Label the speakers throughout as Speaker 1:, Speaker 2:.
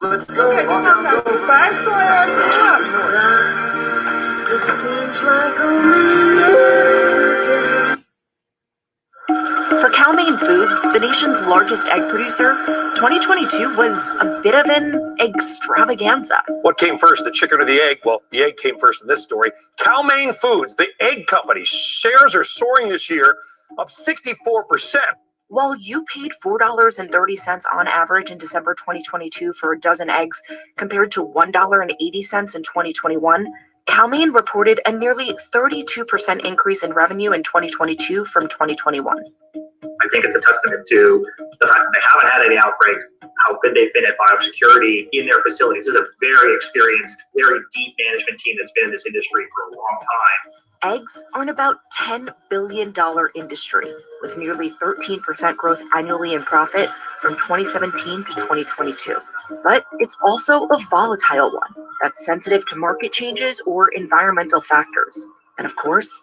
Speaker 1: Let's go. Okay, come on, it seems like only yesterday.
Speaker 2: For Cal-Maine Foods, the nation's largest egg producer, 2022 was a bit of an extravaganza.
Speaker 3: What came first, the chicken or the egg? Well, the egg came first in this story. Cal-Maine Foods, the egg company, shares are soaring this year, up 64%.
Speaker 2: While you paid $4.30 on average in December 2022 for a dozen eggs, compared to $1.80 in 2021, Cal-Maine reported a nearly 32% increase in revenue in 2022 from 2021.
Speaker 4: I think it's a testament to the fact that they haven't had any outbreaks, how good they've been at biosecurity in their facilities. This is a very experienced, very deep management team that's been in this industry for a long time.
Speaker 2: Eggs are an about $10 billion industry, with nearly 13% growth annually in profit from 2017 to 2022. But it's also a volatile one that's sensitive to market changes or environmental factors. And of course,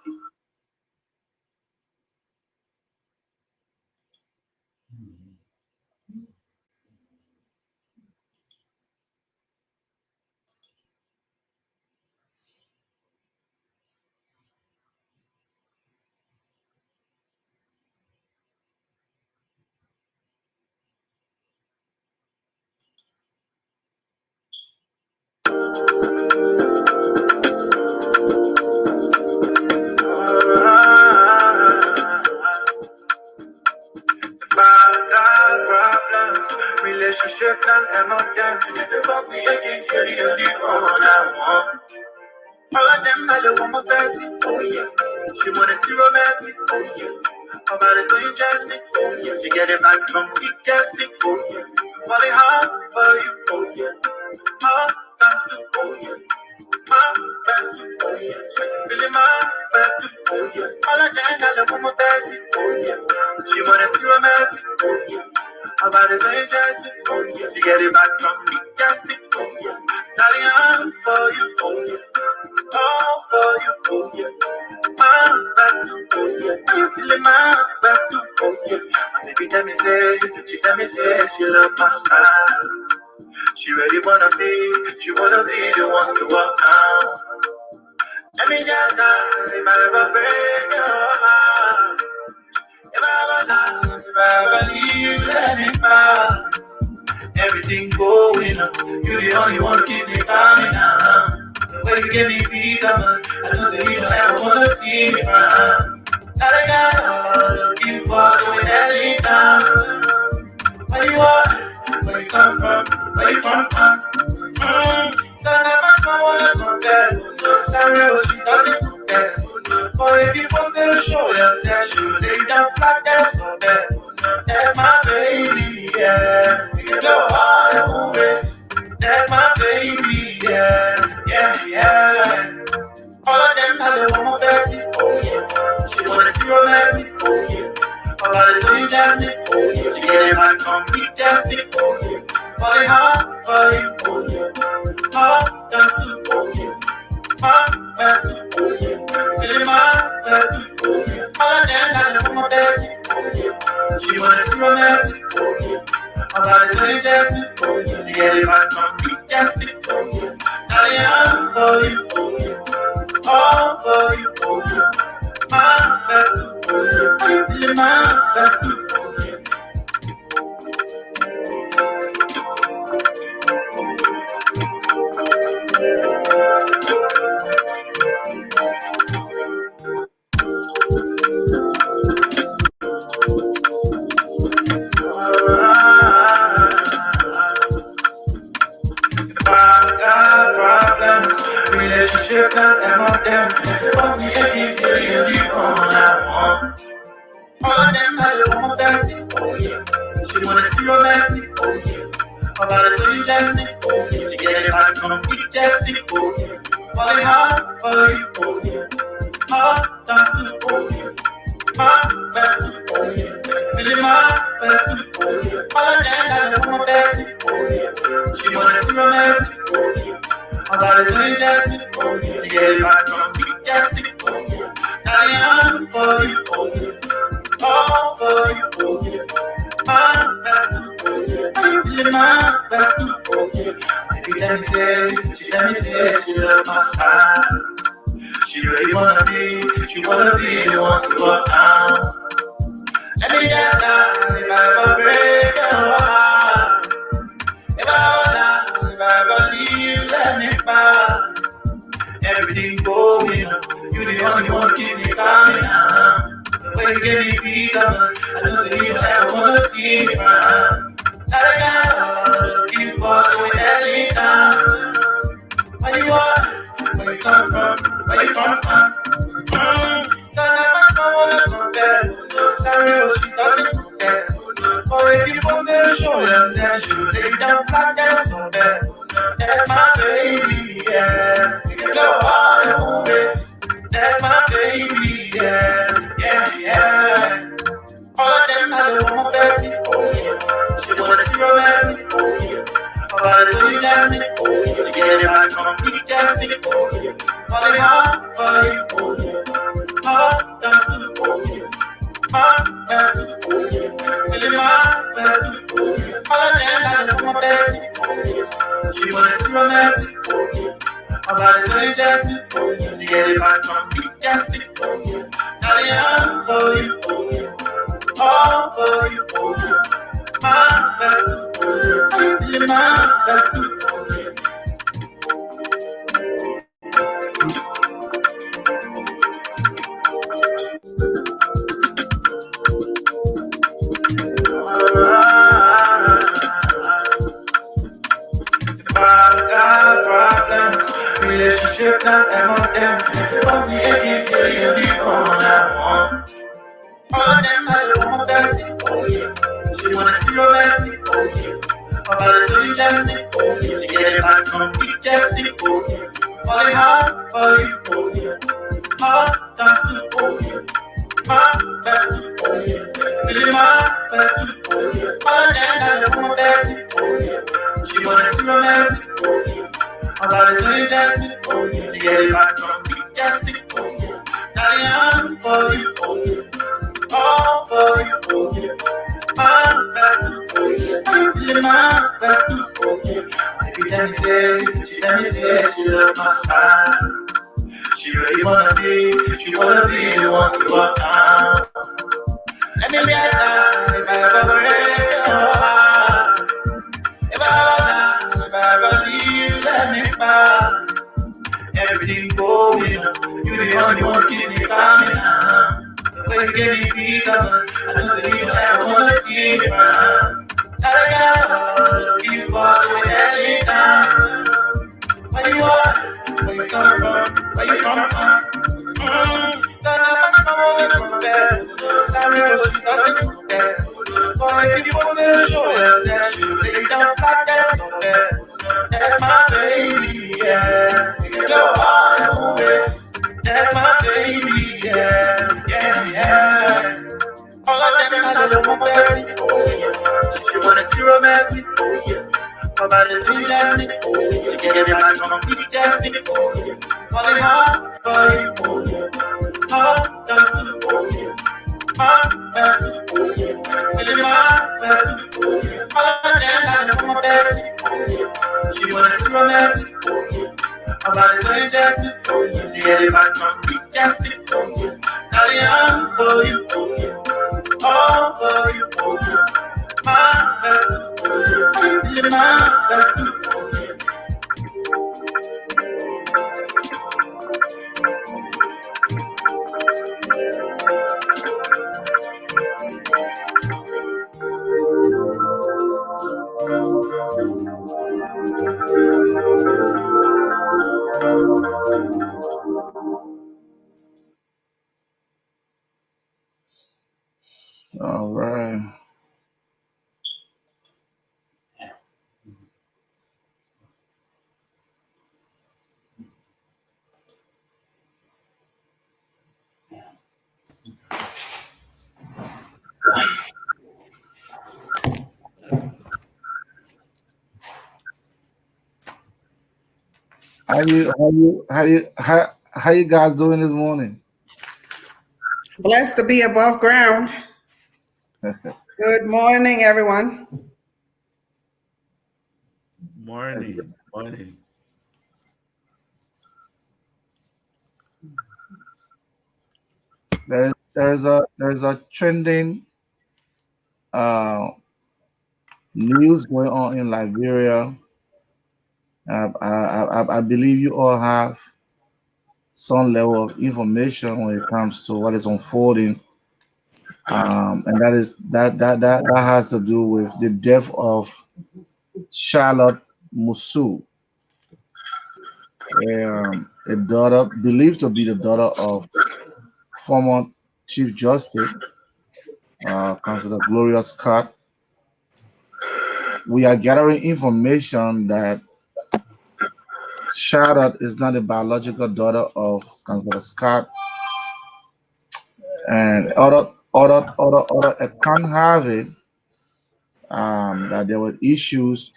Speaker 1: Relationship now, I'm on them. If you fuck me again, you're the only one I want. All of them, now they want my Betty, oh yeah. She wanna see romance, oh yeah. Her body's so interesting, oh yeah. She get it back from big testing, oh yeah. Falling hard for you, oh yeah. Hard times too, oh yeah. My back too, oh yeah. When you feeling my back too, oh yeah. All of them, now they want my Betty, oh yeah. She wanna see romance, oh yeah. Her body's so interesting, oh yeah. She get it back from big testing, oh yeah. Darling, I'm for you, oh yeah. All for you, oh yeah. My back to, oh yeah. Are you feeling my back to, oh yeah. My baby tell me say, she love my style. She really wanna be the one to walk out. Let me down now, if I ever break your heart. If I ever lie, if I ever leave you, let me bow. Everything going up, you the only one who keeps me coming down. The way you give me peace of mind, I know that you don't ever wanna see me frown. Now I got all I'm looking for, doing anytime. Where you are, where you come from, where you from, son of a son, wanna compare. No, sorry, but she doesn't compare. But if you force her to show yourself, she'll lay down flat, that's so bad. That's my baby, yeah. You know I won't rest. That's my baby, yeah, yeah, yeah. All of them now they want my Betty, oh yeah. She wanna see romance, oh yeah. All of this so interesting, oh yeah. She get it back from big testing, oh yeah. Falling hard for you, oh yeah. Hard times too, oh yeah. My back too, oh yeah. Feeling my back too, oh yeah. All of them now they want my Betty, oh yeah. She wanna see romance, oh yeah. Her body's so interesting, oh yeah. She get it back from big testing, oh yeah. Darling, I'm for you, oh yeah. All for you, oh yeah. My back too, oh yeah. Are you feeling my back too, oh yeah. Relationship now, I'm on them. If you want me again, you're the only one I want. All of them now they want my Betty, oh yeah. She wanna see romance, oh yeah. Her body's so interesting, oh yeah. She get it back from big testing, oh yeah. Falling hard for you, oh yeah. Hard times too, oh yeah. My back too, oh yeah. Feeling my back too, oh yeah. All of them now they want my Betty, oh yeah. She wanna see romance, oh yeah. Her body's so interesting, oh yeah. She get it back from big testing, oh yeah. Now I'm for you, oh yeah. All for you, oh yeah. My back too, oh yeah. Are you feeling my back too, oh yeah. if you wanna be the one to go down. Let me get down if I ever break your heart. If I ever down, if I ever leave you, let me bow. Everything going up, you the only one keep me coming down. When you give me peace of mind, I don't see you ever wanna see me frown. Not a kind of looking for the way that you down. Where you are, where you come from, where you from, son, I'm a wanna compare. No, sorry, oh, she doesn't compare. But if you force her to show yourself, she'll lay down flat down somewhere. That's my baby, yeah. You can go all your ways. That's my baby, yeah, yeah, yeah. All of them now they want my Betty, oh yeah. She wanna see romance, oh yeah. About the sweet Jasmine, oh yeah. To get it back from big Jasmine, oh yeah. Falling hard for you, oh yeah. Hard dance to the oh yeah. My Betty, oh yeah. Feeling my Betty, oh yeah. All of them now they want my Betty, oh yeah. She wanna see romance, oh yeah. About the sweet Jasmine, oh yeah. To get it back from big Jasmine, oh yeah. Now they young for you, oh yeah. All for you, oh yeah. My Betty, oh yeah. I'm feeling my Betty, oh yeah. If I got problems, relationship not them. If you want me again, you're the only one I want. All of them now they want my Betty, oh yeah. She wanna see romance, oh yeah. About the sweet Jasmine, oh yeah. To get it back from big Jasmine, oh yeah. Falling hard for you, oh yeah. Hard dance to, oh yeah. My Betty, oh yeah. Feeling my Betty, oh yeah. All of them now they want my Betty, oh yeah. She wanna see romance, oh yeah. About the sweet Jasmine, oh yeah. To get it back from big Jasmine, oh yeah. Now they young for you, oh yeah. All for you, oh yeah. My Betty, oh yeah. I'm feeling my Betty, oh yeah. Baby, tell me say, she love my smile. She really wanna be the one to walk down. Let me be alive if I ever break your heart. If I ever down, if I ever leave you, let me bow. Everything going up, you the only one keep me coming down. When you give me peace of mind, I don't see you ever wanna see me frown. Not a guy looking for the way that you down. Where you are, where you come from, where you from, son, I'm a wanna compare. No, sorry, oh, she doesn't compare. But if you force her to show yourself, she'll lay down flat down somewhere. That's my baby, yeah. You can go all your ways. That's my baby, yeah, yeah, yeah. All of them now they want my Betty, oh yeah. She wanna see romance, oh yeah. About the sweet Jasmine, oh yeah. To get it back from big Jasmine, oh yeah. Falling hard for you, oh yeah. Hard dance to, oh yeah. My Betty, oh yeah. Feeling my Betty, oh yeah. All of them now they want my Betty, oh yeah. She wanna see romance, oh yeah. About the sweet Jasmine, oh yeah. To get it back from big Jasmine, oh yeah. Now they young for you, oh yeah. All for you, oh yeah. My Betty, oh yeah. I'm feeling my Betty, oh yeah.
Speaker 5: All right. How you guys doing this morning?
Speaker 6: Blessed to be above ground. Good morning, everyone.
Speaker 7: Morning.
Speaker 5: There is a trending uh, news going on in Liberia. I believe you all have some level of information when it comes to what is unfolding, and that has to do with the death of Charlotte Musu, a daughter believed to be the daughter of former Chief Justice, Councilor Gloria Scott. We are gathering information that Charlotte is not a biological daughter of Councilor Scott, and other account have it, that there were issues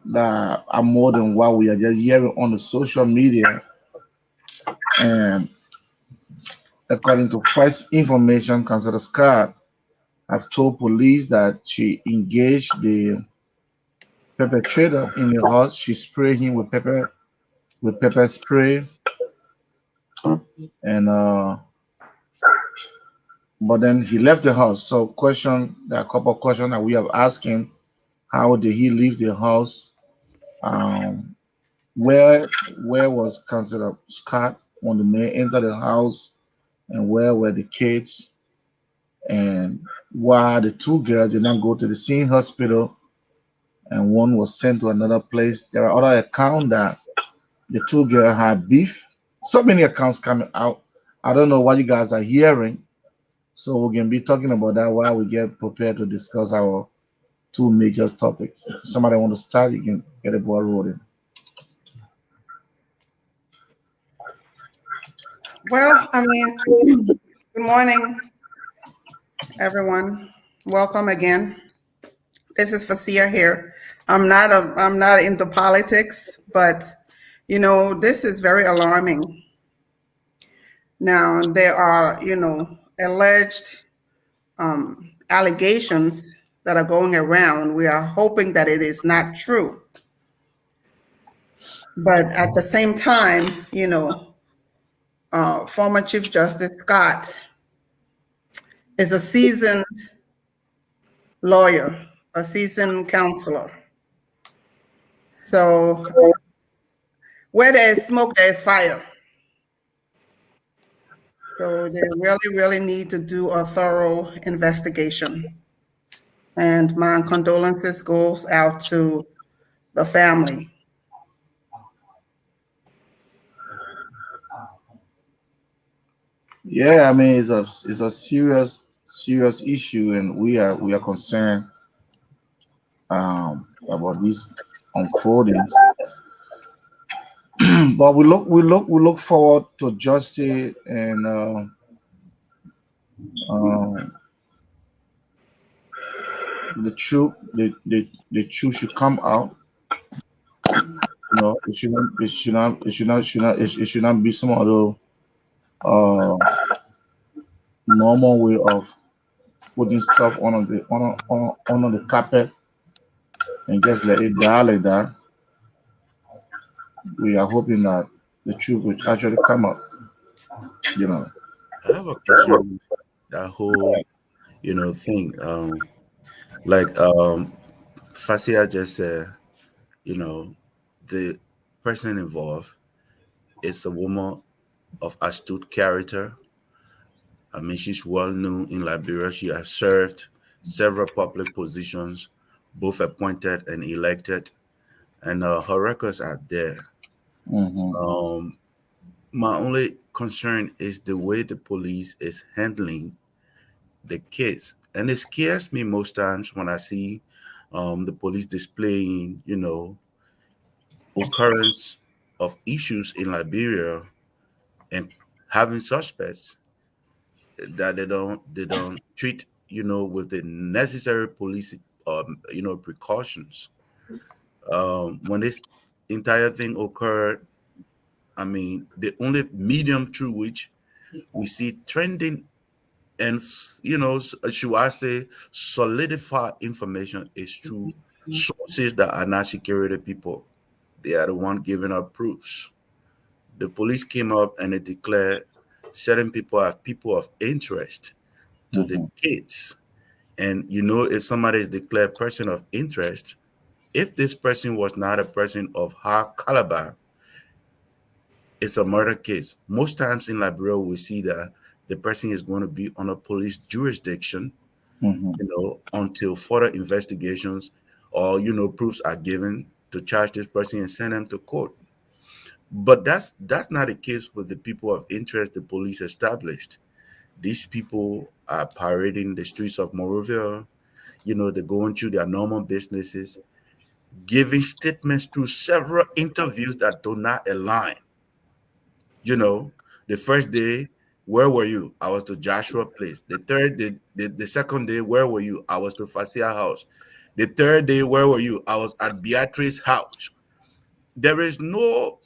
Speaker 5: that are more than what we are just hearing on the social media. And according to fresh information, Councilor Scott have told police that she engaged the perpetrator in the house. She sprayed him with pepper spray, and but then he left the house. So there are a couple of questions that we have asked him. How did he leave the house? Um, where was Councilor Scott when the man entered the house, and where were the kids? And why the two girls did not go to the same hospital, and one was sent to another place? There are other accounts that the two girls had beef. So many accounts coming out. I don't know what you guys are hearing. So we're gonna be talking about that while we get prepared to discuss our two major topics. Somebody want to start, you can get the ball rolling.
Speaker 6: Well, good morning, everyone. Welcome again. This is Fasia here. I'm not into politics, but this is very alarming. Now there are, alleged allegations that are going around. We are hoping that it is not true. But at the same time, former Chief Justice Scott is a seasoned lawyer, a seasoned counselor. So where there is smoke, there is fire. So they really, really need to do a thorough investigation. And my condolences goes out to the family.
Speaker 5: Yeah, I mean it's a serious issue, and we are concerned about these unfoldings. But we look forward to justice, and uh, the truth should come out. It should not be some other uh, normal way of putting stuff on the carpet and just let it die like that. We are hoping that the truth will actually come up. You know.
Speaker 7: I have a question. That whole, thing. Like Fasia just said, you know, the person involved is a woman of astute character. I mean, she's well known in Liberia. She has served several public positions, both appointed and elected, and her records are there.
Speaker 5: Hmm.
Speaker 7: Um, my only concern is the way the police is handling the case, and it scares me most times when I see the police displaying, occurrence of issues in Liberia and having suspects that they don't treat, with the necessary police, precautions. When this entire thing occurred, I mean, the only medium through which we see trending and should I say solidify information is through sources that are not security people. They are the one giving up proofs. The police came up and they declared certain people are people of interest to the case. And if somebody is declared person of interest, if this person was not a person of high caliber, it's a murder case. Most times in Liberia, we see that the person is going to be on a police jurisdiction, until further investigations or proofs are given to charge this person and send them to court. But that's not the case with the people of interest the police established. These people are parading the streets of Monrovia. They're going through their normal businesses, giving statements through several interviews that do not align. The first day, where were you? I was to Joshua Place. The third day, the second day, where were you? I was to Fasia House. The third day, where were you? I was at Beatrice's house. There is no,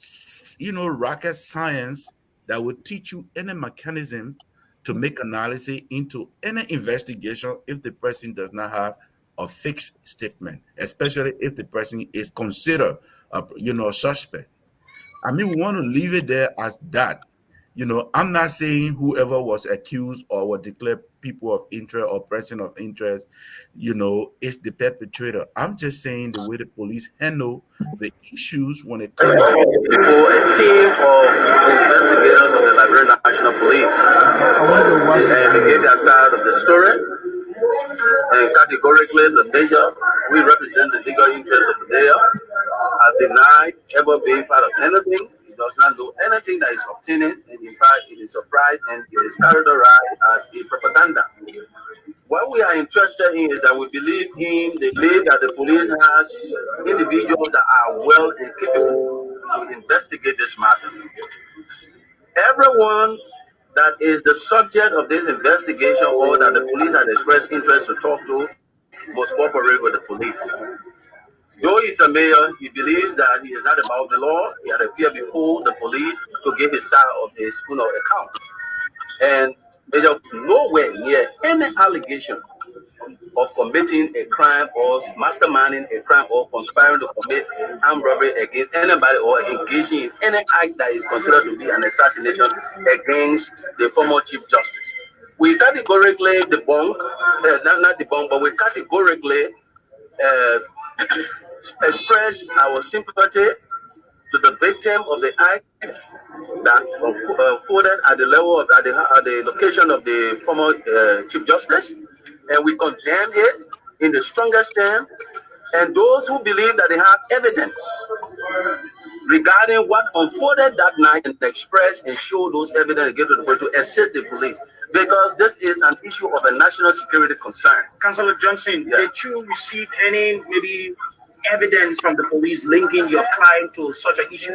Speaker 7: rocket science that would teach you any mechanism to make analysis into any investigation if the person does not have a fixed statement, especially if the person is considered a suspect. I mean, we want to leave it there as that. I'm not saying whoever was accused or was declared people of interest or person of interest, is the perpetrator. I'm just saying the way the police handle the issues when it comes to
Speaker 1: a team of investigators of the Liberian National Police. And they gave their side of the story. And categorically, the mayor, we represent the legal interests of the mayor, has denied ever being part of anything. He does not know anything that is obtaining, and in fact, it is surprised and it is carried around as a propaganda. What we are interested in is that we believe that the police has individuals that are well and capable to investigate this matter. Everyone that is the subject of this investigation or that the police had expressed interest to talk to must cooperate with the police. Though he's a mayor, he believes that he is not above the law. He had appeared before the police to give his side of his account. And there was nowhere near any allegation of committing a crime or masterminding a crime or conspiring to commit armed robbery against anybody or engaging in any act that is considered to be an assassination against the former Chief Justice. We categorically debunk, not debunk, but we categorically express our sympathy to the victim of the act that unfolded at the level of at the location of the former Chief Justice, and we condemn it in the strongest term. And those who believe that they have evidence regarding what unfolded that night and express and show those evidence and give to the police to assist the police, because this is an issue of a national security concern.
Speaker 8: Councillor Johnson, did you receive any maybe evidence from the police linking your client to such an issue?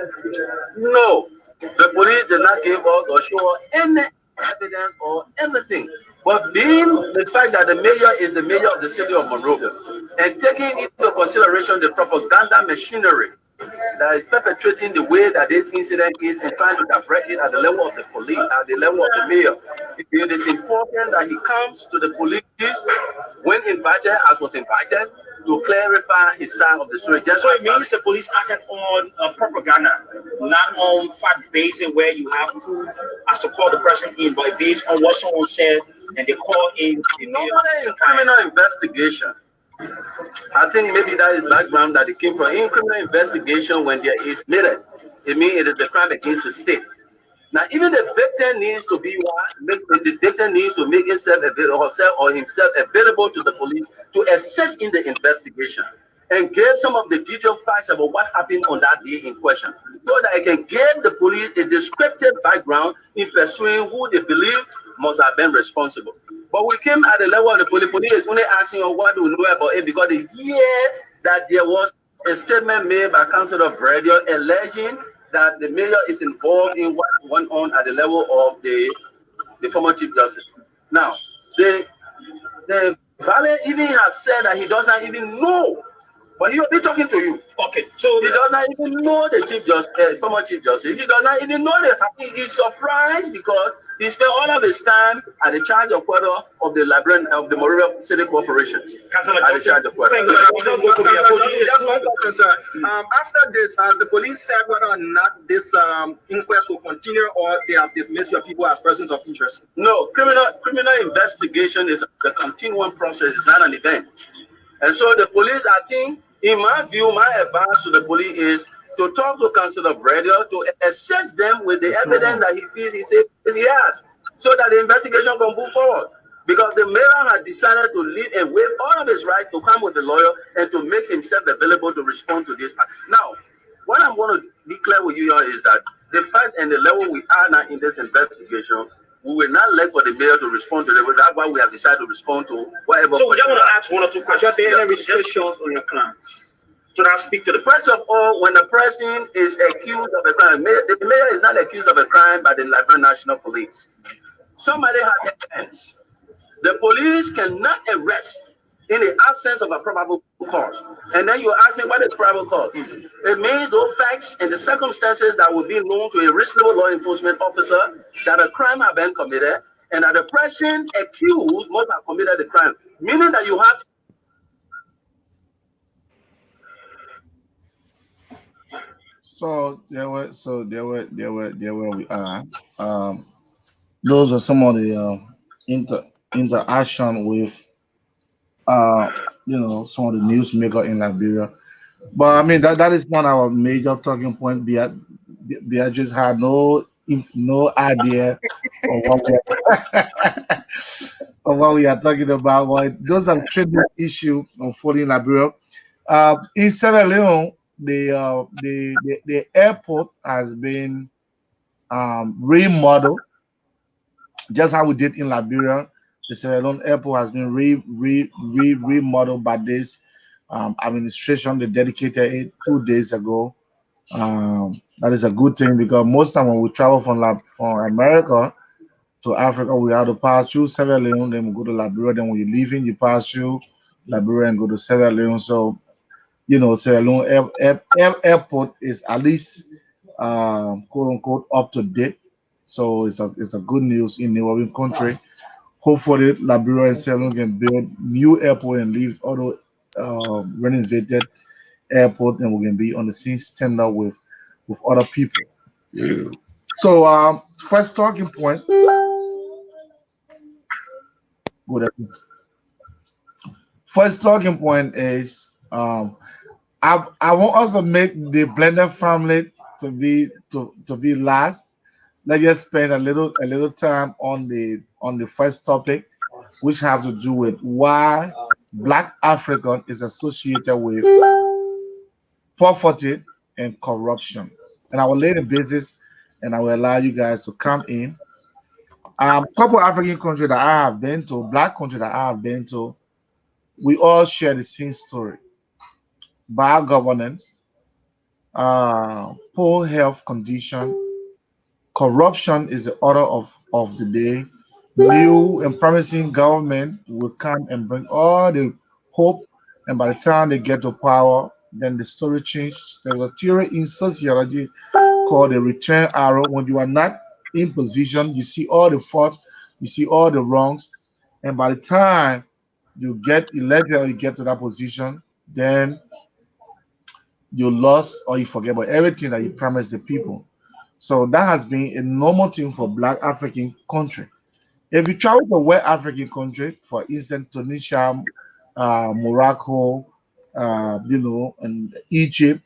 Speaker 1: No, the police did not give us or show us any evidence or anything. But being the fact that the mayor is the mayor of the city of Monrovia and taking into consideration the propaganda machinery that is perpetrating the way that this incident is and trying to direct it at the level of the police, at the level of the mayor, it is important that he comes to the police when invited, as was invited, to clarify his side of the story.
Speaker 8: So it means the police acted on propaganda, not on fact based where you have proof as to call the person in, but based on what someone said and they call in.
Speaker 1: Normally in criminal investigation, I think maybe that is background that it came from. In criminal investigation, when there is needed, it means it is the crime against the state. Now, even the victim needs to be the victim needs to make himself or himself available to the police to assist in the investigation and give some of the detailed facts about what happened on that day in question, so that it can give the police a descriptive background in pursuing who they believe must have been responsible. But we came at the level of the police. Police is only asking what do we know about it, because they hear that there was a statement made by Councillor Bredio alleging that the mayor is involved in what went on at the level of the former Chief Justice. Now, the Valley even have said that he does not even know
Speaker 9: But he'll be talking to you.
Speaker 8: Okay, so
Speaker 9: He does not even know the chief justice, former chief justice. He does not even know the. He's surprised because he spent all of his time at the charge of quarter of the librarian of the Morelia City Corporation.
Speaker 8: Councilor
Speaker 9: At the
Speaker 8: Johnson,
Speaker 9: charge of quarter.
Speaker 8: thank you.
Speaker 9: Just one question, sir. After this, has the police said whether or not this inquest will continue or they have dismissed your people as persons of interest? No, criminal investigation is a continuing process. It's not an event. And so the police, I think, in my view, my advice to the police is to talk to Councilor Radio to assess them with the evidence that he feels he has, so that the investigation can move forward. Because the mayor had decided to leave and waive all of his right to come with a lawyer and to make himself available to respond to this. Now, what I'm going to declare with you here is that the fact and the level we are now in this investigation, we will not let for the mayor to respond to them. That's why we have decided to respond to whatever.
Speaker 8: So, I want to ask one or two questions. Are there any restrictions on your clients? Should I speak to the
Speaker 9: First of all, when a person is accused of a crime, the mayor is not accused of a crime by the Liberian National Police. Somebody has evidence. The police cannot arrest in the absence of a probable cause. And then you ask me what is probable cause? It means those facts and the circumstances that will be known to a reasonable law enforcement officer that a crime has been committed and that the person accused must have committed the crime. Meaning that you have.
Speaker 5: So there we are. Those are some of the interaction with some of the newsmaker in Liberia. But I mean that is not our major talking point. Beatrice had no idea of what we are talking about. But those are tribute issue unfolding in Liberia. In Sierra Leone, the airport has been remodeled, just how we did in Liberia. The Sierra Leone airport has been remodeled by this administration. They dedicated it 2 days ago. That is a good thing because most time when we travel from America to Africa, we have to pass through Sierra Leone, then we go to Liberia. Then when you leave in, you pass through Liberia and go to Sierra Leone. So Sierra Leone airport is at least quote unquote up to date. So it's a good news in neighboring country. Hopefully, Liberia and Sierra Leone can build new airport and leave other renovated airport, and we can be on the same standard with other people. So, first talking point. First talking point is I want us to make the blended family to be last. Let's just spend a little time on the first topic, which has to do with why Black African is associated with poverty and corruption. And I will lay the basis, and I will allow you guys to come in. Couple African countries that I have been to, Black countries that I have been to, we all share the same story: bad governance, poor health condition. Corruption is the order of the day. New and promising government will come and bring all the hope, and by the time they get to power, then the story changes. There's a theory in sociology called the return arrow. When you are not in position, you see all the faults, you see all the wrongs, and by the time you get elected or you get to that position, then you lost or you forget about everything that you promised the people. So that has been a normal thing for Black African country. If you travel to West African country, for instance, Tunisia, Morocco, and Egypt,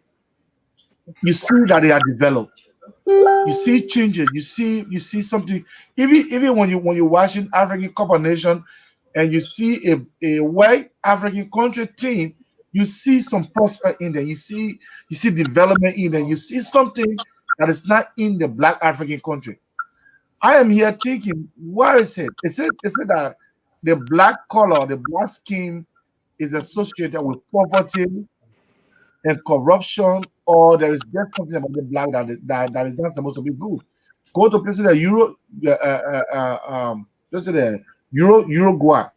Speaker 5: you see that they are developed. You see changes. You see something. Even when you're watching African Cup of Nation, and you see a white African country team, you see some prospect in there. You see development in there. You see something that is not in the Black African country. I am here thinking, where is it? Is it that the black color, the black skin is associated with poverty and corruption, or there is just something about the black that is not supposed to be good? Go to places like Uruguay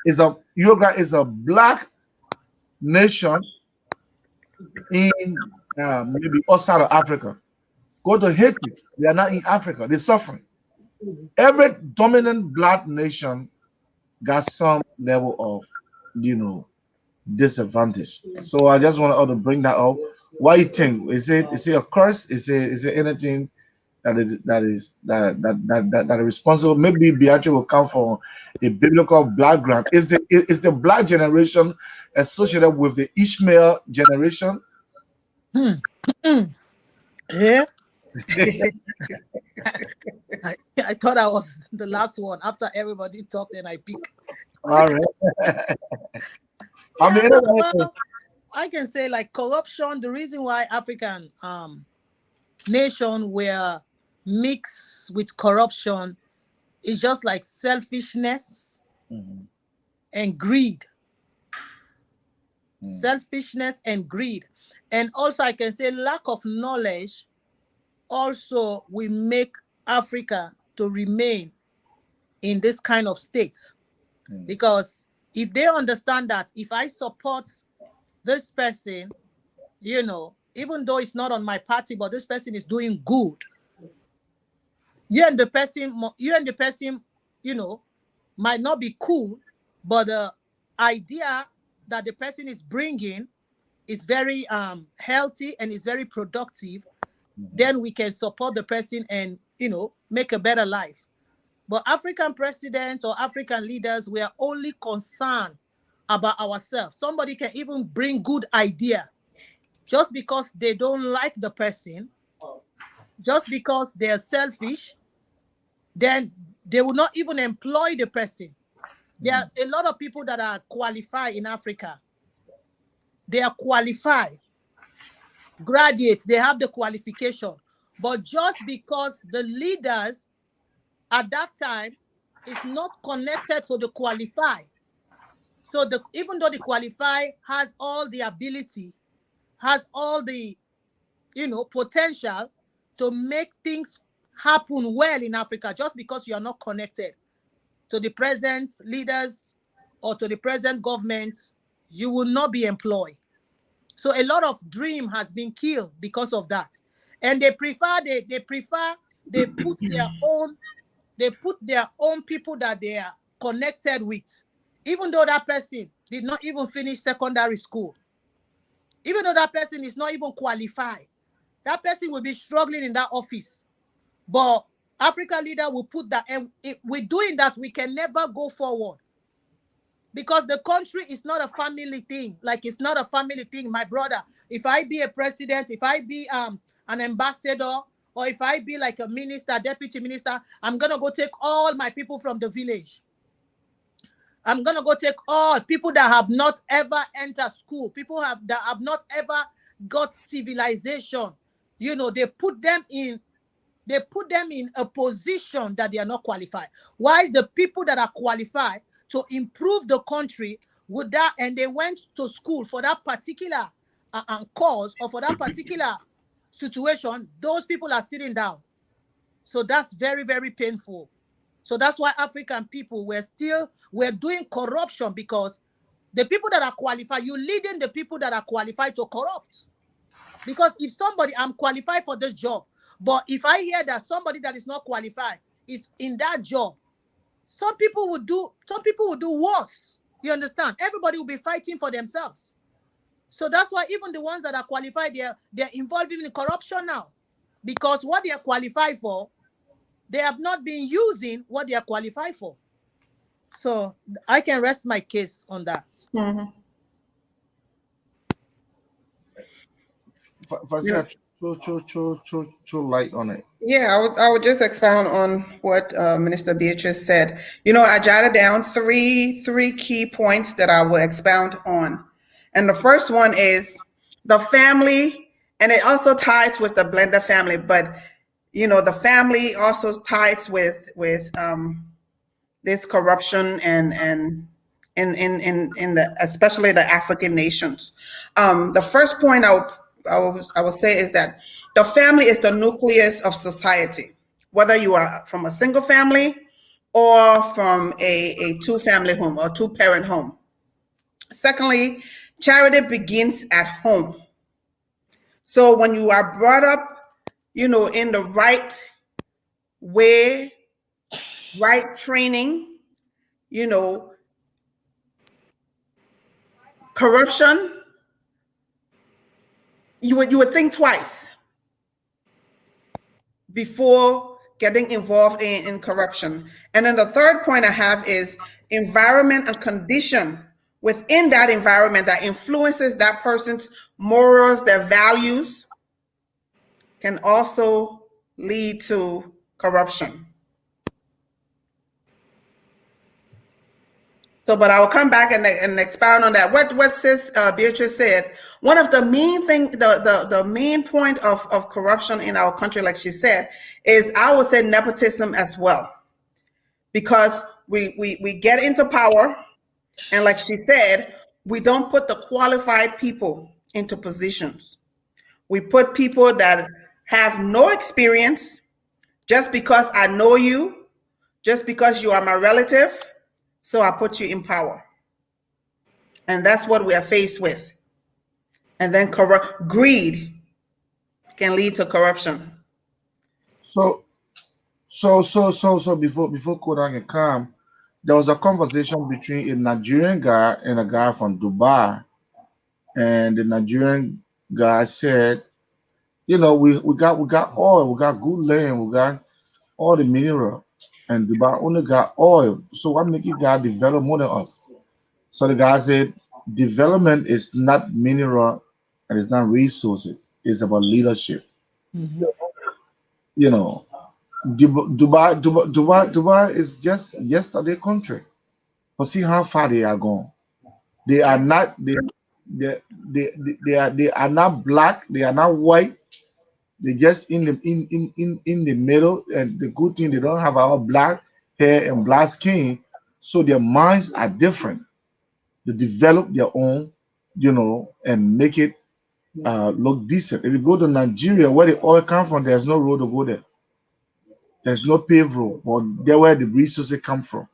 Speaker 5: is a black nation, in maybe outside of Africa. Go to Haiti, they are not in Africa, they're suffering. Every dominant black nation got some level of, disadvantage. So I just want to bring that up. What you think? Is it a curse? Is it anything that is responsible? Maybe Beatrice will come from a biblical background. Is the black generation associated with the Ishmael generation?
Speaker 10: Yeah. I thought I was the last one. After everybody talked, and I pick.
Speaker 5: All right.
Speaker 10: Yeah, well, I can say like corruption. The reason why African nation were mixed with corruption is just like selfishness and greed. Selfishness and greed, and also I can say lack of knowledge. Also, we make Africa to remain in this kind of state, because if they understand that if I support this person, even though it's not on my party, but this person is doing good, you and the person, might not be cool, but the idea that the person is bringing is very healthy and is very productive, then we can support the person and, make a better life. But African presidents or African leaders, we are only concerned about ourselves. Somebody can even bring good idea just because they don't like the person, just because they're selfish, then they will not even employ the person. There are a lot of people that are qualified in Africa. They are qualified. Graduates, they have the qualification. But just because the leaders at that time is not connected to the qualified. So even though the qualified has all the ability, has all the, potential to make things happen well in Africa, just because you are not connected to the present leaders or to the present government, you will not be employed. So a lot of dream has been killed because of that. And they put their own people that they are connected with, even though that person did not even finish secondary school, even though that person is not even qualified, that person will be struggling in that office. But African leader will put that, and with doing that, we can never go forward, because the country is not a family thing. Like, it's not a family thing, my brother. If I be a president, if I be an ambassador, or if I be like a minister, deputy minister, I'm going to go take all my people from the village. I'm going to go take all people that have not ever entered school, people that have not ever got civilization. They put them in a position that they are not qualified. Why is the people that are qualified to improve the country with that, and they went to school for that particular cause or for that particular situation, those people are sitting down? So that's very, very painful. So that's why African people we're doing corruption, because the people that are qualified, you're leading the people that are qualified to corrupt. Because if I'm qualified for this job, but if I hear that somebody that is not qualified is in that job, some people will do worse. You understand? Everybody will be fighting for themselves. So that's why even the ones that are qualified, they're involved in corruption now, because what they are qualified for, they have not been using what they are qualified for. So I can rest my case on that.
Speaker 5: Throw light on it.
Speaker 6: Yeah, I would just expound on what Minister Beatrice said. I jotted down three key points that I will expound on. And the first one is the family, and it also ties with the blended family, but the family also ties with this corruption and in the especially the African nations. The first point I will say is that the family is the nucleus of society, whether you are from a single family or from a two-family home or two-parent home. Secondly, charity begins at home. So when you are brought up, in the right way, right training, corruption, you would think twice before getting involved in corruption. And then the third point I have is environment and condition within that environment that influences that person's morals, their values, can also lead to corruption. So, but I will come back and expound on that. What Sis Beatrice said, one of the main thing, the main point of corruption in our country, like she said, is I would say nepotism as well. Because we get into power, and like she said, we don't put the qualified people into positions. We put people that have no experience just because I know you, just because you are my relative, so I put you in power. And that's what we are faced with. And then greed can lead to corruption.
Speaker 5: So before Kodak can come, there was a conversation between a Nigerian guy and a guy from Dubai, and the Nigerian guy said, we got oil, we got good land, we got all the mineral, and Dubai only got oil. So what make you guys develop more than us? So the guy said, development is not mineral and it's not resources. It's about leadership.
Speaker 10: Mhm.
Speaker 5: Dubai is just yesterday country. But see how far they are gone. They are not they are not black, they are not white. They just in the middle, and the good thing, they don't have our black hair and black skin, so their minds are different. They develop their own, and make it look decent. If you go to Nigeria, where the oil come from, there's no road to go there. There's no paved road, but there where the resources come from.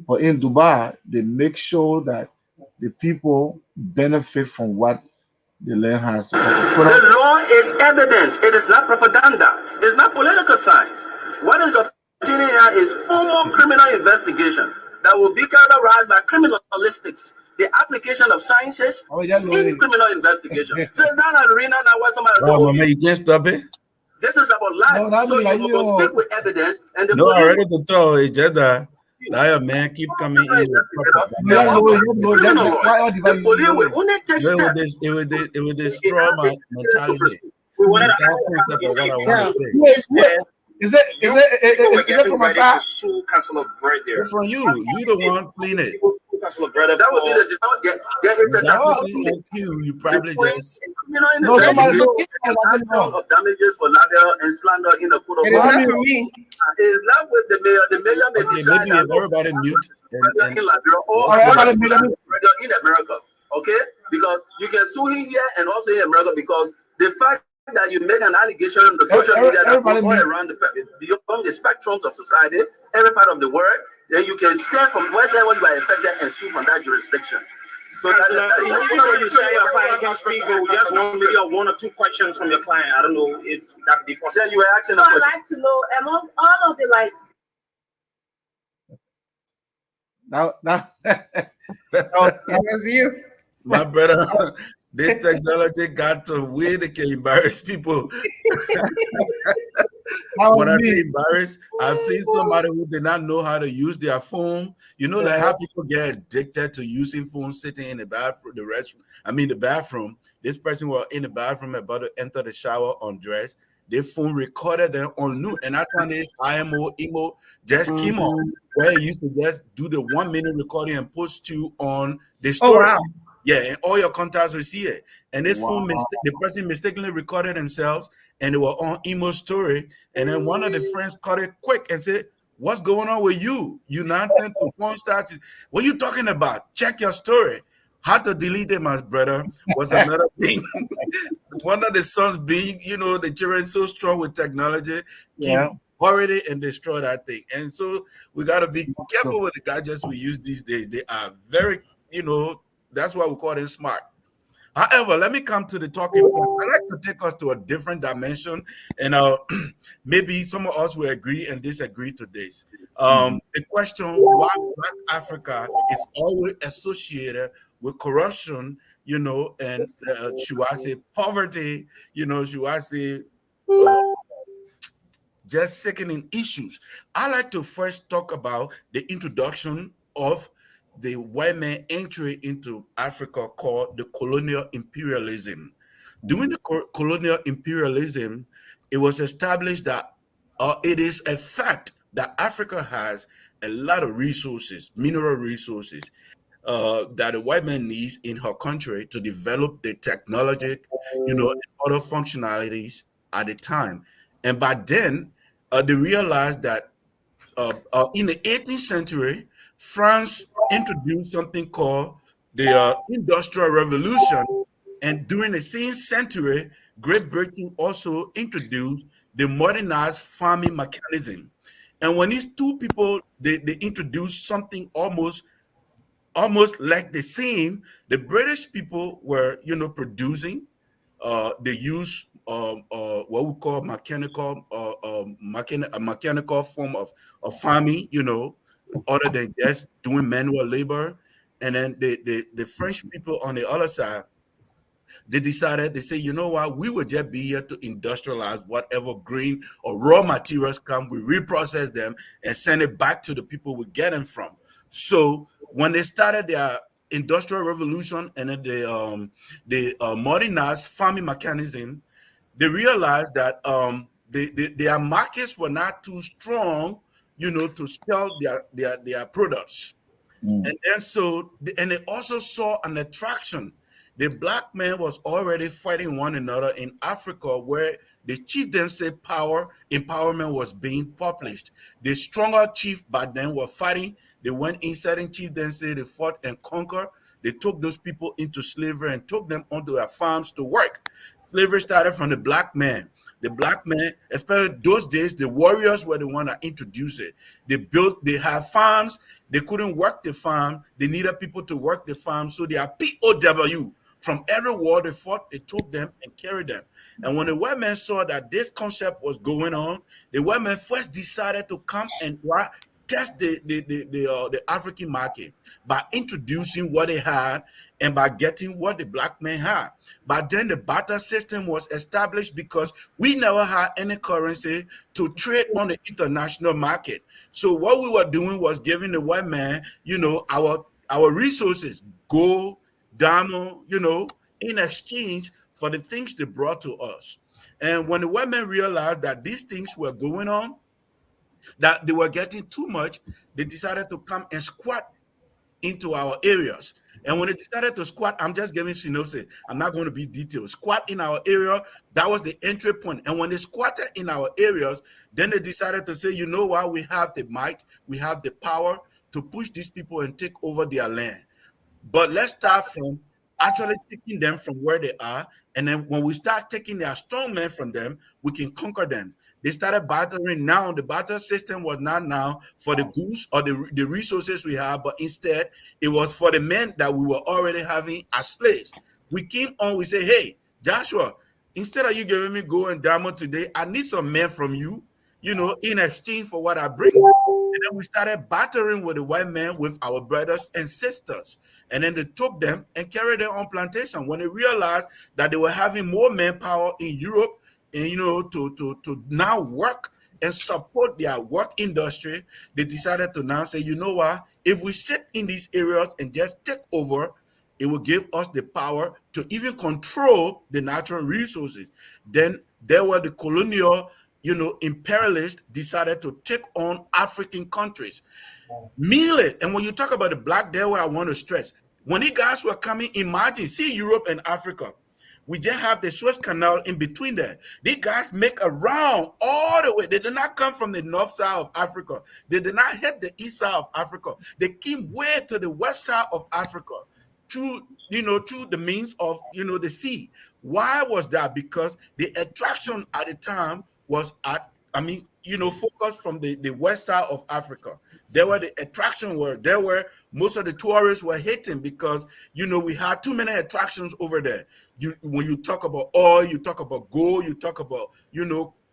Speaker 5: But in Dubai, they make sure that the people benefit from what the land has to offer.
Speaker 9: The law is evidence. It is not propaganda. It's not political science. What is obtaining here is formal criminal investigation that will be characterized by criminalistics, the application of sciences in criminal investigation. So it's not an arena now where somebody says,
Speaker 7: Mama, you can't stop it.
Speaker 9: this is about life.
Speaker 5: No,
Speaker 9: so you must speak with evidence. And the
Speaker 7: No, I
Speaker 9: police
Speaker 7: ready to tell it's just that your man keep coming in with
Speaker 9: the police will only take steps.
Speaker 7: It would destroy my mentality.
Speaker 9: We wanted
Speaker 7: What I want to say.
Speaker 5: Is it from my side?
Speaker 9: Sue Councilor Brett here.
Speaker 7: It's from you. You the one clean it.
Speaker 9: Councilor Brett, that would be the
Speaker 7: You probably just
Speaker 5: No, somebody
Speaker 9: of damages for libel and slander in the court of
Speaker 6: It is
Speaker 9: law.
Speaker 6: not for me.
Speaker 9: It is not with the mayor. The mayor may decide
Speaker 7: maybe if everybody mute and
Speaker 9: in Liberia or in America. Okay, because you can sue him here and also in America, because the fact that you make an allegation on the social media that goes all around beyond the spectrums of society, every part of the world, then you can stand from wherever you are affected and sue from that jurisdiction. So
Speaker 8: even though you say your client can speak, but we just want maybe one or two questions from your client. I don't know if that be possible.
Speaker 9: Yeah, you were asking
Speaker 11: so I'd like to know, among all of the
Speaker 6: that was you.
Speaker 7: My brother, this technology got to way they can embarrass people. When I say embarrassed, I've seen somebody who did not know how to use their phone. Like how people get addicted to using phones sitting in the bathroom, the bathroom. This person was in the bathroom about to enter the shower undressed. Their phone recorded them on new, and that's when this emo just came on, where you used to just do the 1 minute recording and post you on the story.
Speaker 6: Oh, wow.
Speaker 7: Yeah, and all your contacts will see it. And this phone, the person mistakenly recorded themselves, and they were on emo story. And then one of the friends caught it quick and said, "What's going on with you? You not to porn stars? What are you talking about? Check your story." How to delete it, my brother, was another thing. One of the sons being, the children so strong with technology, keep already and destroy that thing. And so we got to be careful with the gadgets we use these days. They are very, that's why we call them smart. However, let me come to the talking point. I like to take us to a different dimension, and maybe some of us will agree and disagree to this. The question why Black Africa is always associated with corruption, and should I say poverty, should I say uh, just sickening issues. I like to first talk about the introduction of the white man entry into Africa called the colonial imperialism. During the colonial imperialism, it was established that it is a fact that Africa has a lot of resources, mineral resources, that the white man needs in her country to develop the technology, and other functionalities at the time. And by then, they realized that in the 18th century, France introduced something called the Industrial Revolution. And during the same century, Great Britain also introduced the modernized farming mechanism. And when these two people, they introduced something almost like the same. The British people were, producing. They use what we call a mechanical form of farming, other than just doing manual labor. And then the French people on the other side, they decided, they say, you know what, we will just be here to industrialize whatever green or raw materials come, we reprocess them and send it back to the people we get them from. So when they started their industrial revolution and then the modernized farming mechanism, they realized that their markets were not too strong, to sell their products. And then and they also saw an attraction. The black man was already fighting one another in Africa, where the chieftaincy power empowerment was being published. The stronger chief back then were fighting. They went inside in chieftaincy, they fought and conquered. They took those people into slavery and took them onto their farms to work. Slavery started from the black man. The black man, especially those days, the warriors were the one that introduced it. They had farms. They couldn't work the farm. They needed people to work the farm. So they are POW. From every war they fought, they took them and carried them. And when the white man saw that this concept was going on, the white man first decided to come and test the African market by introducing what they had and by getting what the black man had. But then the barter system was established because we never had any currency to trade on the international market. So what we were doing was giving the white man, our resources, gold, diamond, in exchange for the things they brought to us. And when the white men realized that these things were going on, that they were getting too much, they decided to come and squat into our areas. And when they decided to squat, I'm just giving synopsis. I'm not going to be detailed. Squat in our area, that was the entry point. And when they squatted in our areas, then they decided to say, you know what, we have the might, we have the power to push these people and take over their land. But let's start from actually taking them from where they are. And then when we start taking their strong men from them, we can conquer them. They started battering. Now the battle system was not now for the goods or the resources we have, but instead it was for the men that we were already having as slaves. We came on, we say, hey, Joshua, instead of you giving me gold and diamond today, I need some men from you, in exchange for what I bring. And then we started battering with the white men, with our brothers and sisters. And then they took them and carried them on plantation. When they realized that they were having more manpower in Europe, and to now work and support their work industry, they decided to now say, you know what, if we sit in these areas and just take over, it will give us the power to even control the natural resources. Then there were the colonial, imperialists decided to take on African countries. Merely, and when you talk about the black, there where I want to stress, when these guys were coming, imagine, see Europe and Africa. We just have the Suez Canal in between there. These guys make a round all the way. They did not come from the north side of Africa. They did not hit the east side of Africa. They came way to the west side of Africa through the means of, the sea. Why was that? Because the attraction at the time was at focus from the west side of Africa. There were the attraction were there were most of the tourists were hating because we had too many attractions over there. When you talk about oil, you talk about gold, you talk about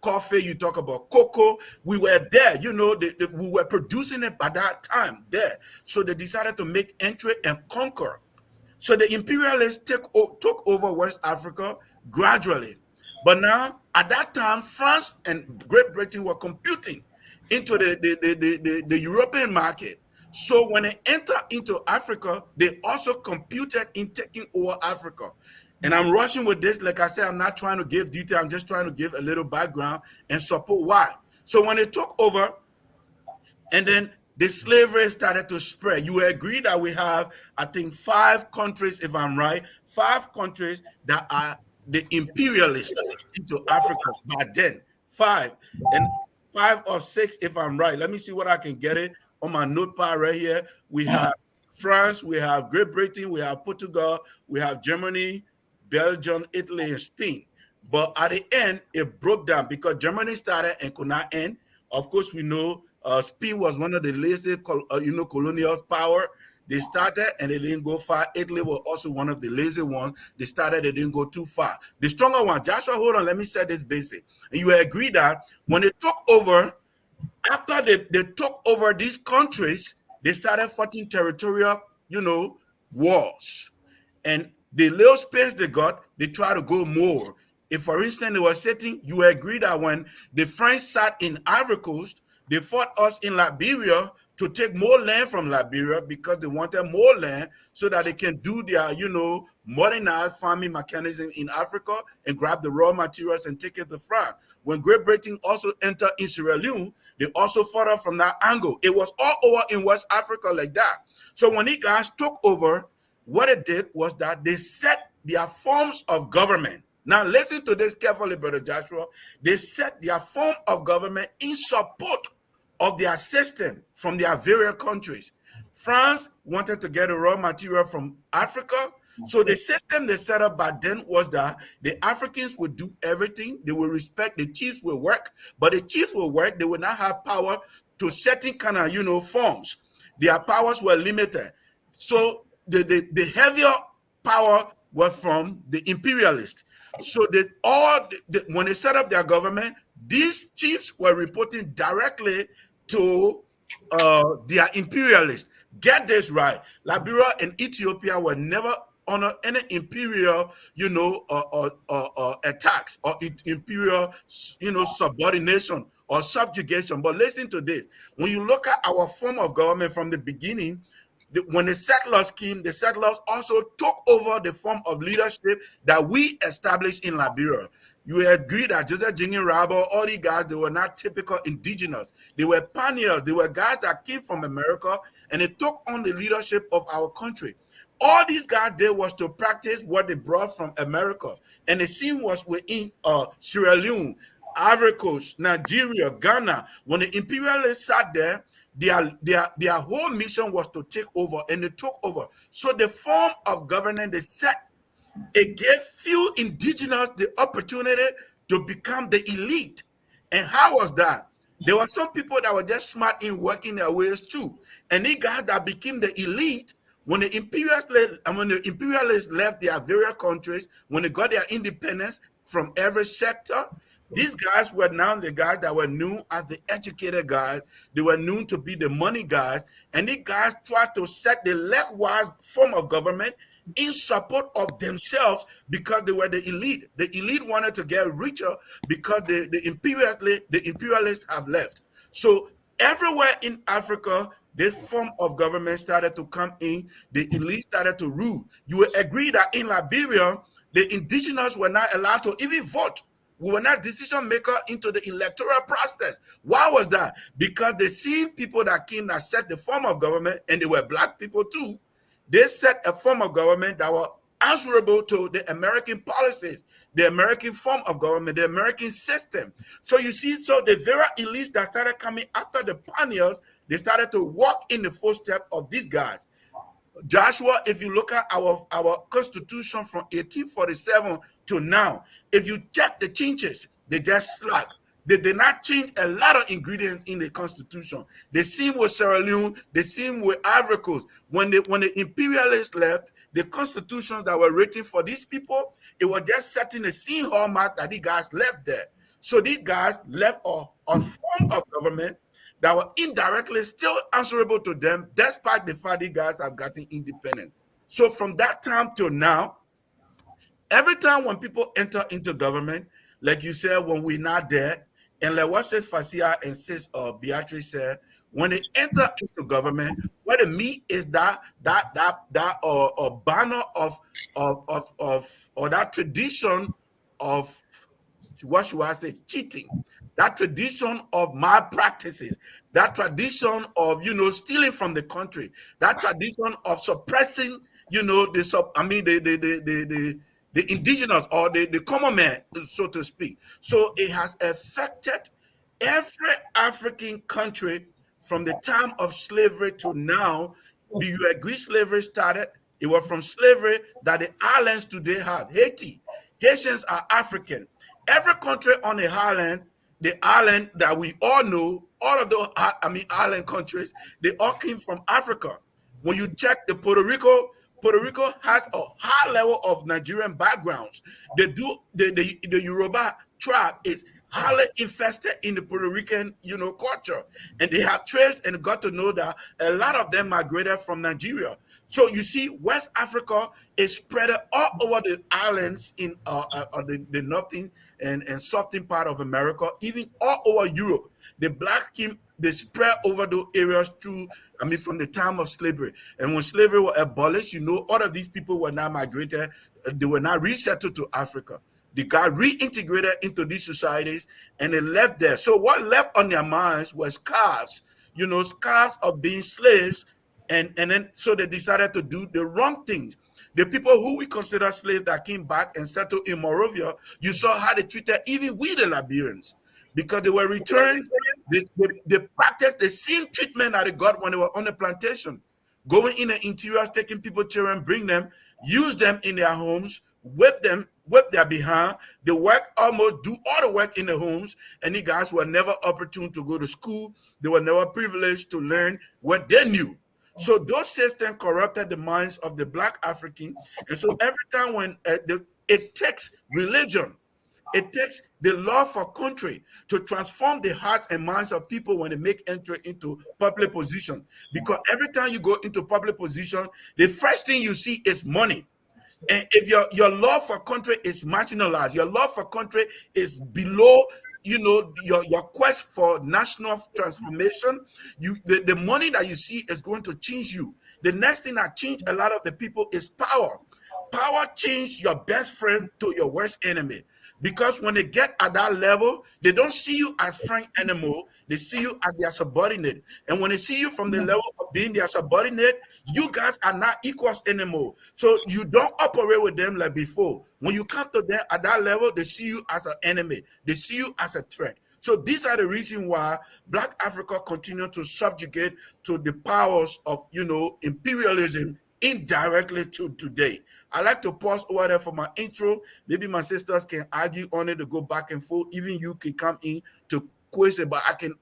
Speaker 7: coffee, you talk about cocoa. We were there, we were producing it by that time there. So they decided to make entry and conquer. So the imperialists took over West Africa gradually. But now, at that time, France and Great Britain were competing into the European market. So when they entered into Africa, they also competed in taking over Africa. And I'm rushing with this. Like I said, I'm not trying to give detail. I'm just trying to give a little background and support why. So when they took over, and then the slavery started to spread. You agree that we have, I think, 5 countries, if I'm right, 5 countries that are the imperialists into Africa back then. 5. And 5 or 6, if I'm right. Let me see what I can get it on my notepad right here. We have France, we have Great Britain, we have Portugal, we have Germany, Belgium, Italy, and Spain. But at the end, it broke down because Germany started and could not end. Of course, we know Spain was one of the lazy, colonial power. They started and they didn't go far. Italy was also one of the lazy ones. They started, they didn't go too far. The stronger one, Joshua, hold on, let me say this basic. And you agree that when they took over, after they took over these countries, they started fighting territorial, wars. And the little space they got, they try to go more. If, for instance, they were sitting, you agree that when the French sat in Ivory Coast, they fought us in Liberia to take more land from Liberia because they wanted more land so that they can do their, modernized farming mechanism in Africa and grab the raw materials and take it to France. When Great Britain also entered in Sierra Leone, they also fought us from that angle. It was all over in West Africa like that. So when these guys took over, what it did was that they set their forms of government. Now listen to this carefully, Brother Joshua. They set their form of government in support of their system from their various countries. France wanted to get a raw material from Africa. So the system they set up back then was that the Africans would do everything. They would respect, the chiefs will work, but the chiefs will work. They would not have power to certain kind of forms. Their powers were limited. So the heavier power was from the imperialists. So when they set up their government, these chiefs were reporting directly to their imperialists. Get this right. Liberia and Ethiopia were never under any imperial, attacks or imperial, subordination or subjugation. But listen to this. When you look at our form of government from the beginning, when the settlers came, the settlers also took over the form of leadership that we established in Liberia. You agree that Joseph Jingin Rabo, all these guys, they were not typical indigenous. They were pioneers. They were guys that came from America and they took on the leadership of our country. All these guys did was to practice what they brought from America. And the scene was within Sierra Leone, Ivory Coast, Nigeria, Ghana. When the imperialists sat there, their whole mission was to take over, and they took over. So the form of governance they set, it gave few indigenous the opportunity to become the elite. And how was that? There were some people that were just smart in working their ways too. And these guys that became the elite, when the imperialists left their various countries, when they got their independence from every sector, these guys were now the guys that were known as the educated guys. They were known to be the money guys. And these guys tried to set the left-wise form of government in support of themselves because they were the elite. The elite wanted to get richer because the imperialists have left. So everywhere in Africa, this form of government started to come in. The elite started to rule. You will agree that in Liberia, the indigenous were not allowed to even vote. We were not decision maker into the electoral process. Why was that? Because they seen people that came that set the form of government, and they were black people too. They set a form of government that were answerable to the American policies, the American form of government, the American system. So you see, so the very elites that started coming after the pioneers, they started to walk in the footsteps of these guys. Joshua, if you look at our constitution from 1847 to now, if you check the changes, they just slack. They did not change a lot of ingredients in the constitution. The same with Sierra Leone, the same with Ivory Coast. When the imperialists left, the constitutions that were written for these people, it was just setting the same hallmark that these guys left there. So these guys left a form of government that were indirectly still answerable to them, despite the fact these guys have gotten independent. So from that time till now, every time when people enter into government, like you said, when we're not there, and like what says Fasia and says Beatrice said, when they enter into government, what they meet is that banner of or that tradition of, what should I say, cheating, that tradition of malpractices, that tradition of stealing from the country, that tradition of suppressing the indigenous or the common man, so to speak. So it has affected every African country from the time of slavery to now. Do you agree slavery started? It was from slavery that the islands today have. Haiti, Haitians are African. Every country on the island that we all know, all of those, island countries, they all came from Africa. When you check the Puerto Rico has a high level of Nigerian backgrounds. The Yoruba tribe is highly infested in the Puerto Rican, culture. And they have traced and got to know that a lot of them migrated from Nigeria. So you see, West Africa is spread all over the islands in the northern and southern part of America, even all over Europe. The black came, they spread over those areas from the time of slavery. And when slavery was abolished, all of these people were not migrated, they were not resettled to Africa. They got reintegrated into these societies and they left there. So what left on their minds was scars, scars of being slaves. And then so they decided to do the wrong things. The people who we consider slaves that came back and settled in Morovia, you saw how they treated even we, the Liberians, because they were returned. They practiced the same treatment that they got when they were on the plantation, going in the interiors, taking people's children, bring them, use them in their homes, whip their behind. They do all the work in the homes, and the guys were never opportune to go to school. They were never privileged to learn what they knew. So those systems corrupted the minds of the Black African. And so every time when it takes religion, it takes the love for country to transform the hearts and minds of people when they make entry into public position. Because every time you go into public position, the first thing you see is money. And if your love for country is marginalized, your love for country is below, your quest for national transformation, the money that you see is going to change you. The next thing that changed a lot of the people is power. Power changed your best friend to your worst enemy. Because when they get at that level, they don't see you as friend anymore. They see you as their subordinate. And when they see you from the level of being their subordinate, you guys are not equals anymore. So you don't operate with them like before. When you come to them at that level, they see you as an enemy. They see you as a threat. So these are the reasons why Black Africa continue to subjugate to the powers of, imperialism indirectly to today. I like to pause over there for my intro. Maybe my sisters can argue on it to go back and forth. Even you can come in to question, but I can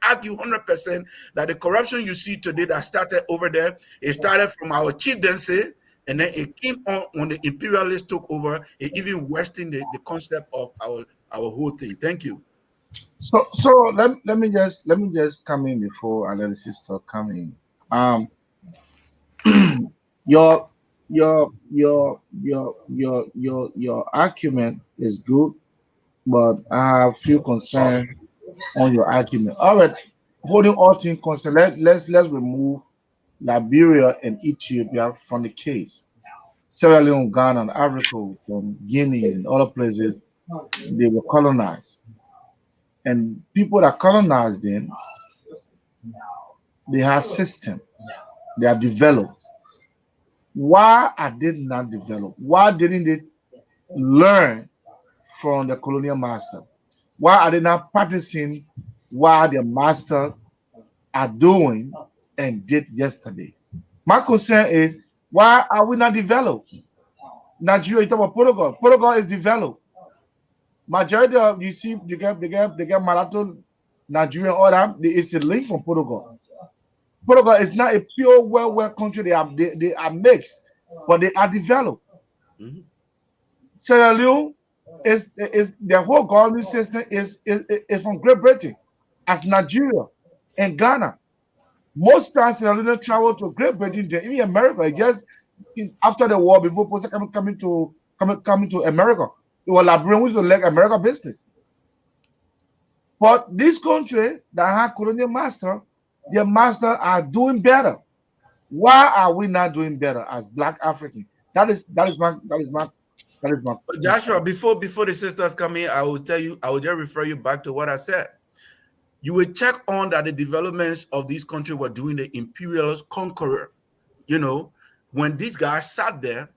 Speaker 7: argue 100% that the corruption you see today that started over there, it started from our chieftaincy, and then it came on when the imperialists took over. It even worsened the concept of our whole thing. Thank you.
Speaker 5: So let me just come in before I let the sister come in. Your argument is good, but I have few concerns on your argument. All right, holding all things concerned, let's remove Liberia and Ethiopia from the case. Sierra Leone, Ghana, and Africa, from Guinea and other places, they were colonized. And people that colonized them, they have system, they are developed. Why are they not developed? Why didn't they learn from the colonial master? Why are they not practicing what their master are doing and did yesterday? My concern is, why are we not developed? Nigeria, you talk about Portugal. Portugal is developed. Majority of you see they get Malato, Nigeria, all that. It's a link from Portugal. Portugal is not a pure well country. They are mixed, but they are developed.
Speaker 7: Mhm.
Speaker 5: Sierra Leone is their whole government system is from Great Britain, as Nigeria and Ghana. Most times Sierra Leone travel to Great Britain, even America. Just after the war, before people coming to America, it was Liberians who like America business. But this country that have colonial master, their master are doing better. Why are we not doing better as Black Africans? That is my
Speaker 7: Joshua, before the sisters come in, I will tell you, I will just refer you back to what I said. You will check on that the developments of this country were doing the imperialist conqueror. You know, when these guys sat there,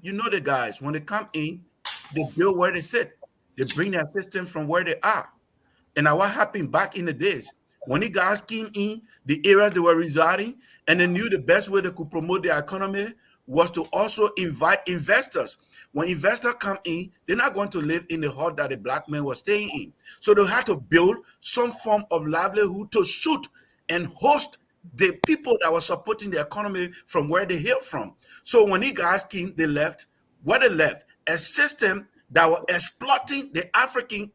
Speaker 7: you know the guys, when they come in, they build where they sit. They bring their system from where they are. And now what happened back in the days? When the guys came in, the areas they were residing, and they knew the best way they could promote their economy was to also invite investors. When investors come in, they're not going to live in the hut that the black men were staying in. So they had to build some form of livelihood to suit and host the people that were supporting the economy from where they hail from. So when the guys came, they left. What they left? A system that was exploiting the African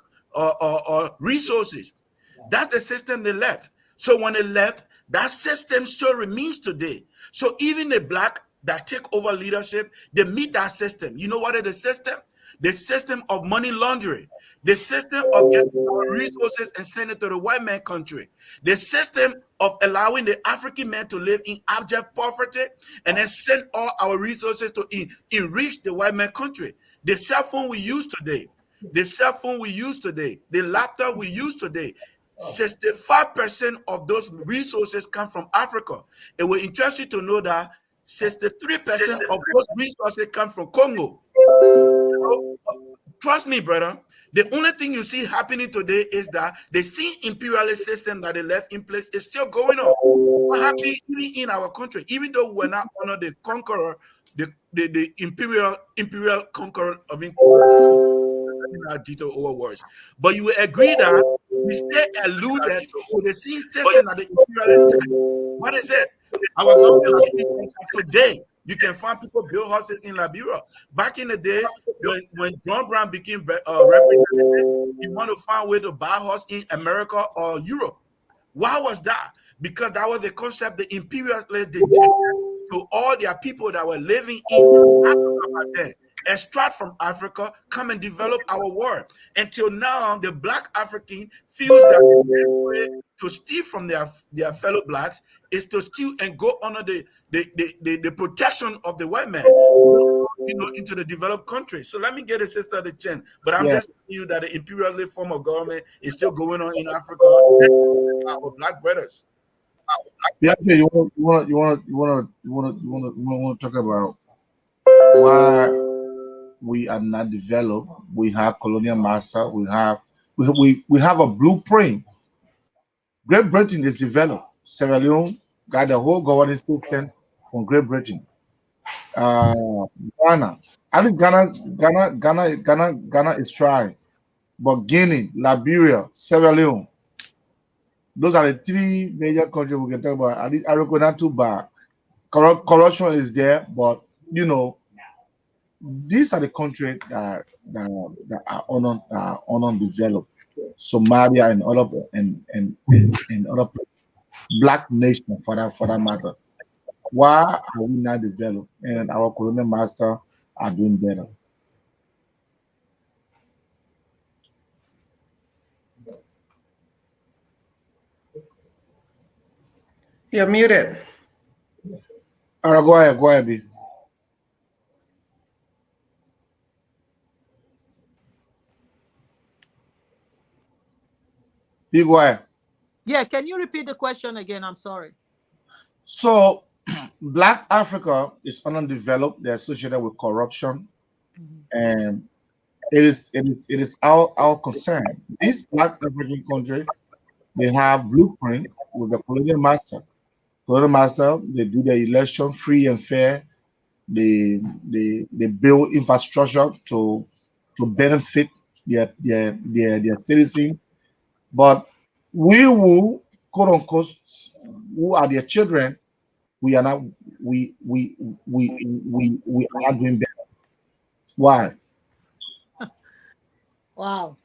Speaker 7: resources. That's the system they left. So when they left, that system still remains today. So even the black that take over leadership, they meet that system. You know what is the system? The system of money laundering, the system of getting our resources and sending it to the white man country, the system of allowing the African man to live in abject poverty and then send all our resources to enrich the white man country. The cell phone we use today, the laptop we use today, 65% of those resources come from Africa. It will interest you to know that 63% of those resources come from Congo. Trust me, brother. The only thing you see happening today is that the same imperialist system that they left in place is still going on. What happened even in our country, even though we're not under the conqueror, the imperial conqueror of detail over words. But you will agree that we stay alluded to the same system that the imperialists said. What is it? Our government today, you can find people build houses in Liberia. Back in the days, when John Brown became representative, he wanted to find a way to buy a house in America or Europe. Why was that? Because that was the concept the imperialists did to all their people that were living in Africa back then. Extract from Africa, come and develop our world. Until now, the black African feels that the best way to steal from their fellow blacks is to steal and go under the protection of the white man, into the developed countries. So let me get a sister the chance. But I'm just telling you that the imperialist form of government is still going on in Africa. Our black brothers.
Speaker 5: Yeah, you want to talk about why we are not developed. We have colonial master. We have a blueprint. Great Britain is developed. Sierra Leone got the whole governing system from Great Britain. Uh, Ghana, at least Ghana is trying, but Guinea, Liberia, Sierra Leone, those are the three major countries we can talk about. At least Africa not too bad. Corruption is there, but these are the countries that are undeveloped. Somalia and other black nations for that matter. Why are we not developed and our colonial master are doing better?
Speaker 6: You're muted.
Speaker 5: All right, go ahead, B. B, go ahead.
Speaker 10: Yeah, can you repeat the question again? I'm sorry.
Speaker 5: So, Black Africa is undeveloped. They're associated with corruption, and it is our concern. This Black African country, they have blueprint with the colonial master. Colonial master, they do the election free and fair. They build infrastructure to benefit their citizen. But we who, quote unquote, who are their children, we are not we are not doing better. Why?
Speaker 10: Wow.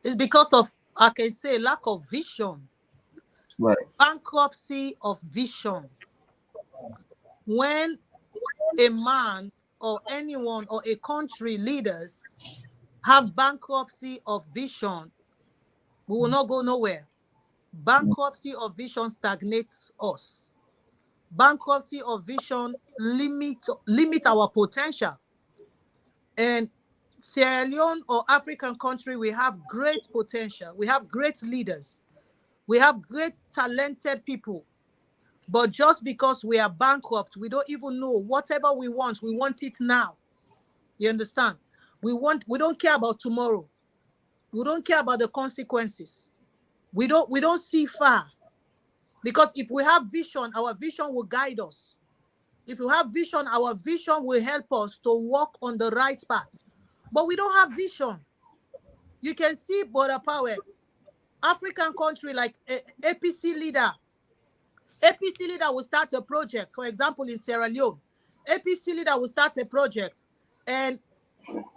Speaker 10: It's because of, I can say, lack of vision,
Speaker 5: Right.
Speaker 10: bankruptcy of vision. When a man or anyone or a country leaders have bankruptcy of vision, we will not go nowhere. Bankruptcy of vision stagnates us. Bankruptcy of vision limit our potential. And Sierra Leone or African country, we have great potential. We have great leaders. We have great talented people. But just because we are bankrupt, we don't even know whatever we want it now. You understand? We don't care about tomorrow. We don't care about the consequences. We don't see far. Because if we have vision, our vision will guide us. If we have vision, our vision will help us to walk on the right path. But we don't have vision. You can see Brother Powell, African country like APC leader. APC leader will start a project, for example, in Sierra Leone. APC leader will start a project. And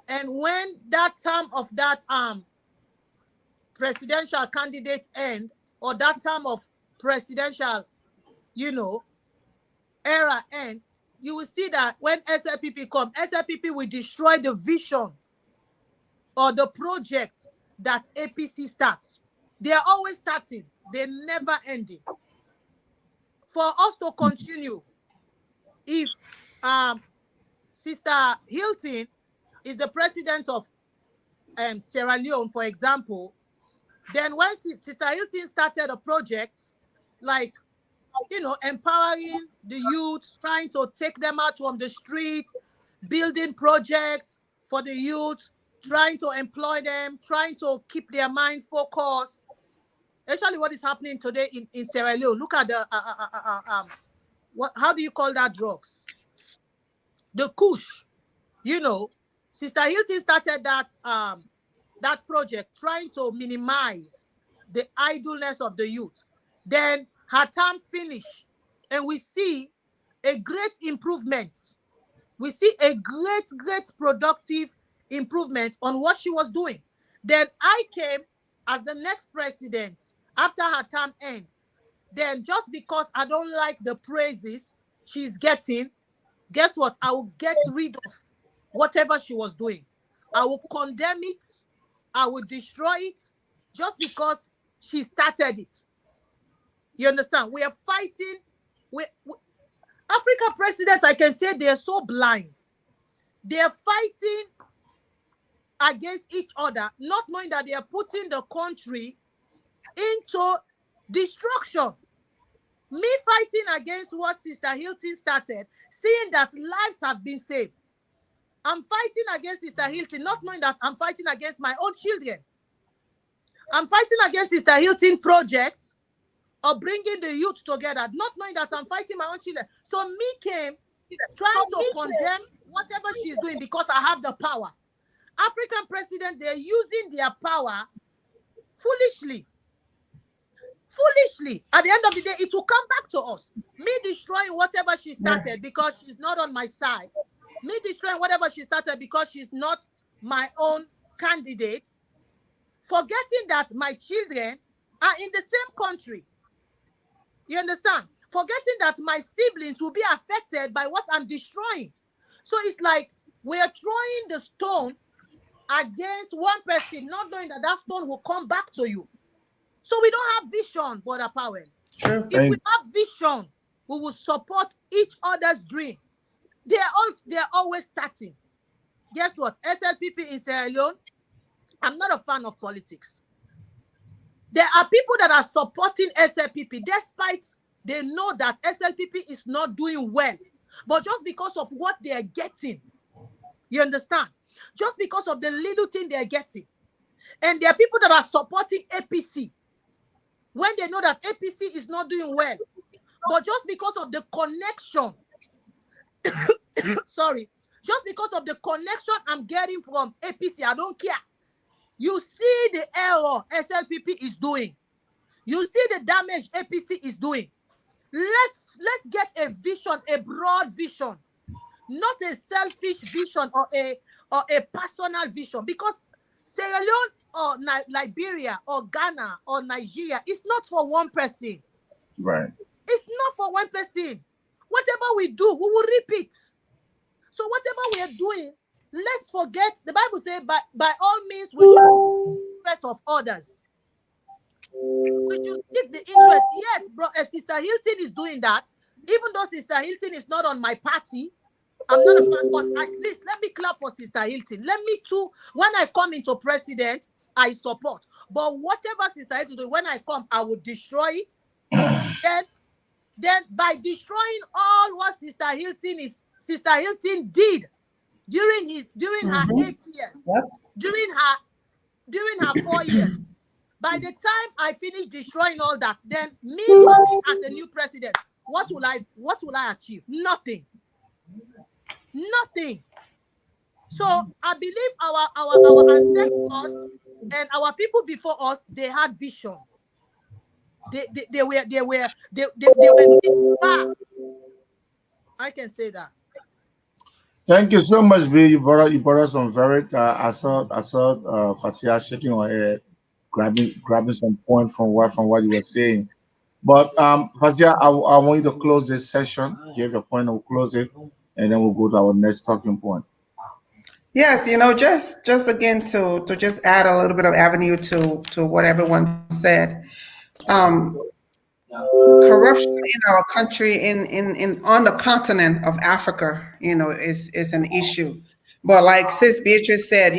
Speaker 10: when that term of that presidential candidate end, or that term of presidential, era end, you will see that when SLPP come, SLPP will destroy the vision or the project that APC starts. They are always starting. They're never ending. For us to continue, if Sister Hilton is the president of Sierra Leone, for example, then when Sister Hilton started a project like, empowering the youth, trying to take them out from the street, building projects for the youth, trying to employ them, trying to keep their mind focused. Actually, what is happening today in Sierra Leone? Look at the how do you call that drugs? The Kush. Sister Hilton started that project trying to minimize the idleness of the youth. Then her term finished, and we see a great improvement. We see a great productive improvement on what she was doing. Then I came as the next president after her term end. Then just because I don't like the praises she's getting, guess what? I will get rid of whatever she was doing. I will condemn it. I will destroy it just because she started it. You understand? We are fighting. Africa presidents, I can say they are so blind. They are fighting against each other, not knowing that they are putting the country into destruction. Me fighting against what Sister Hilton started, seeing that lives have been saved. I'm fighting against Sister Hilton, not knowing that I'm fighting against my own children. I'm fighting against Sister Hilton project of bringing the youth together, not knowing that I'm fighting my own children. So me came trying to condemn whatever she's doing because I have the power. African president, they're using their power foolishly. Foolishly. At the end of the day, it will come back to us. Me destroying whatever she started because she's not on my side. Me destroying whatever she started because she's not my own candidate. Forgetting that my children are in the same country. You understand? Forgetting that my siblings will be affected by what I'm destroying. So it's like we're throwing the stone against one person, not knowing that that stone will come back to you. So we don't have vision, Brother Powell.
Speaker 5: Sure.
Speaker 10: If we have vision, we will support each other's dream. They're always starting. Guess what? SLPP in Sierra Leone, I'm not a fan of politics. There are people that are supporting SLPP despite they know that SLPP is not doing well. But just because of what they're getting, you understand? Just because of the little thing they're getting. And there are people that are supporting APC when they know that APC is not doing well. But just because of the connection, just because of the connection I'm getting from APC, I don't care. You see the error SLPP is doing. You see the damage APC is doing. Let's get a vision, a broad vision, not a selfish vision or a personal vision. Because Sierra Leone or Liberia or Ghana or Nigeria, it's not for one person.
Speaker 5: Right.
Speaker 10: It's not for one person. Whatever we do, we will repeat. So whatever we are doing, let's forget. The Bible says, by all means, we should interest of others. We should seek the interest. Yes, bro. Sister Hilton is doing that. Even though Sister Hilton is not on my party, I'm not a fan, but at least let me clap for Sister Hilton. Let me too. When I come into president, I support. But whatever Sister Hilton do, when I come, I will destroy it. Then by destroying all what Sister Hilton did during her 8 years, during her 4 years. By the time I finish destroying all that, then me coming as a new president, what will I achieve? Nothing. Nothing. So I believe our ancestors and our people before us, they had vision. They were back. I can say that.
Speaker 5: Thank you so much, B. You brought us some very. I saw Fasia shaking her head, grabbing some point from what you were saying. But Fasia, I want you to close this session. Give your point, we'll close it, and then we'll go to our next talking point.
Speaker 6: Yes, just again to just add a little bit of avenue to what everyone said. Corruption in our country, in on the continent of Africa, is an issue. But like Sis Beatrice said,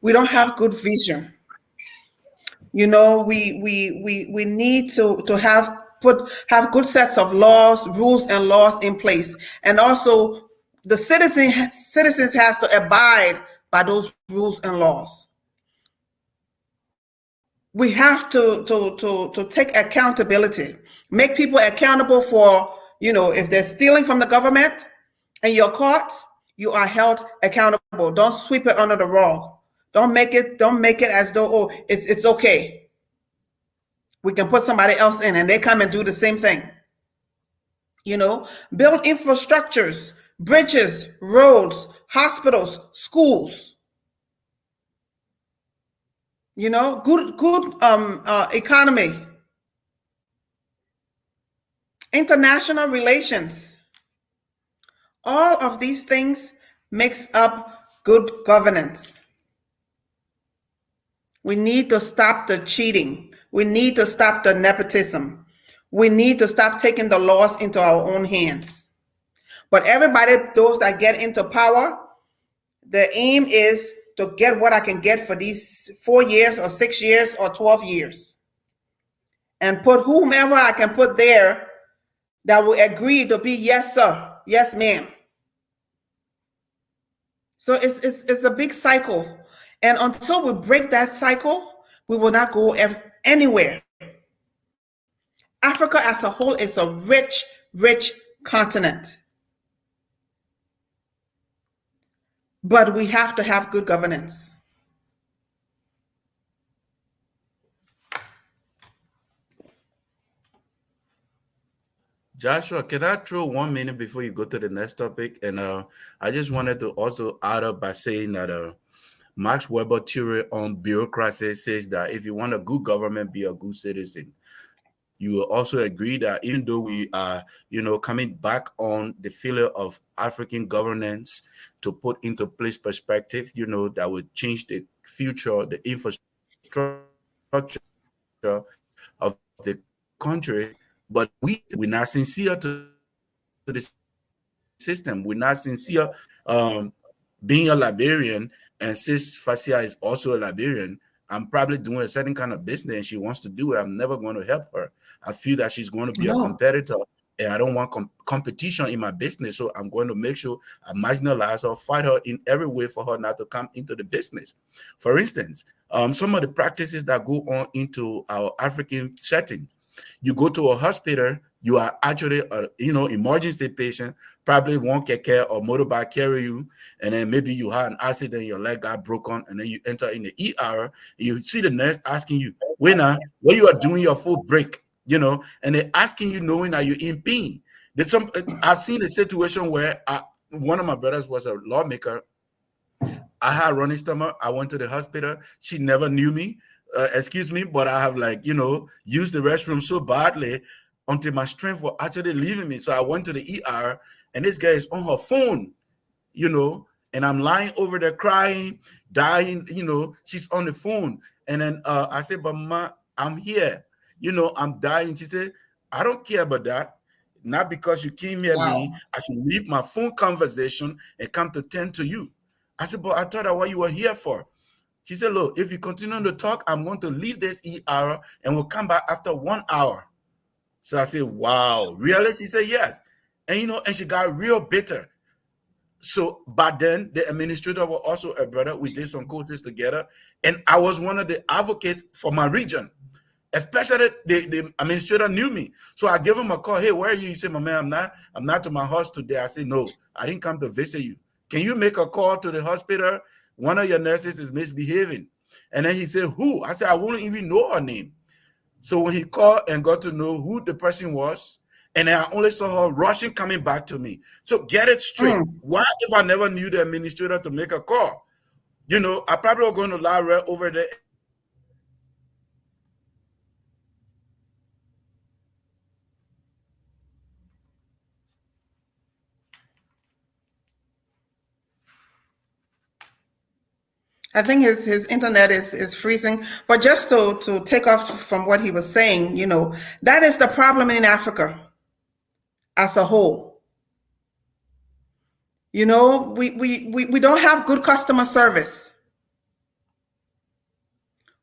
Speaker 6: we don't have good vision. We need to have good sets of rules and laws in place, and also the citizens has to abide by those rules and laws. We have to take accountability, make people accountable for, if they're stealing from the government and you're caught, you are held accountable. Don't sweep it under the rug. Don't make it as though, it's okay. We can put somebody else in and they come and do the same thing. Build infrastructures, bridges, roads, hospitals, schools. Good economy, international relations. All of these things makes up good governance. We need to stop the cheating. We need to stop the nepotism. We need to stop taking the laws into our own hands. But everybody, those that get into power, the aim is to get what I can get for these 4 years or 6 years or 12 years. And put whomever I can put there that will agree to be yes, sir, yes, ma'am. So it's a big cycle. And until we break that cycle, we will not go anywhere. Africa as a whole is a rich, rich continent. But we have to have good governance.
Speaker 7: Joshua, can I throw 1 minute before you go to the next topic? And I just wanted to also add up by saying that Max Weber theory on bureaucracy says that if you want a good government, be a good citizen. You will also agree that even though we are, coming back on the failure of African governance to put into place perspective, that would change the future, the infrastructure of the country, but we're not sincere to the system. We're not sincere. Being a Liberian, and Sis Fasia is also a Liberian, I'm probably doing a certain kind of business and she wants to do it. I'm never going to help her. I feel that she's going to be a competitor, and I don't want competition in my business. So I'm going to make sure I marginalize her, fight her in every way for her not to come into the business. For instance, some of the practices that go on into our African settings, you go to a hospital, you are actually a emergency patient, probably won't get care or motorbike carry you, and then maybe you had an accident, your leg got broken, and then you enter in the ER, you see the nurse asking you, when you are doing your full break, and they're asking you knowing that you're in pain. I've seen a situation where one of my brothers was a lawmaker. I had running stomach. I went to the hospital. She never knew me. Excuse me, but I have used the restroom so badly until my strength was actually leaving me. So I went to the ER, and this girl is on her phone, and I'm lying over there crying, dying, she's on the phone. And then I said, but Ma, I'm here, I'm dying. She said, I don't care about that. Not because you came here, me, I should leave my phone conversation and come to tend to you. I said, but I thought that what you were here for. She said, look, if you continue to talk, I'm going to leave this ER and we'll come back after 1 hour. So I said, wow, really? She said, yes. And, and she got real bitter. So, but then the administrator was also a brother. We did some courses together. And I was one of the advocates for my region. Especially the administrator knew me. So I gave him a call. Hey, where are you? He said, my man, I'm not to my house today. I said, no, I didn't come to visit you. Can you make a call to the hospital? One of your nurses is misbehaving. And then he said, who? I said, I wouldn't even know her name. So when he called and got to know who the person was, and I only saw her rushing, coming back to me. So get it straight. Why, if I never knew the administrator to make a call? I probably was going to lie right over there.
Speaker 6: I think his internet is freezing. But just to take off from what he was saying, that is the problem in Africa as a whole. We don't have good customer service.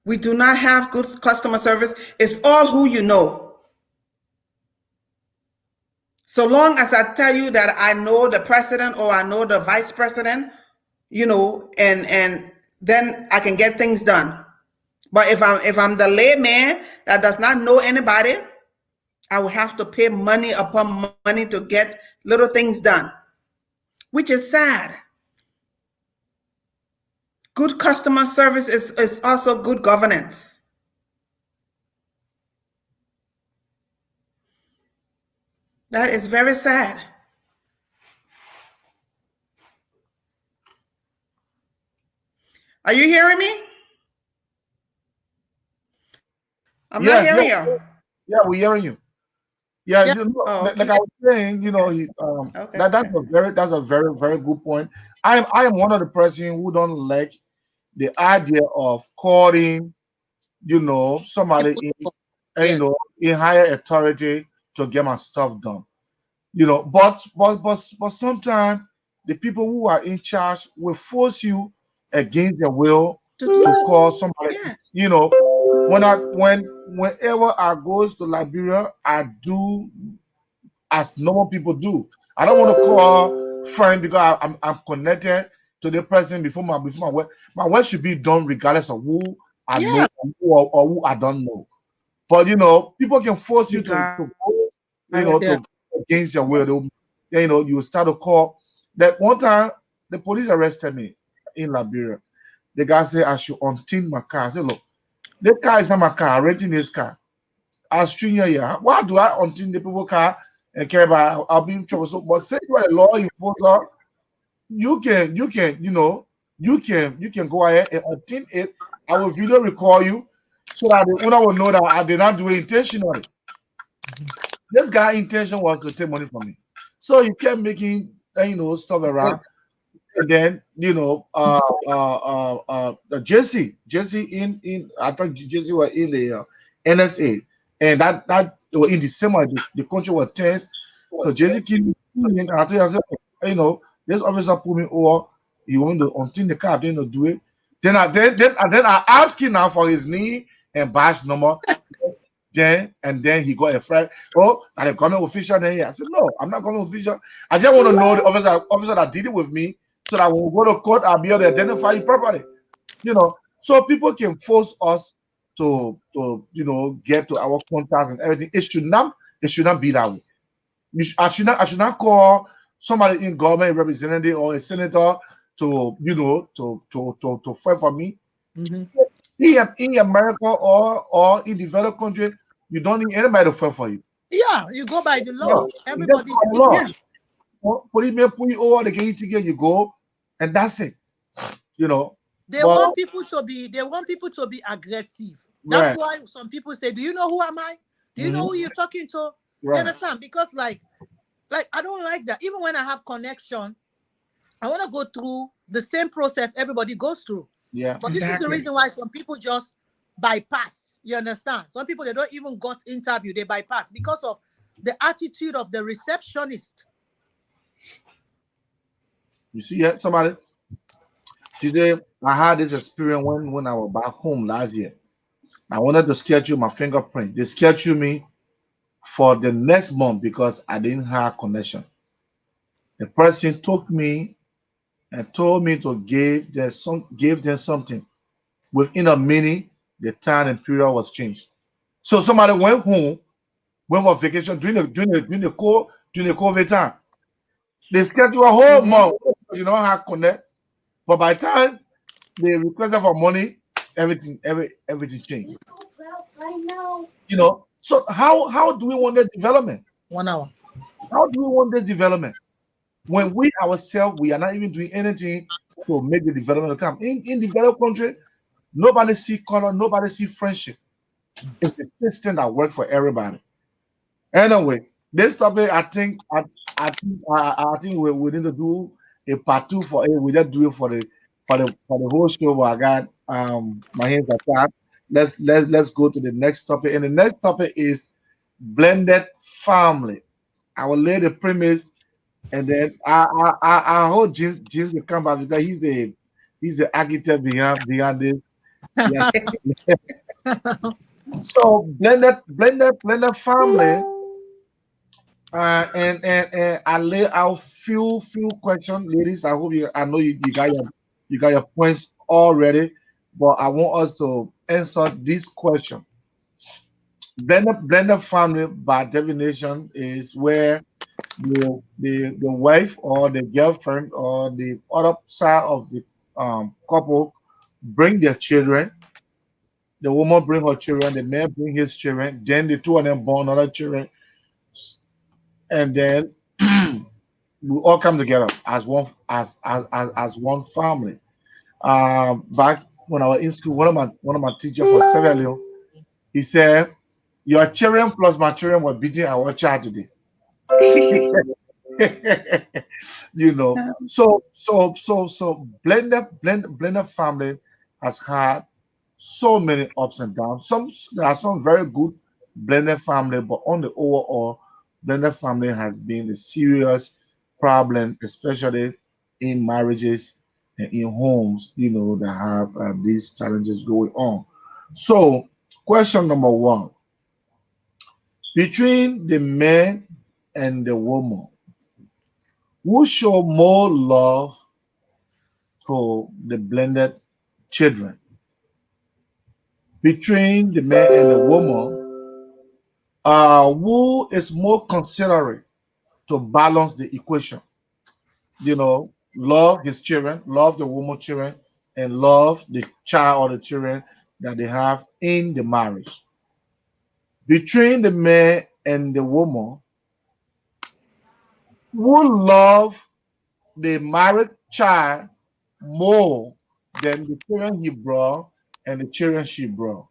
Speaker 6: We do not have good customer service. It's all who you know. So long as I tell you that I know the president or I know the vice president, and then I can get things done. But if I'm the layman that does not know anybody, I will have to pay money upon money to get little things done, which is sad. Good customer service is also good governance. That is very sad. Are you hearing me? I'm not hearing you.
Speaker 5: Yeah, we're hearing you. Yeah, like I was saying, that's a very, very good point. I am one of the person who don't like the idea of calling, somebody in higher authority to get my stuff done. But sometimes the people who are in charge will force you against your will to call somebody. Whenever I goes to Liberia, I do as normal people do. I don't want to call friend because I'm connected to the person before my work. My work should be done regardless of who I know or who I don't know. But people can force you to against your will. You start to call. That one time the police arrested me in Liberia. The guy said I should untin my car. I said, look, the car is not my car. I'm renting this car. I was stringing here. Why do I untin the people's car and care about? I'll be in trouble. So, but say you are a law enforcer, you can go ahead and untin it. I will video record you so that the owner will know that I did not do it intentionally. This guy's intention was to take money from me, so he kept making stuff around. And then Jesse in I thought Jesse was in the NSA, and that was in December the country was tense. So Jesse keep and I said, this officer pulled me over. He wanted to until the car, didn't do it. Then I asked him now for his name and badge number. Then he got a friend. Oh, and a government official. Then I said, no, I'm not government official. I just want to know the officer that did it with me, so that when we go to court, I'll be able to identify you properly. So people can force us to get to our contacts and everything. It should not It should not be that way. I should not call somebody in government representative or a senator to to fight for me.
Speaker 10: Mm-hmm.
Speaker 5: In America or in developed country, you don't need anybody to fight for you.
Speaker 10: Yeah, you go by the
Speaker 5: Yeah,
Speaker 10: law. Everybody's equal.
Speaker 5: Put you over the gate ticket, you go, and that's it.
Speaker 10: They
Speaker 5: But
Speaker 10: want people to be aggressive. That's
Speaker 5: right,
Speaker 10: why some people say, "Do you know who am I? Do you know who you're talking to?" You
Speaker 5: right,
Speaker 10: understand? Because like I don't like that. Even when I have connection, I want to go through the same process everybody goes through.
Speaker 5: yeah,
Speaker 10: But this is the reason why some people just bypass. You understand? Some people, they don't even got interview, they bypass because of the attitude of the receptionist.
Speaker 5: You see, somebody today. I had this experience when I was back home last year. I wanted to schedule my fingerprint. They scheduled me for the next month because I didn't have connection. The person took me and told me to give them something. Within a minute, the time and period was changed. So somebody went home, went for vacation during the COVID time. They scheduled a whole month. You don't have connect. But by the time they requested for money, everything changed. So how do we want that development?
Speaker 10: 1 hour.
Speaker 5: How do we want this development? When we ourselves, we are not even doing anything to make the development come. In developed country, nobody see color, nobody see friendship. It's the system that works for everybody. Anyway, this topic, I think we need to do a part two for it. We just do it for the whole show. But I got my hands are tied. Let's go to the next topic. And the next topic is blended family. I will lay the premise, and then I hope James will come back because he's the architect behind this. Yeah. So blended family. And I lay out few questions, ladies. I hope I know you got your points already, but I want us to answer this question. Blended family by definition is where the wife or the girlfriend or the other side of the couple bring their children. The woman bring her children, the man bring his children, then the two of them born other children, and then we all come together as one family. Back when I was in school, one of my teachers for Sierra, he said, "Your children plus my children were beating our child today." So blended family has had so many ups and downs. There are some very good blended family, but on the overall, blended family has been a serious problem, especially in marriages and in homes, that have these challenges going on. So, question number one: between the man and the woman, who show more love to the blended children? Between the man and the woman, who is more considerate to balance the equation? Love his children, love the woman children, and love the child or the children that they have in the marriage. Between the man and the woman, who love the married child more than the children he brought and the children she brought.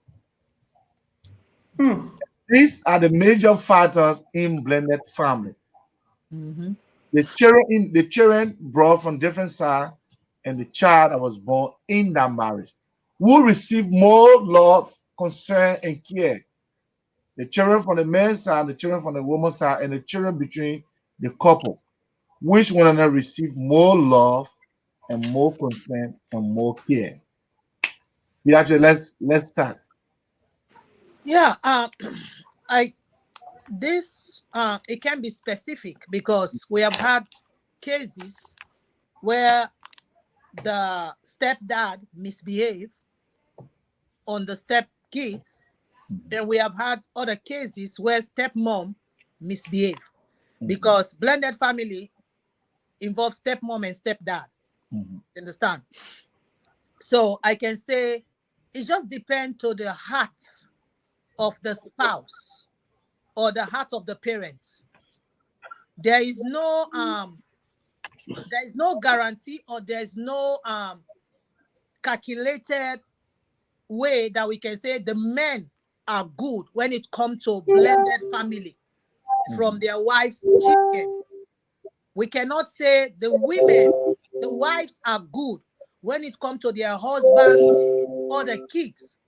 Speaker 5: These are the major factors in blended family.
Speaker 10: Mm-hmm.
Speaker 5: The children brought from different sides and the child that was born in that marriage will receive more love, concern, and care. The children from the man's side, the children from the woman's side, and the children between the couple, which one another receive more love and more concern and more care. Actually, let's start.
Speaker 10: Yeah, I this it can be specific because we have had cases where the stepdad misbehaved on the step kids, and we have had other cases where stepmom misbehave, because blended family involves stepmom and stepdad. Understand? So I can say it just depends to the heart of the spouse or the heart of the parents. There is no guarantee, or there's no calculated way that we can say the men are good when it comes to blended family from their wives' children. We cannot say the wives are good when it comes to their husbands or the kids.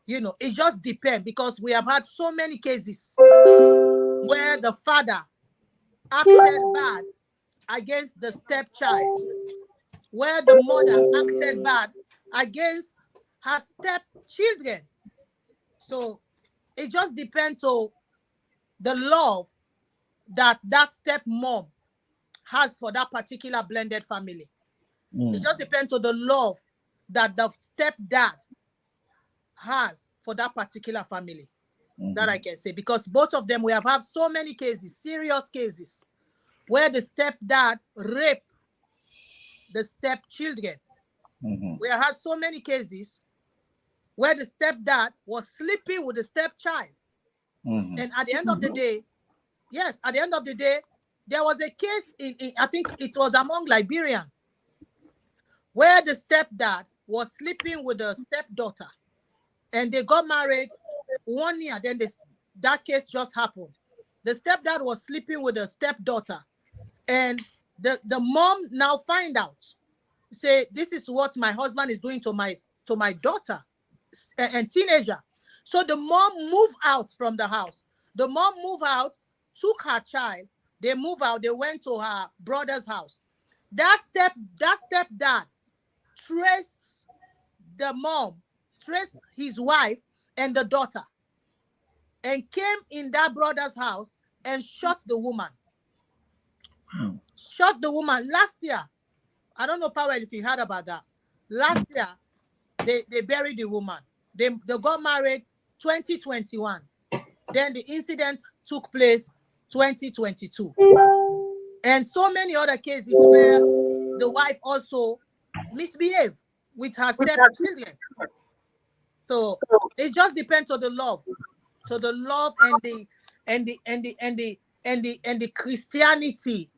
Speaker 10: You know, it just depends, because we have had so many cases where the father acted bad against the stepchild, where the mother acted bad against her stepchildren. So it just depends on the love that stepmom has for that particular blended family. It just depends on the love that the stepdad has for that particular family. That I can say, because both of them, we have had so many cases, serious cases, where the stepdad raped the stepchildren. We have had so many cases where the stepdad was sleeping with the stepchild. And at the end of the day, at the end of the day, there was a case in I think it was among Liberian, where the stepdad was sleeping with the stepdaughter, and they got married 1 year. Then that case just happened. The stepdad was sleeping with the stepdaughter, and the mom now find out, say, this is what my husband is doing to my daughter and teenager. So the mom moved out from the house. The mom moved out, took her child. They moved out. They went to her brother's house. That stepdad traced the mom, traced his wife and the daughter, and came in that brother's house and shot the woman. Shot the woman last year. I don't know, Powell, if you heard about that. Last year, they buried the woman. They got married 2021. Then the incident took place 2022. And so many other cases where the wife also misbehaved with her stepchildren. So it just depends on the love. So the love and the Christianity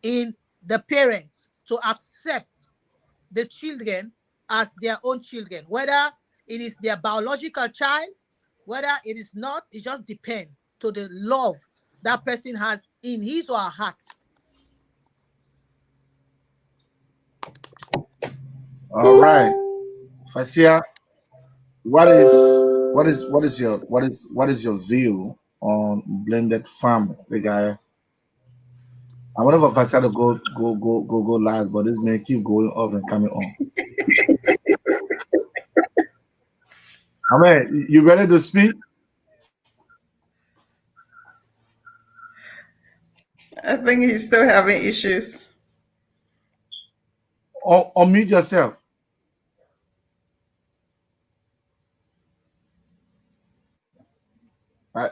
Speaker 10: in the parents to accept the children as their own children, whether it is their biological child, whether it is not. It just depends to the love that person has in his or her heart.
Speaker 5: All right, Fasia, what is your view on blended farming? The guy, I wonder if Fasia to go live, but this may keep going off and coming on. Amen. You ready to speak?
Speaker 6: I think he's still having issues.
Speaker 5: Unmute yourself. La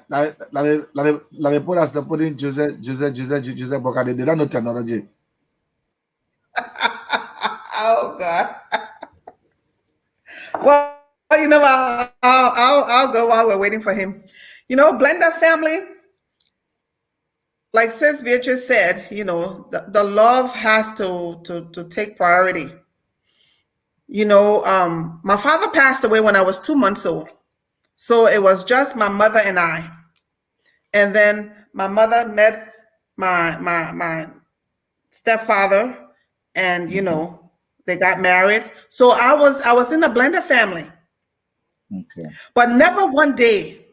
Speaker 5: put us putting Jose Boca. They don't know technology.
Speaker 6: Oh God. Well, you know, I'll go while we're waiting for him. You know, blended family, like Sis Beatrice said, you know, the love has to take priority. You know, my father passed away when I was 2 months old. So it was just my mother and I. And then my mother met my stepfather, and you know, they got married. So I was in a blended family.
Speaker 5: Okay.
Speaker 6: But never one day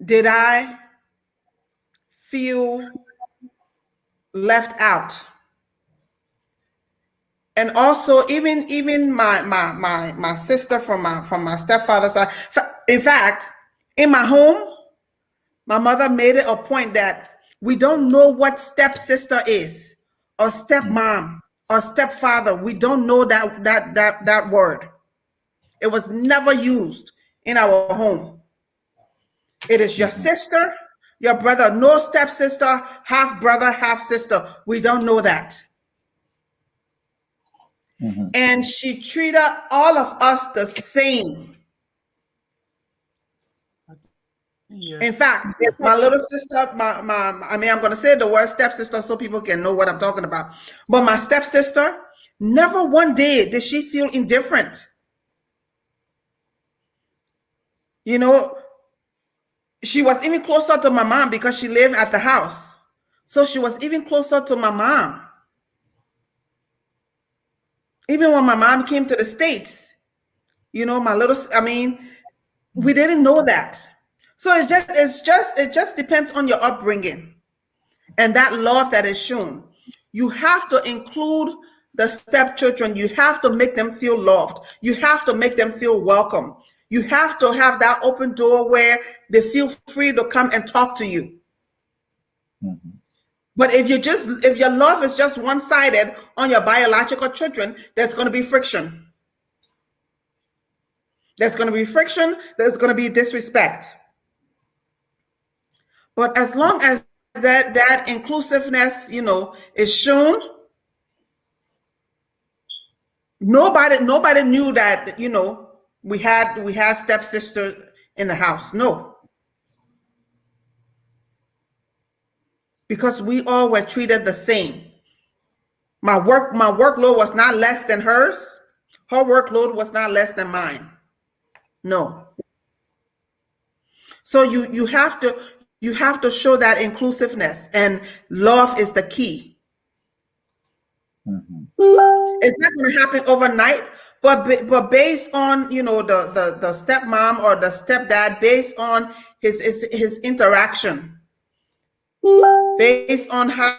Speaker 6: did I feel left out. And also, even my sister from my stepfather's side. In fact, in my home, my mother made it a point that we don't know what stepsister is, or stepmom, or stepfather. We don't know that word. It was never used in our home. It is your sister, your brother, no stepsister, half brother, half sister. We don't know that. And she treated all of us the same. In fact, my little sister, I mean, I'm going to say the word stepsister so people can know what I'm talking about. But my stepsister, never one day did she feel indifferent. You know, she was even closer to my mom because she lived at the house. So she was even closer to my mom. Even when my mom came to the States, you know, we didn't know that. So it just depends on your upbringing and that love that is shown. You have to include the stepchildren. You have to make them feel loved. You have to make them feel welcome. You have to have that open door where they feel free to come and talk to you. But if your love is just one-sided on your biological children, there's going to be friction. There's going to be friction. There's going to be disrespect. But as long as that inclusiveness, you know, is shown, nobody knew that, you know, we had stepsisters in the house. No. Because we all were treated the same. My workload was not less than hers. Her workload was not less than mine. No. So you have to show that inclusiveness, and love is the key. It's not going to happen overnight, but based on, you know, the stepmom or the stepdad, based on his interaction, based on how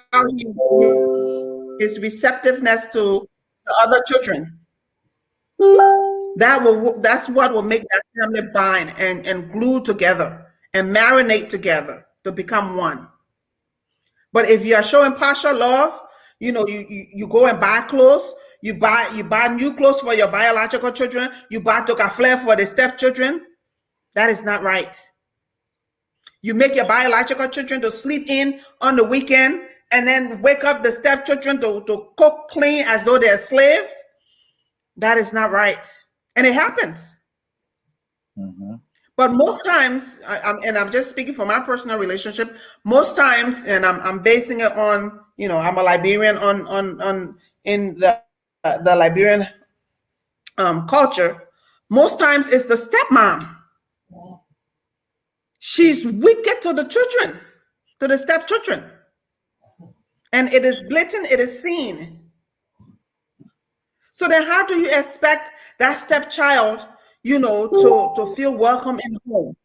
Speaker 6: his receptiveness to the other children, that's what will make that family bind and glue together and marinate together to become one. But if you are showing partial love, you know, you go and buy clothes, you buy new clothes for your biological children, you buy tokafle for the stepchildren, that is not right. You make your biological children to sleep in on the weekend and then wake up the stepchildren to cook clean as though they're slaves. That is not right. And it happens. But most times, I'm just speaking from my personal relationship, most times, and I'm basing it on, you know, I'm a Liberian in the Liberian culture. Most times it's the stepmom. She's wicked to the children, to the stepchildren. And it is blatant, it is seen. So then how do you expect that stepchild, you know, to feel welcome in home?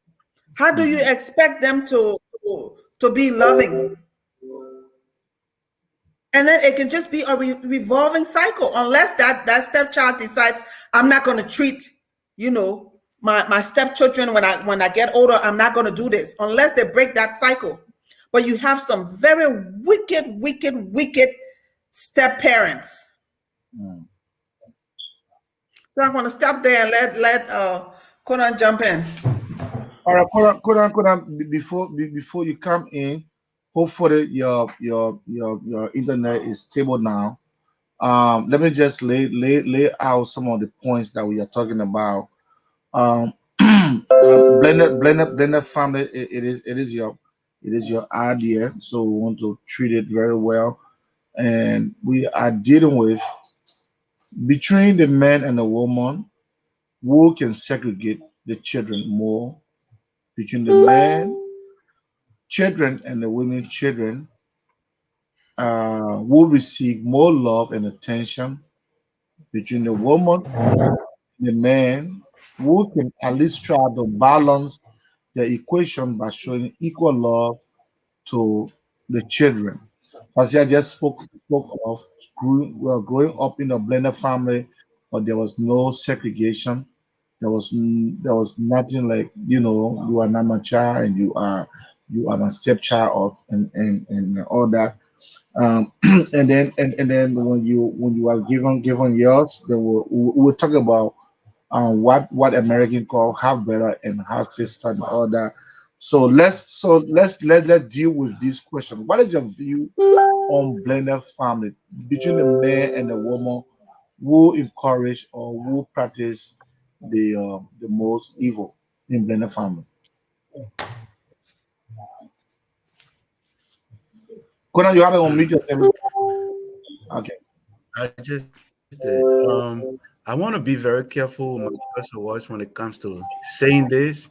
Speaker 6: How do you expect them to be loving? And then it can just be a revolving cycle unless that stepchild decides, I'm not going to treat, you know, my stepchildren when I get older, I'm not going to do this, unless they break that cycle. But you have some very wicked step parents. So I'm going to stop there and let Conan jump in.
Speaker 5: All right, Conan, before you come in, hopefully your internet is stable now. Let me just lay out some of the points that we are talking about. Blended family, it is your idea, so we want to treat it very well, and we are dealing with between the man and the woman who can segregate the children more, between the man children and the women children will receive more love and attention, between the woman and the man who can at least try to balance the equation by showing equal love to the children. As I just spoke of growing up in a blended family, but there was no segregation. There was nothing like, you know, you are not my child and you are my stepchild of and all that. And then when you are given yours, then we'll talk about what American call half brother and half sister and all that. let's deal with this question. What is your view on blended family between the man and the woman who encourage or who practice the most evil in blended family? Conan, you have to unmute yourself. Okay.
Speaker 7: I just did. I want to be very careful with my choice of words when it comes to saying this,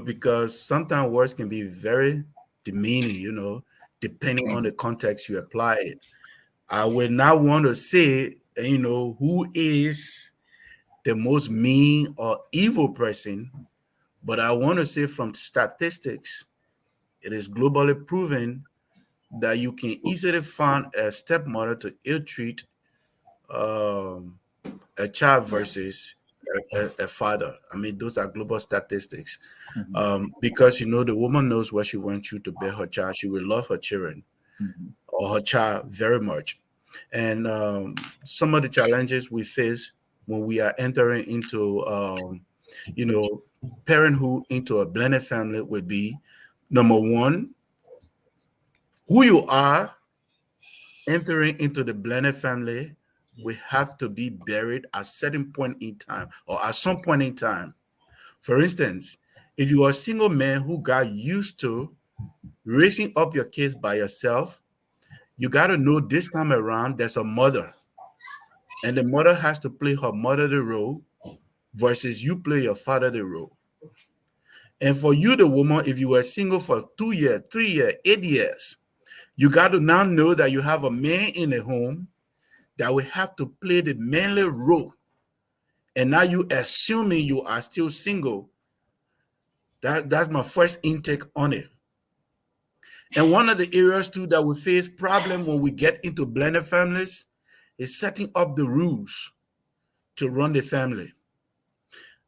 Speaker 7: because sometimes words can be very demeaning, depending on the context you apply it. I would not want to say, who is the most mean or evil person, but I want to say from statistics, it is globally proven that you can easily find a stepmother to ill-treat a child versus a father. I mean, those are global statistics. Because the woman knows what she wants you to bear her child. She will love her children or her child very much. And some of the challenges we face when we are entering into, parenthood into a blended family would be, number one, who you are entering into the blended family will have to be buried at a certain point in time or at some point in time. For instance, if you are a single man who got used to raising up your kids by yourself, you got to know this time around there's a mother, and the mother has to play her motherly role versus you play your fatherly role. And for you, the woman, if you were single for 2 years, 3 years, 8 years, you got to now know that you have a man in the home that will have to play the manly role. And now you assuming you are still single. That's my first intake on it. And one of the areas too that we face problem when we get into blended families is setting up the rules to run the family.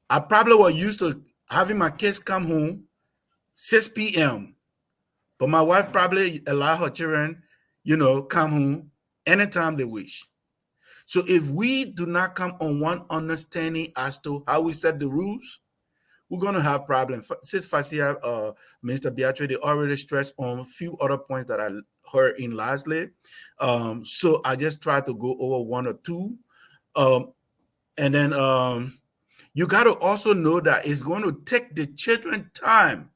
Speaker 7: I probably was used to having my kids come home 6 p.m. But my wife probably allow her children, come home anytime they wish. So if we do not come on one understanding as to how we set the rules, we're going to have problems. Since Fasia, Minister Beatrice, they already stressed on a few other points that I heard in lastly. So I just try to go over one or two. And then you got to also know that it's going to take the children time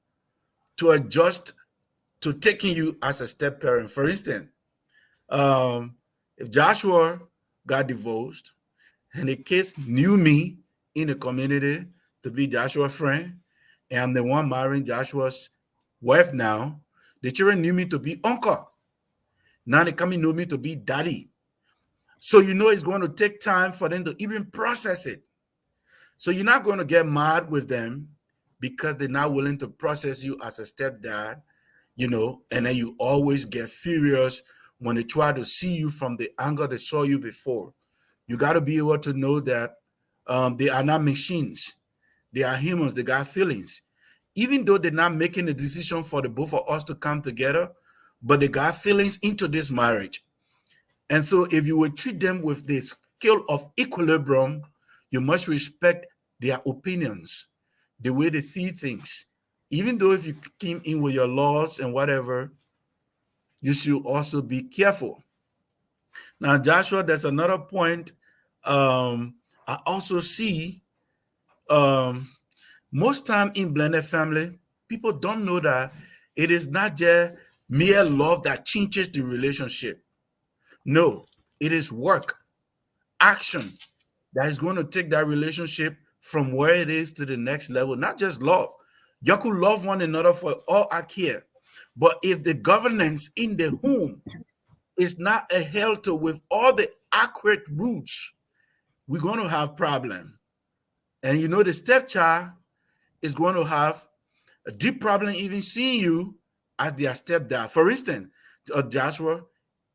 Speaker 7: to adjust to taking you as a step parent. For instance, if Joshua got divorced and the kids knew me in the community to be Joshua's friend, and I'm the one marrying Joshua's wife now, the children knew me to be uncle. Now they come and know me to be daddy. So it's going to take time for them to even process it. So you're not going to get mad with them because they're not willing to process you as a stepdad, and then you always get furious when they try to see you from the angle they saw you before. You got to be able to know that they are not machines. They are humans. They got feelings. Even though they're not making the decision for the both of us to come together, but they got feelings into this marriage. And so if you will treat them with the scale of equilibrium, you must respect their opinions, the way they see things. Even though if you came in with your laws and whatever, you should also be careful. Now, Joshua, there's another point. I also see most time in blended family, people don't know that it is not just mere love that changes the relationship. No, it is work, action that is going to take that relationship from where it is to the next level. Not just love. You could love one another for all I care. But if the governance in the home is not adhered to with all the accurate rules, we're going to have problem. And the stepchild is going to have a deep problem even seeing you as their stepdad. For instance, Joshua,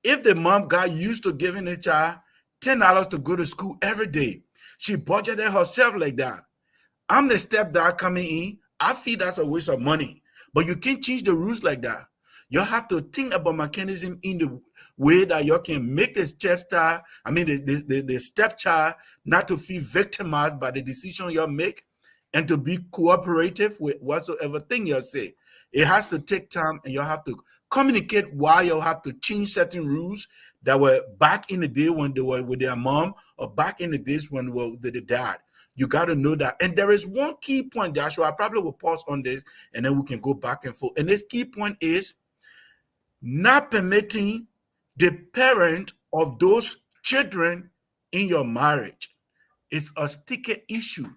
Speaker 7: if the mom got used to giving the child $10 to go to school every day, she budgeted herself like that. I'm the stepdad coming in. I feel that's a waste of money. But you can't change the rules like that. You have to think about mechanism in the way that you can make the stepchild not to feel victimized by the decision you make. and to be cooperative with whatsoever thing you say. It has to take time, and you have to communicate why you have to change certain rules that were back in the day when they were with their mom, or back in the days when they were with the dad. You got to know that. And there is one key point, Joshua. I probably will pause on this, and then we can go back and forth. And this key point is not permitting the parent of those children in your marriage. It's a sticky issue.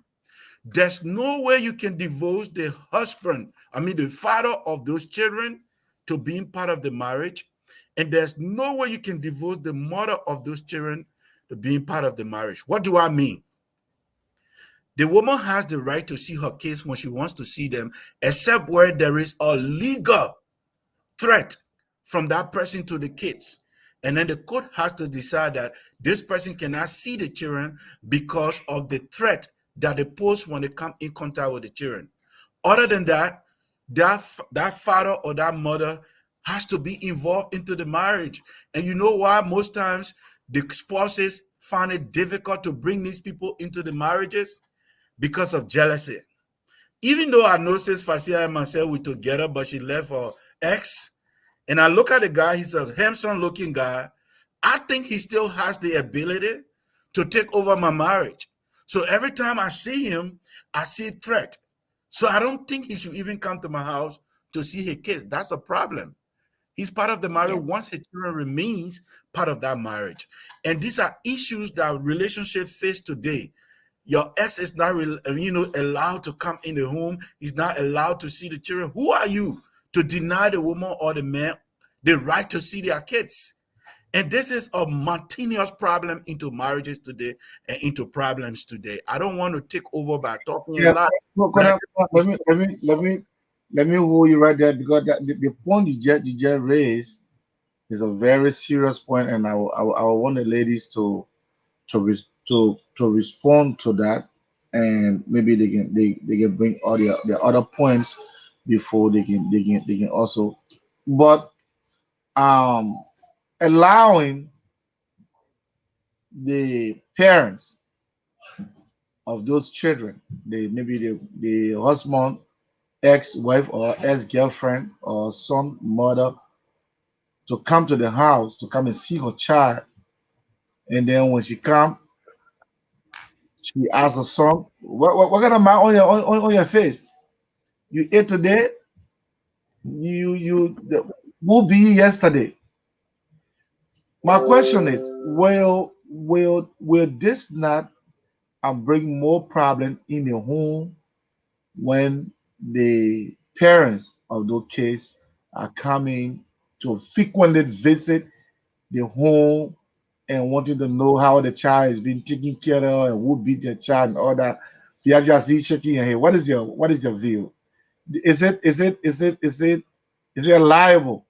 Speaker 7: There's no way you can divorce the the father of those children to being part of the marriage. And there's no way you can divorce the mother of those children to being part of the marriage. What do I mean? The woman has the right to see her kids when she wants to see them, except where there is a legal threat from that person to the kids. And then the court has to decide that this person cannot see the children because of the threat that they pose when they come in contact with the children. Other than that, that father or that mother has to be involved into the marriage. And you know why most times the spouses find it difficult to bring these people into the marriages? Because of jealousy. Even though I know Sis Fasia and myself were together, but she left her ex, and I look at the guy, he's a handsome looking guy. I think he still has the ability to take over my marriage. So every time I see him, I see threat. So I don't think he should even come to my house to see his kids. That's a problem. He's part of the marriage once his children remains part of that marriage. And these are issues that relationships face today. Your ex is not allowed to come in the home. He's not allowed to see the children. Who are you to deny the woman or the man the right to see their kids? And this is a continuous problem into marriages today and into problems today. I don't want to take over by talking a lot.
Speaker 5: Let me hold you right there, because the point you just raised is a very serious point, and I want the ladies to respond to that, and maybe they can bring all the other points before they can also, but allowing the parents of those children, maybe the husband, ex-wife or ex-girlfriend or son, mother, to come to the house to come and see her child, and then when she come, she asks the son, what kind of mark on your face? You ate today? Who be yesterday? My question is, will this not bring more problem in the home when the parents of those kids are coming to frequently visit the home and wanting to know how the child is being taken care of and who beat their child and all that? You are just shaking your head. What is your view? Is it liable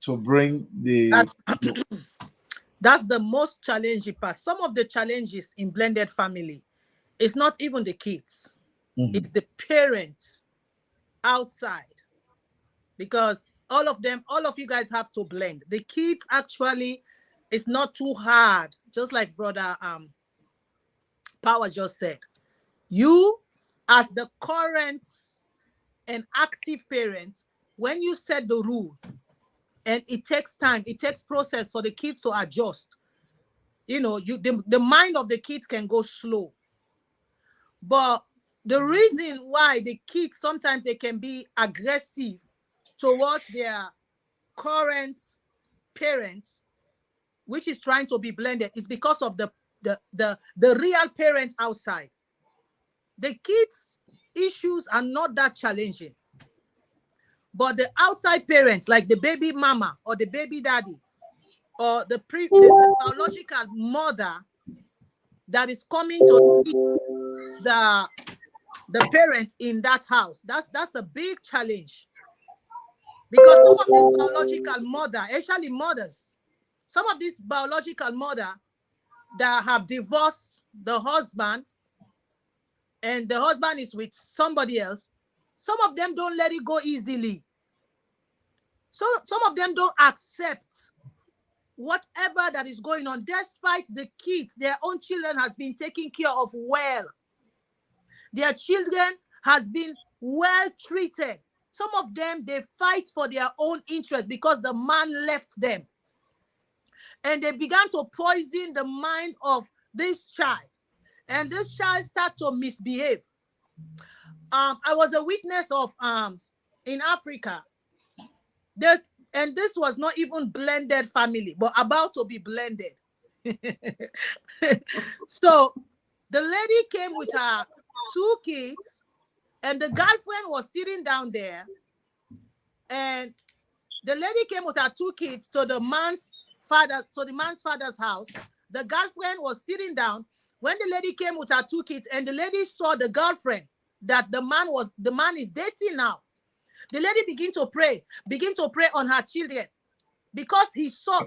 Speaker 5: to bring the
Speaker 10: That's the most challenging part. Some of the challenges in blended family, it's not even the kids. It's the parents outside. Because all of you guys have to blend. The kids actually, it's not too hard. Just like Brother Powell just said. You, as the current and active parent, when you set the rule, and it takes time, it takes process for the kids to adjust. The mind of the kids can go slow. But the reason why the kids sometimes they can be aggressive towards their current parents, which is trying to be blended, is because of the real parents outside. The kids' issues are not that challenging. But the outside parents, like the baby mama or the baby daddy, or the biological mother that is coming to the parents in that house, that's a big challenge. Because some of these biological mother, actually mothers, some of these biological mother that have divorced the husband and the husband is with somebody else, some of them don't let it go easily. So some of them don't accept whatever that is going on, despite the kids, their own children has been taken care of well. their children has been well treated. Some of them, they fight for their own interest because the man left them. And they began to poison the mind of this child. And this child started to misbehave. I was a witness of in Africa. This was not even blended family, but about to be blended. So the lady came with her 2 kids, and the girlfriend was sitting down there. And the lady came with her 2 kids to the man's father's house. The girlfriend was sitting down. When the lady came with her 2 kids, and the lady saw the girlfriend that the man is dating now, the lady began to pray on her children because she saw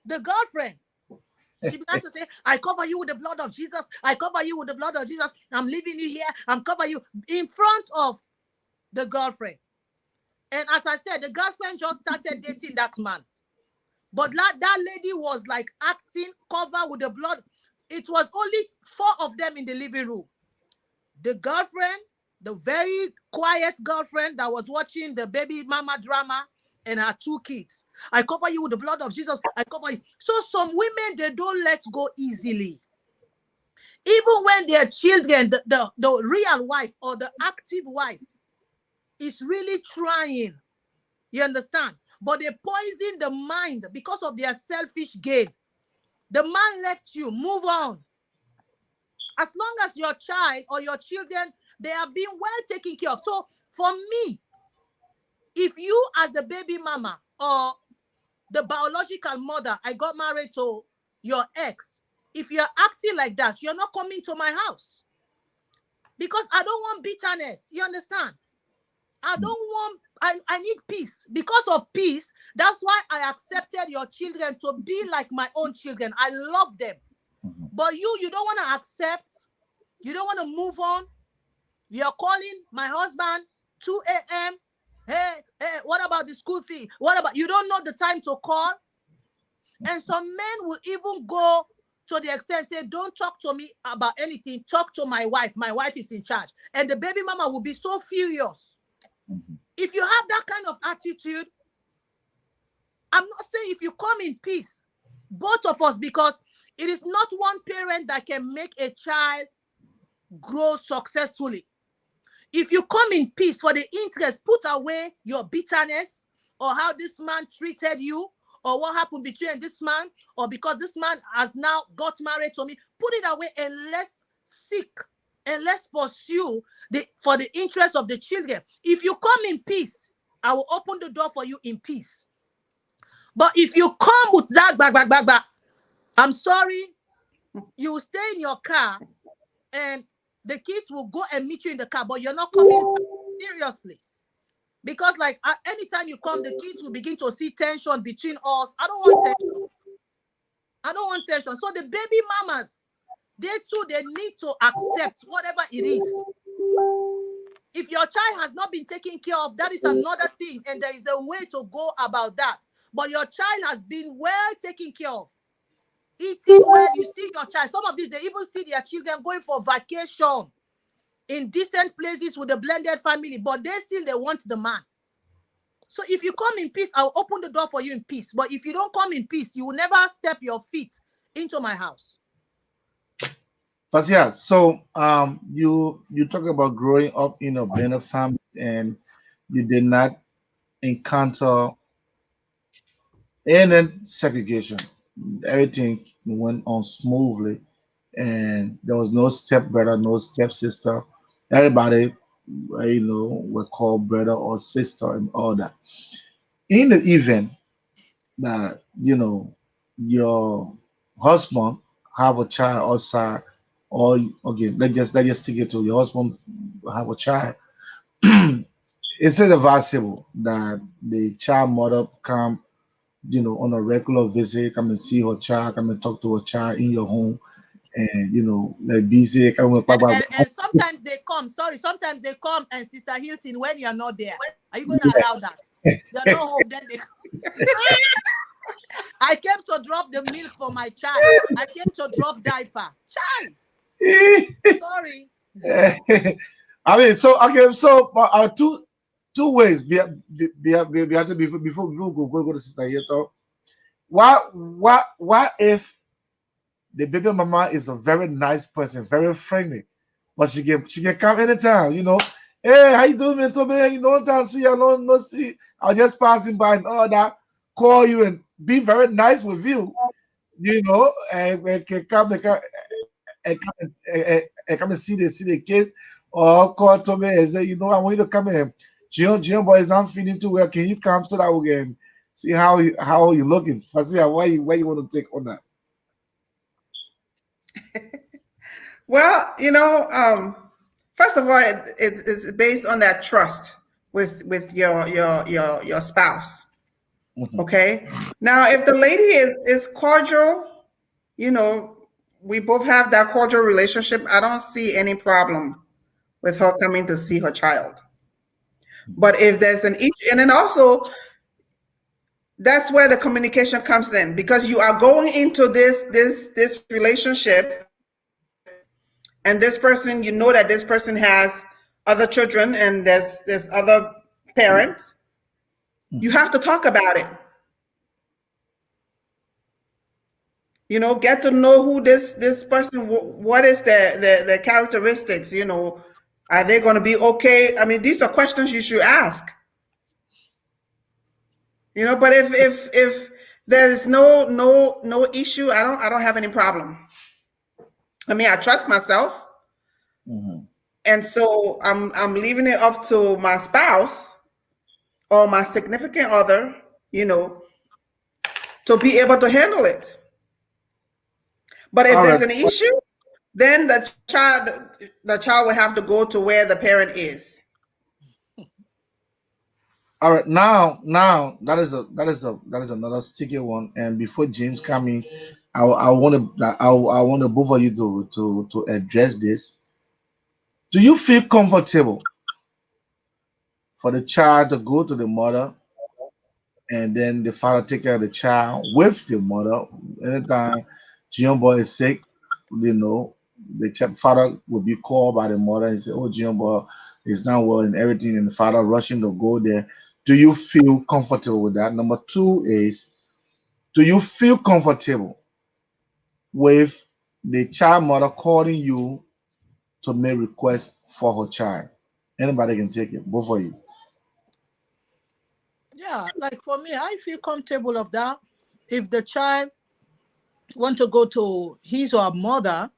Speaker 10: the girlfriend. She began to say, I cover you with the blood of Jesus. I cover you with the blood of Jesus. I'm leaving you here. I'm covering you in front of the girlfriend. And as I said, the girlfriend just started dating that man. But that lady was like acting covered with the blood. It was only 4 of them in the living room. The girlfriend, the very quiet girlfriend that was watching the baby mama drama, and her 2 kids. I cover you with the blood of Jesus. I cover you. So some women, they don't let go easily. Even when their children, the real wife or the active wife is really trying. You understand? But they poison the mind because of their selfish gain. The man left you. Move on. As long as your child or your children, they are being well taken care of. So for me, if you as the baby mama or the biological mother, I got married to your ex, if you're acting like that, you're not coming to my house. Because I don't want bitterness. You understand? I need peace. Because of peace, that's why I accepted your children to be like my own children. I love them. But you don't want to accept. You don't want to move on. You're calling my husband 2 a.m. Hey, what about the school fee? What about, you don't know the time to call? And some men will even go to the extent, say, don't talk to me about anything. Talk to my wife. My wife is in charge. And the baby mama will be so furious. If you have that kind of attitude, I'm not saying if you come in peace, both of us, because it is not one parent that can make a child grow successfully. If you come in peace for the interest, put away your bitterness or how this man treated you or what happened between this man or because this man has now got married to me. Put it away and let's seek and let's pursue for the interest of the children. If you come in peace, I will open the door for you in peace. But if you come with that, I'm sorry, you will stay in your car and the kids will go and meet you in the car, but you're not coming seriously. Because like anytime you come, the kids will begin to see tension between us. I don't want tension. I don't want tension. So the baby mamas, they too, they need to accept whatever it is. If your child has not been taken care of, that is another thing. And there is a way to go about that. But your child has been well taken care of. Eating well, you see your child. Some of these, they even see their children going for vacation in decent places with a blended family, but they want the man. So if you come in peace, I'll open the door for you in peace. But if you don't come in peace, you will never step your feet into my house.
Speaker 5: Fasia, so you talk about growing up in a blended family and you did not encounter any segregation. Everything went on smoothly and there was no stepbrother, no stepsister. Everybody, were called brother or sister and all that. In the event that, your husband have a child outside, or okay, let's just stick it to your husband have a child. Is it advisable that the child mother come, on a regular visit, come and see her child, come and talk to her child in your home, and like busy, come with
Speaker 10: and sometimes they come. Sometimes they come, and Sister Hilton, when you're not there, are you going to allow that? You're not home, then they come. I came to drop the milk for my child. I came to drop diaper. Child. Sorry.
Speaker 5: I mean, so okay, so two ways. We have to before we go to sister here. So what if the baby mama is a very nice person, very friendly, but she can come anytime, you know. Hey, how you doing, man? Toby, you know, don't see, I don't no see. I'm just passing by and all that. Call you and be very nice with you, you know, and can come and come and see the kids, or call Toby and say, you know, I want you to come in. Jion boy is not feeling too well. Can you come so that we can see how you looking? Fasia, why you want to take on that?
Speaker 6: Well, first of all, it's based on that trust with your spouse.
Speaker 5: Mhm.
Speaker 6: Okay. Now, if the lady is cordial, we both have that cordial relationship. I don't see any problem with her coming to see her child. But if there's an issue, and then also that's where the communication comes in, because you are going into this relationship, and this person, you know that this person has other children and there's other parents. You have to talk about it. Get to know who this person, what is their characteristics, are they going to be okay? I mean, these are questions you should ask. But if there's no issue, I don't have any problem. I mean, I trust myself.
Speaker 5: Mhm.
Speaker 6: And so I'm leaving it up to my spouse or my significant other, to be able to handle it. But if
Speaker 5: All
Speaker 6: there's
Speaker 5: right.
Speaker 6: an issue, then the child will have to go to where the parent is.
Speaker 5: All right, now that is another sticky one. And before James coming, I want to both of you to address this. Do you feel comfortable for the child to go to the mother and then the father take care of the child with the mother? Anytime John boy is sick, the father will be called by the mother and say, "Oh, John boy is not well and everything," and the father rushing to go there. Do you feel comfortable with that? Number two is, do you feel comfortable with the child mother calling you to make requests for her child? Anybody can take it, both of you.
Speaker 10: Yeah, like for me, I feel comfortable of that. If the child want to go to his or her mother,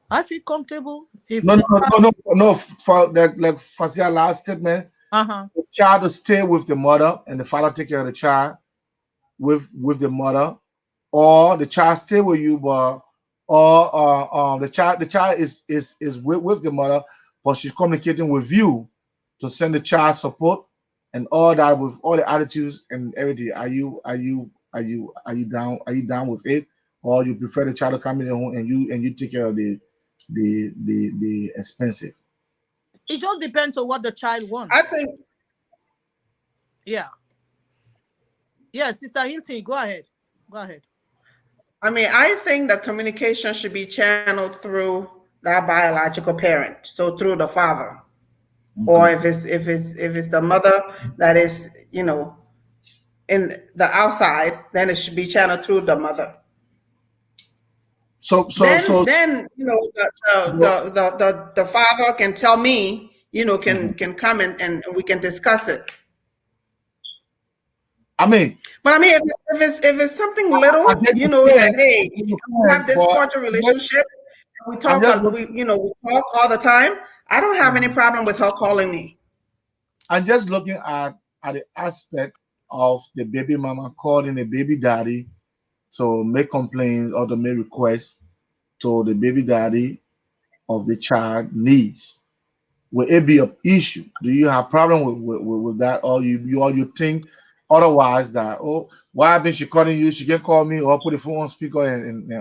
Speaker 10: I feel comfortable. If
Speaker 5: No,
Speaker 10: the
Speaker 5: no, no, no, no. For like Fasia last statement,
Speaker 10: uh-huh.
Speaker 5: the child to stay with the mother and the father take care of the child with the mother, or the child stay with you, but or the child is with the mother, but she's communicating with you to send the child support and all that with all the attitudes and everything. Are you down with it, or you prefer the child to come in the home and you take care of the expensive?
Speaker 10: It just depends on what the child
Speaker 6: I
Speaker 10: wants.
Speaker 6: think
Speaker 10: Yeah. Yeah, Sister Hilton, go ahead. Go ahead.
Speaker 6: I think the communication should be channeled through that biological parent, so through the father, or
Speaker 5: Okay.
Speaker 6: if it's the mother that is in the outside, then it should be channeled through the mother.
Speaker 5: So so
Speaker 6: Then
Speaker 5: so.
Speaker 6: then the father can tell me,
Speaker 5: Mhm.
Speaker 6: can come and we can discuss it.
Speaker 5: I mean,
Speaker 6: But if it's something
Speaker 5: I
Speaker 6: little,
Speaker 5: get your
Speaker 6: that,
Speaker 5: point.
Speaker 6: hey,
Speaker 5: I get your
Speaker 6: we have
Speaker 5: point,
Speaker 6: this
Speaker 5: but
Speaker 6: cordial relationship, we
Speaker 5: I'm
Speaker 6: talk
Speaker 5: just look,
Speaker 6: we talk all the time. I don't have any
Speaker 5: mhm.
Speaker 6: problem with her calling me.
Speaker 5: I'm just looking at the aspect of the baby mama calling the baby daddy to make complaints or to make requests to the baby daddy of the child needs. Will it be an issue? Do you have problem with that, or you think otherwise, that, oh, why been she calling you? She can call me or put the phone on speaker and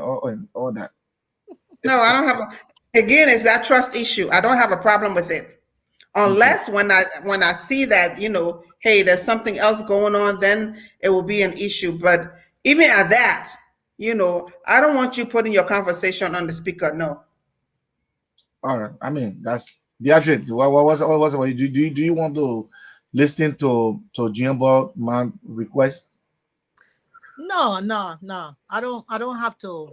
Speaker 5: all that.
Speaker 6: No, I don't have again, it's that trust issue. I don't have a problem with it.
Speaker 5: Okay.
Speaker 6: Unless when I see that, hey, there's something else going on, then it will be an issue. But even at that, I don't want you putting your conversation on the speaker. No.
Speaker 5: All right. I mean, that's Beatrice. What do you want to listen to Jimbo man request?
Speaker 10: No, no, no. I don't have to.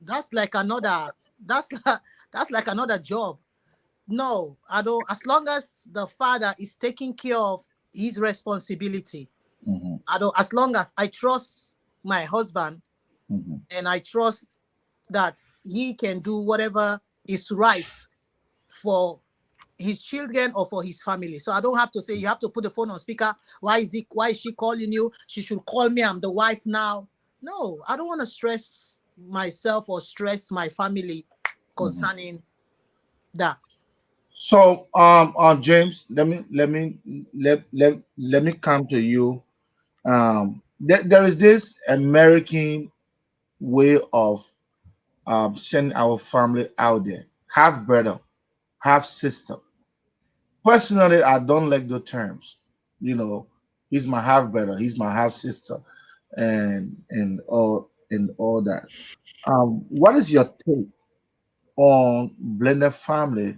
Speaker 10: That's like another. That's that's like another job. No, I don't. As long as the father is taking care of his responsibility,
Speaker 5: Mm-hmm,
Speaker 10: I don't. As long as I trust my husband
Speaker 5: mm-hmm,
Speaker 10: and I trust that he can do whatever is right for his children or for his family. So I don't have to say you have to put the phone on speaker. Why is she calling you? She should call me. I'm the wife now. No, I don't want to stress myself or stress my family
Speaker 5: mm-hmm.
Speaker 10: concerning that.
Speaker 5: So, James, let me come to you. There is this American way of sending our family out there, half brother, half sister. Personally, I don't like the terms. You know, he's my half brother, he's my half sister, and all that. What is your take on blended family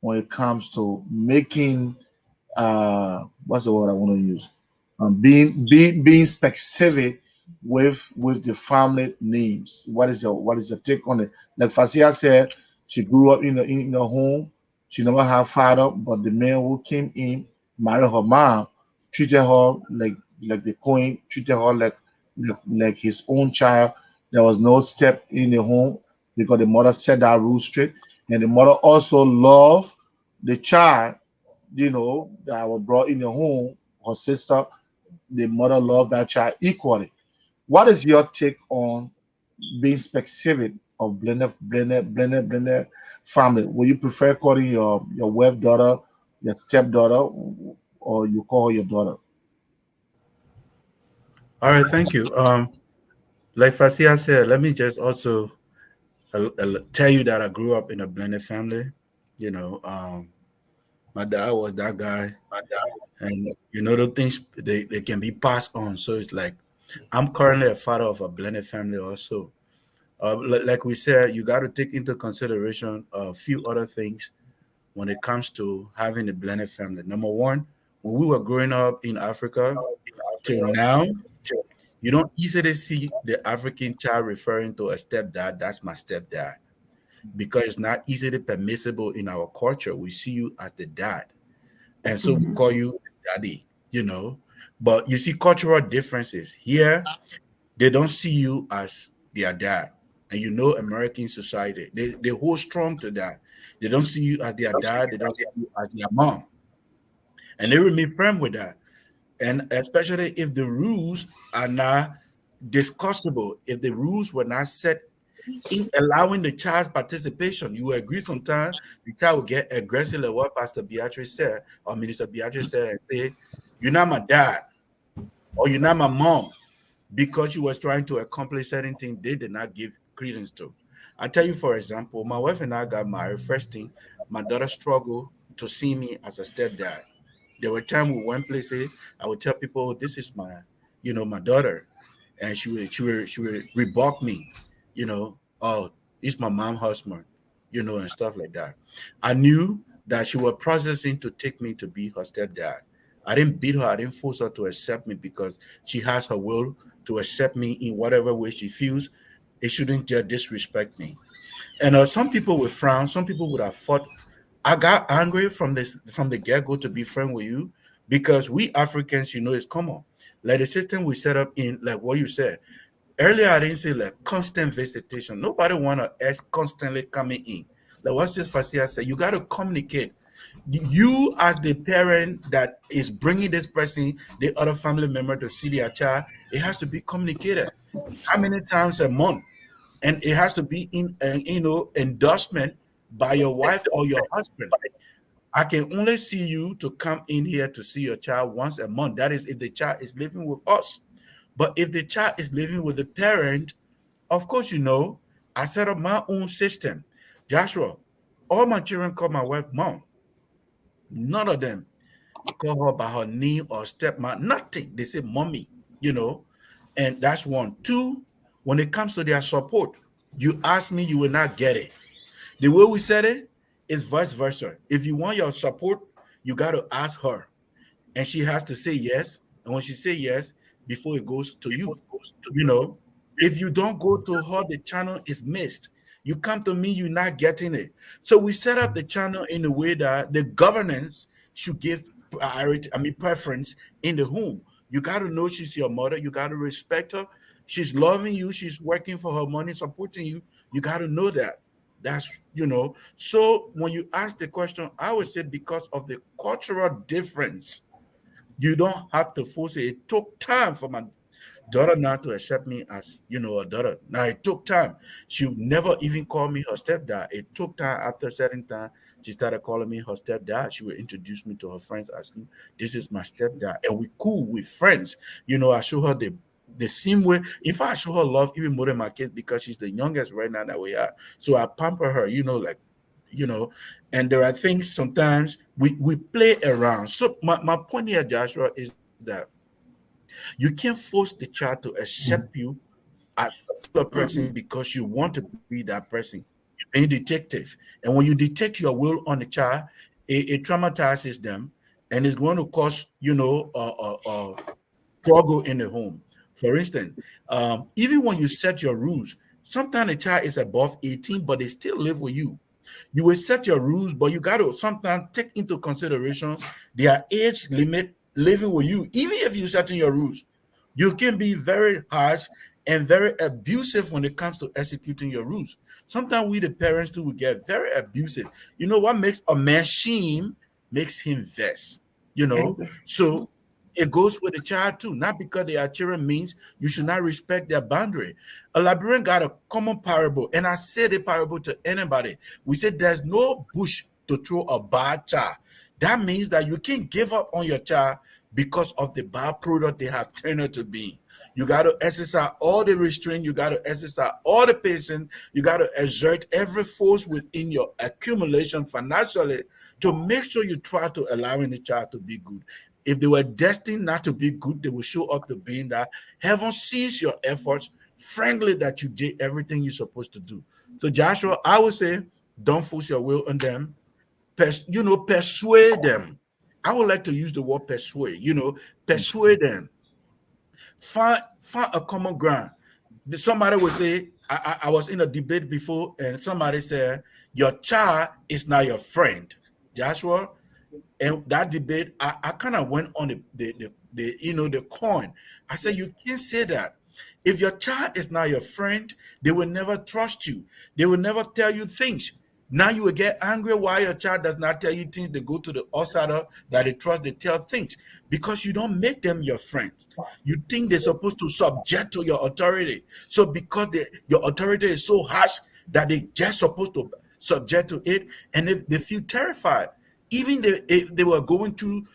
Speaker 5: when it comes to making what's the word I want to use? Being specific with the family names. What is your take on it? Like Fasia said, she grew up in a home. She never had father, but the man who came in married her mom, treated her like the queen, treated her like his own child. There was no step in the home because the mother set that rule straight, and the mother also loved the child, that were brought in the home, her sister, the mother loved that child equally. What is your take on being specific of blended family? Would you prefer calling your wife daughter, your stepdaughter, or you call her your daughter?
Speaker 7: All right, thank you. Like Fasia said, let me just also tell you that I grew up in a blended family. You know, my dad was that guy, and the things they can be passed on. So it's like I'm currently a father of a blended family also. Like we said, you got to take into consideration a few other things when it comes to having a blended family. Number one, when we were growing up in Africa till now, you don't easily see the African child referring to a stepdad. That's my stepdad, because it's not easily permissible in our culture. We see you as the dad, and so we call you daddy. You know, but you see cultural differences here. They don't see you as their dad. And American society, they hold strong to that. They don't see you as their dad, they don't see you as their mom. And they remain firm with that. And especially if the rules are not discussable, if the rules were not set in allowing the child's participation, you will agree sometimes the child will get aggressive, like what Pastor Beatrice said, or Minister Beatrice said, and say, "You're not my dad," or "You're not my mom," because you was trying to accomplish certain things they did not give credence to. I tell you, for example, my wife and I got married. First thing, my daughter struggled to see me as a stepdad. There were times we went places, I would tell people, "This is my daughter," and she would rebuke me, "Oh, it's my mom's husband," and stuff like that. I knew that she was processing to take me to be her stepdad. I didn't beat her. I didn't force her to accept me because she has her will to accept me in whatever way she feels. It shouldn't just disrespect me. And some people would frown. Some people would have fought. I got angry from the get go to be friend with you because we Africans, is common. Like the system we set up in, like what you said earlier. I didn't say like constant visitation. Nobody want to us constantly coming in. Like what Sister Fasia said, you got to communicate. You as the parent that is bringing this person, the other family member to see their child, it has to be communicated. How many times a month? And it has to be in endorsement by your wife or your husband. I can only see you to come in here to see your child once a month. That is if the child is living with us. But if the child is living with the parent, of course, I set up my own system. Joshua, all my children call my wife mom. None of them call her by her name or stepmom. Nothing. They say mommy, and that's one. Two, when it comes to their support, you ask me, you will not get it. The way we said it, it's vice versa. If you want your support, you got to ask her, and she has to say yes. And when she say yes, before it goes to you, you know, if you don't go to her, the channel is missed. You come to me, you're not getting it. So we set up the channel in a way that the governance should give priority, preference in the home. You got to know she's your mother. You got to respect her. She's loving you. She's working for her money, supporting you. You got to know that. That's, So when you ask the question, I would say because of the cultural difference, you don't have to force it. It took time for my daughter now to accept me as, a daughter. Now it took time. She would never even call me her stepdad. It took time. After a certain time, she started calling me her stepdad. She would introduce me to her friends, asking, "This is my stepdad," and we cool with friends. I show her the same way. In fact, I show her love even more than my kids because she's the youngest right now that we are. So I pamper her, like, and there are things sometimes we play around. So my point here, Joshua, is that you can't force the child to accept you as a particular person because you want to be that person. You're being detective. And when you detect your will on the child, it traumatizes them and it's going to cause, struggle in the home. For instance, even when you set your rules, sometimes a child is above 18, but they still live with you. You will set your rules, but you got to sometimes take into consideration their age limit living with you. Even if you set in your rules, you can be very harsh and very abusive when it comes to executing your rules. Sometimes we, the parents, too, will get very abusive. You know what makes a man shame makes him vex. So it goes with the child too. Not because they are children means you should not respect their boundary. A Liberian got a common parable, and I say the parable to anybody. We said there's no bush to throw a bad child. That means that you can't give up on your child because of the bad product they have turned out to be. You got to exercise all the restraint. You got to exercise all the patience. You got to exert every force within your accumulation financially to make sure you try to allowing the child to be good. If they were destined not to be good, they will show up to being that. Heaven sees your efforts, frankly, that you did everything you're supposed to do. So, Joshua, I would say, don't force your will on them. Persuade them. I would like to use the word persuade. Persuade them. Find a common ground. Somebody would say, I was in a debate before, and somebody said, "Your child is not your friend." Joshua, and that debate, I kind of went on the coin. I said, you can't say that. If your child is not your friend, they will never trust you. They will never tell you things. Now you will get angry why your child does not tell you things. They go to the outsider that they trust, they tell things because you don't make them your friends. You think they're supposed to subject to your authority. So because your authority is so harsh that they just supposed to subject to it, and they feel terrified. Even if they were going through,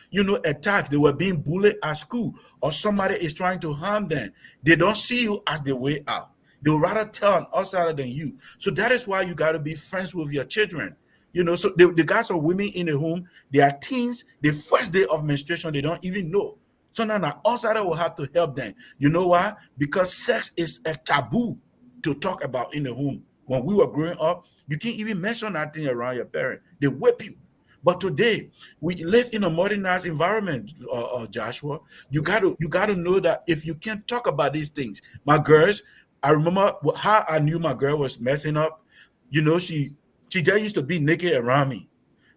Speaker 7: attacks, they were being bullied at school, or somebody is trying to harm them, they don't see you as the way out. They'll rather tell an outsider than you. So that is why you got to be friends with your children. So the guys or women in the home, they are teens, the first day of menstruation, they don't even know. So now an outsider will have to help them. You know why? Because sex is a taboo to talk about in the home. When we were growing up, you can't even mention that thing around your parent. They whip you. But today, we live in a modernized environment, Joshua. You gotta know that if you can't talk about these things, my girls, I remember how I knew my girl was messing up. She just used to be naked around me.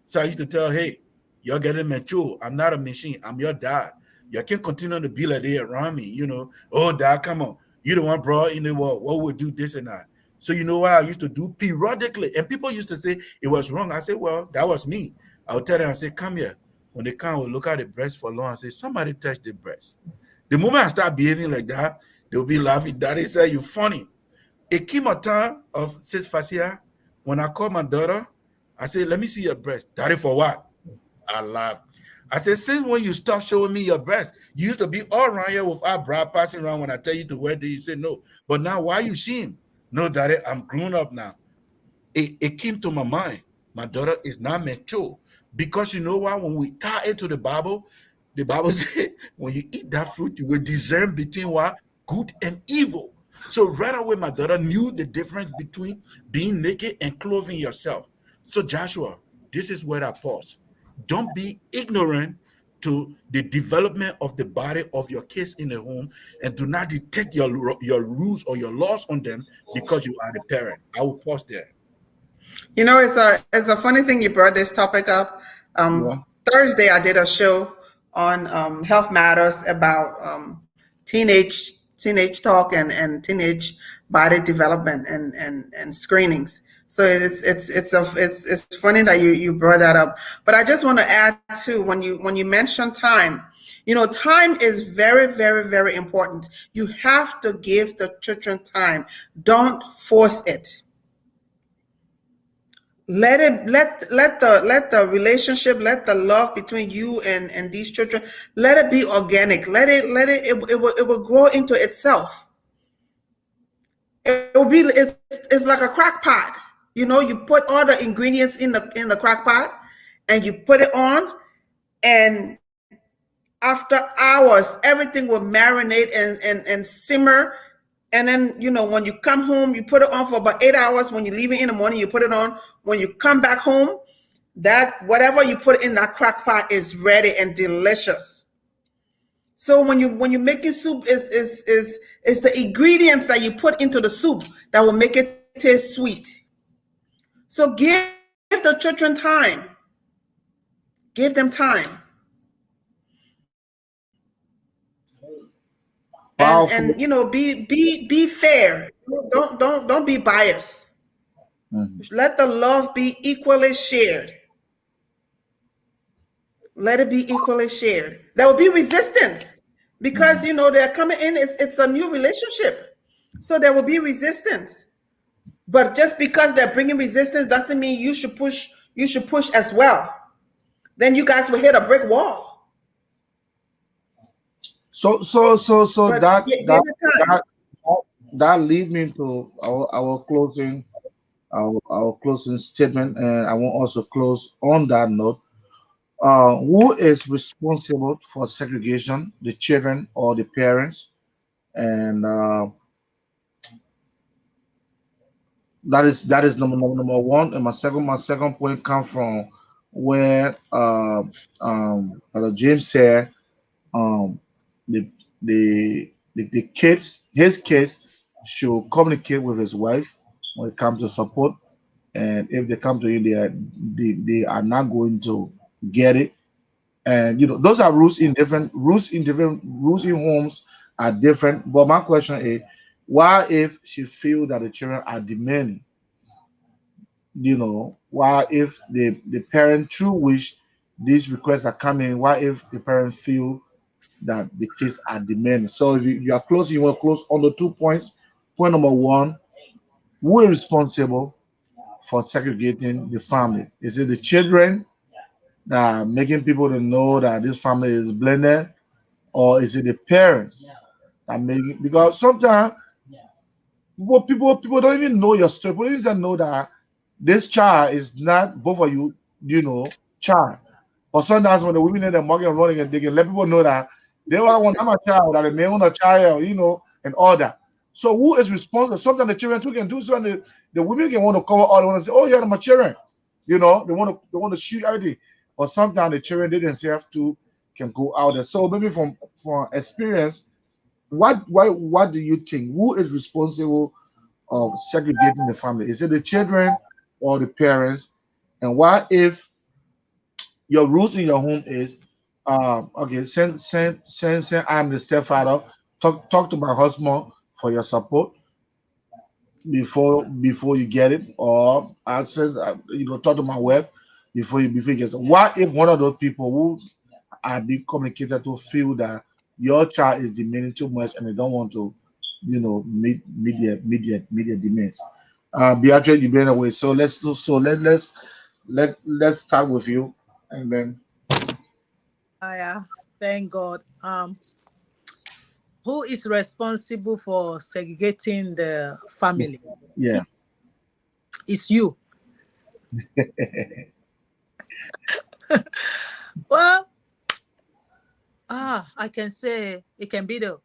Speaker 7: So I used to tell her, "Hey, you're getting mature. I'm not a machine. I'm your dad. You can't continue to be like that around me. Oh, dad, come on. You the one brought in the world. What would do this and that?" So you know what I used to do periodically? And people used to say it was wrong. I said, well, that was me. I would tell them, I say, come here. When they come, we'll look at the breast for long and say, somebody touch the breast. The moment I start behaving like that, they'll be laughing. Daddy said, you funny. It came a time of sis Fasia. When I called my daughter, I said, let me see your breast. Daddy, for what? I laughed. I said, since when you stop showing me your breast? You used to be all around here with our bra passing around when I tell you to wear this. You say no. But now why you shame? No, Daddy, I'm grown up now. It came to my mind. My daughter is not mature. Because you know what? When we tie it to the Bible says when you eat that fruit, you will discern between what? Good and evil. So right away, my daughter knew the difference between being naked and clothing yourself. So Joshua, this is where I pause. Don't be ignorant to the development of the body of your kids in the home, and do not dictate your rules or your laws on them because you are the parent. I will pause there.
Speaker 6: You know, it's a funny thing you brought this topic up.
Speaker 5: Yeah.
Speaker 6: Thursday, I did a show on health matters about teenage talk and teenage body development and screenings. So it's funny that you brought that up. But I just want to add too, when you mention time, you know, time is very, very, very important. You have to give the children time. Don't force it. Let the relationship, let the love between you and these children, let it be organic. It will grow into itself. It will be, it's like a crock pot. You know, you put all the ingredients in the crock pot and you put it on, and after hours everything will marinate and simmer. And then, you know, when you come home, you put it on for about 8 hours. When you leave it in the morning, you put it on. When you come back home, that whatever you put in that crock pot is ready and delicious. So when you're making soup, is the ingredients that you put into the soup that will make it taste sweet. So give the children time. Give them time.
Speaker 5: Powerful.
Speaker 6: And you know, be fair. Don't be biased. Let the love be equally shared. Let it be equally shared. There will be resistance because, you know, they're coming in. It's a new relationship, so there will be resistance. But just because they're bringing resistance doesn't mean you should push. You should push as well. Then you guys will hit a brick wall.
Speaker 5: So
Speaker 6: But give it time.
Speaker 5: that lead me to our closing our closing statement, and I want also close on that note. Who is responsible for segregation, the children or the parents? And that is number one. And my second point comes from where Brother James said um, the, the kids, his kids should communicate with his wife when it comes to support. And if they come to you, they are not going to get it. And you know, those are rules in homes are different. But my question is, why if she feel that the children are demanding? You know, why if the parent true wish these requests are coming? Why if the parent feel that the kids are demanding? So if you are close, you want to close on the 2 points. Point number one: who is responsible for segregating the family? Is it the children that are making people to know that this family is blended, or is it the parents that make? Because sometimes people don't even know your story. People don't even know that this child is not both of you, you know, child. But sometimes when the women in the market and running, and they can let people know that they are one, I'm a child, that they may own a child, you know, and all that. So who is responsible? Sometimes the children too can do something. The women can want to cover all. They want to say, "Oh, yeah, I'm a children," you know. They want to shoot everything. But sometimes the children they themselves too can go out there. So maybe from experience, what do you think? Who is responsible of segregating the family? Is it the children or the parents? And what if your rules in your home is okay, send I'm the stepfather, talk to my husband for your support before you get it, or I said talk to my wife before you get it. What if one of those people who are being communicated to feel that your child is demanding too much and they don't want to, meet their demands? Beatrice, you've been away, so let's start with you, and then
Speaker 10: Yeah, thank God. Who is responsible for segregating the family?
Speaker 5: yeah.
Speaker 10: It's you. Well, I can say it can be the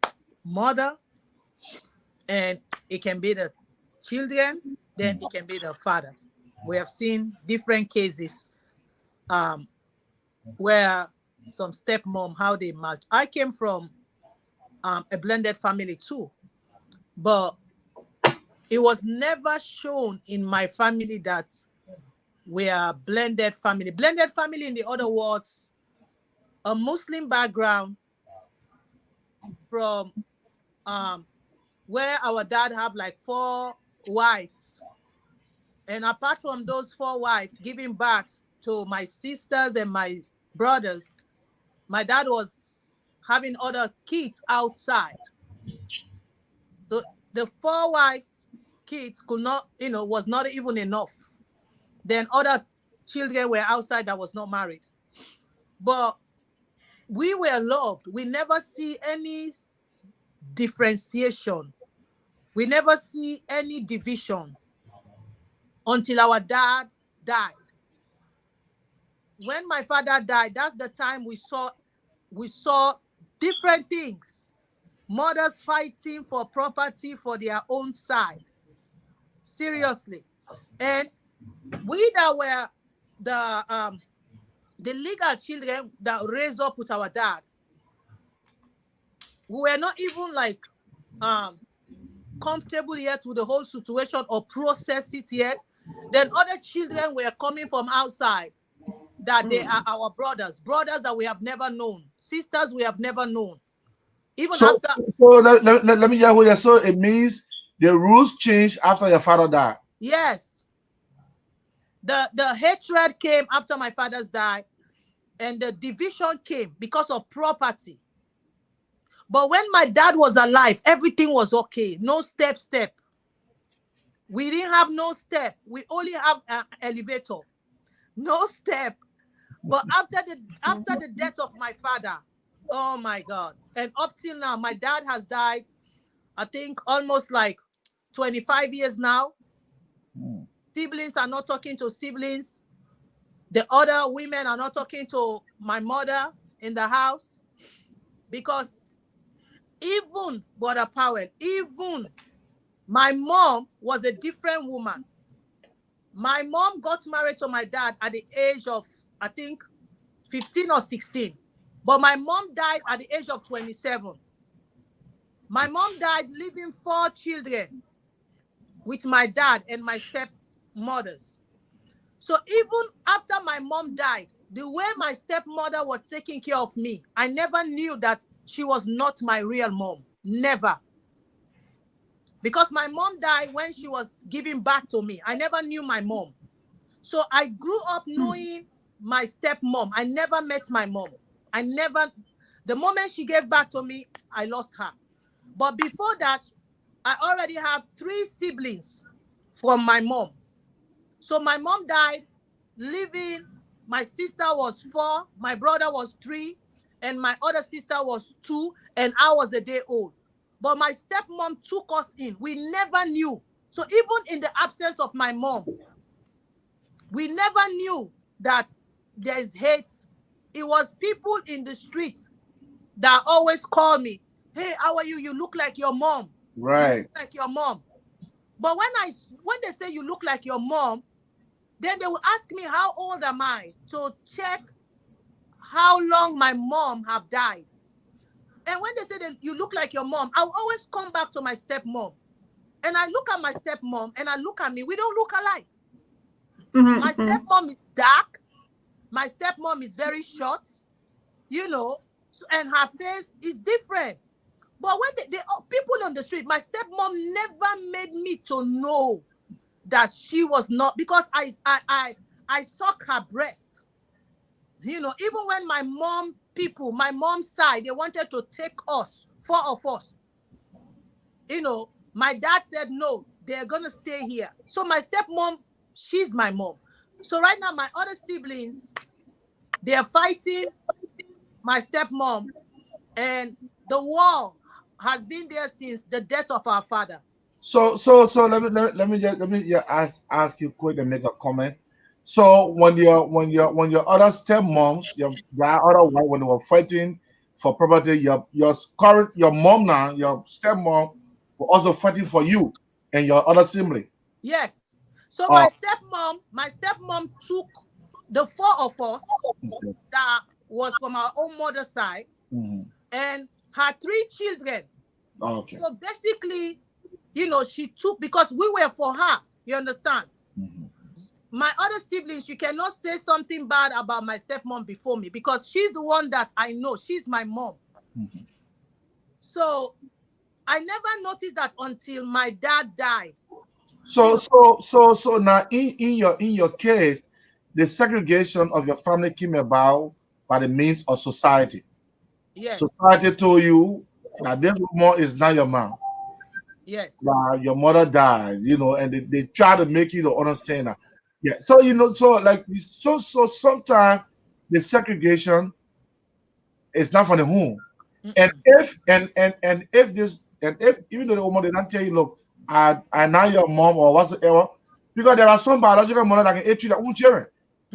Speaker 10: mother, and it can be the children, then it can be the father. We have seen different cases where some stepmom, how they match. I came from a blended family too, but it was never shown in my family that we are blended family. Blended family, in the other words, a Muslim background from where our dad have like 4 wives. And apart from those 4 wives giving birth to my sisters and my brothers, my dad was having other kids outside. So the 4 wives, kids could not, was not even enough. Then other children were outside that was not married. But we were loved. We never see any differentiation. We never see any division until our dad died. When my father died, that's the time we saw different things. Mothers fighting for property for their own side. Seriously. And we that were the legal children that raised up with our dad, we were not even like comfortable yet with the whole situation or process it yet. Then other children were coming from outside that they are our brothers that we have never known, sisters we have never known. Even
Speaker 5: so,
Speaker 10: after.
Speaker 5: So let me just hold you. So it means the rules changed after your father died.
Speaker 10: Yes. The hatred came after my father's died, and the division came because of property. But when my dad was alive, everything was okay. No step. We didn't have no step. We only have an elevator. No step. But after the death of my father, oh my God. And up till now, my dad has died, I think almost like 25 years now. Siblings are not talking to siblings. The other women are not talking to my mother in the house. Because even, Brother Powell, even my mom was a different woman. My mom got married to my dad at the age of, I think, 15 or 16. But my mom died at the age of 27. My mom died leaving 4 children with my dad and my stepmothers. So even after my mom died, the way my stepmother was taking care of me, I never knew that she was not my real mom. Never. Because my mom died when she was giving back to me. I never knew my mom. So I grew up knowing my stepmom. I never met my mom. The moment she gave back to me, I lost her. But before that, I already have 3 siblings from my mom. So my mom died, leaving, my sister was 4, my brother was 3, and my other sister was 2, and I was a day old. But my stepmom took us in. We never knew. So even in the absence of my mom, we never knew that there is hate. It was people in the street that always call me, hey, how are you? You look like your mom.
Speaker 5: Right.
Speaker 10: You look like your mom. But when they say you look like your mom, then they will ask me how old am I to check how long my mom have died. And when they say that you look like your mom, I'll always come back to my stepmom. And I look at my stepmom and I look at me. We don't look alike. My stepmom is dark. My stepmom is very short, and her face is different. But when people on the street, my stepmom never made me to know that she was not, because I suck her breast. Even when my mom's side, they wanted to take us, 4 of us. My dad said, no, they're going to stay here. So my stepmom, she's my mom. So right now, my other siblings, they're fighting my stepmom, and the war has been there since the death of our father.
Speaker 5: So let me just ask you quick and make a comment. So when your other stepmoms, your other wife, when they were fighting for property, your mom now, your stepmom, were also fighting for you and your other sibling.
Speaker 10: Yes. So my stepmom took the four of us
Speaker 5: Okay.
Speaker 10: that was from our own mother's side, and her 3 children.
Speaker 5: Okay.
Speaker 10: So basically, you know, she took, because we were for her, you understand? My other siblings, you cannot say something bad about my stepmom before me, because she's the one that I know. She's my mom. So I never noticed that until my dad died.
Speaker 5: So now in your case, the segregation of your family came about by the means of society.
Speaker 10: Yes.
Speaker 5: Society told you that this woman is not your mom.
Speaker 10: Yes.
Speaker 5: Your mother died, you know, and they try to make you to understand that. Yeah. So you know, so sometimes the segregation is not from the home. And if even though the woman did not tell you, look, I'm not your mom or whatsoever, because there are some biological mother that can hate you their own children.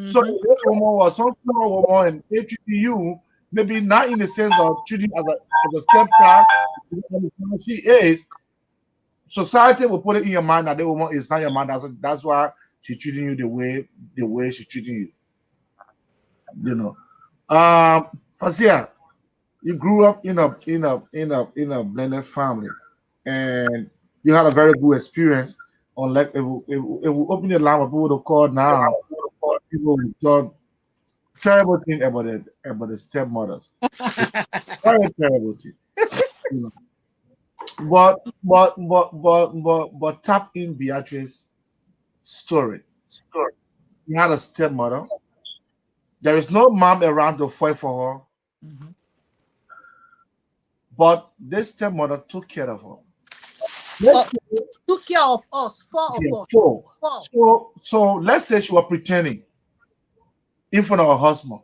Speaker 5: So if this woman was some small woman and hate you, maybe not in the sense of treating as a stepchild, she is. Society will put it in your mind that the woman is not your man. That's why she's treating you the way she's treating you. You know. Fasia, you grew up in a blended family, and you had a very good experience. Unlike if we open the line, people would have called now. People would talk terrible thing about the stepmothers. Very terrible thing. You know. But tap in Beatrice's story. He had a stepmother. There is no mom around to fight for her. But this stepmother took care of her.
Speaker 10: Took care of us, 4 of us.
Speaker 5: So let's say she was pretending in front of her husband.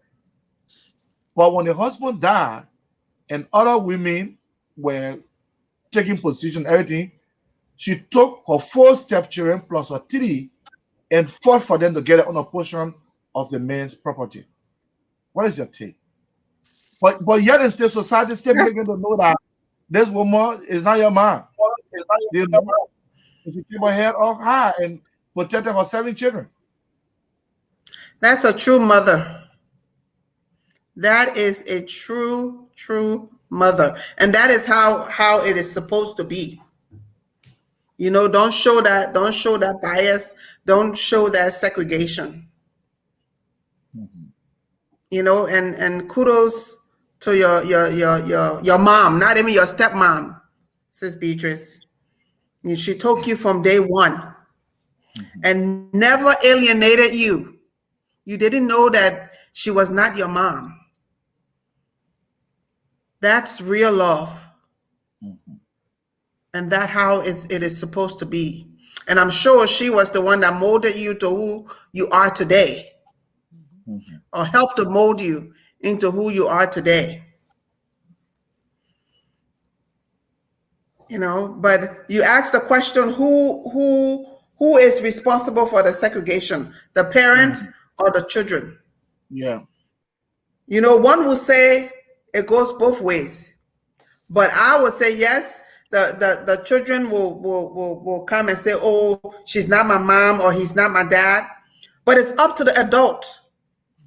Speaker 5: But when the husband died and other women were taking position, everything, she took her 4 stepchildren plus her 3 and fought for them to get on a portion of the man's property. What is your take? But yet in still society still making to know that this woman is not your man. You know, she keep her head up high and protected her 7 children.
Speaker 6: That's a true mother. That is a true mother. And that is how it is supposed to be. You know, don't show that bias, don't show that segregation. You know, and kudos to your mom, not even your stepmom, Sis Beatrice. She took you from day one and never alienated you. You didn't know that she was not your mom. That's real love. And that's how it is supposed to be. And I'm sure she was the one that molded you to who you are today, or helped to mold you into who you are today. You know, but you asked the question, who is responsible for the segregation, the parent or the children?
Speaker 5: Yeah.
Speaker 6: You know, one will say it goes both ways, but I would say yes. The children will come and say, oh, she's not my mom or he's not my dad, but it's up to the adult.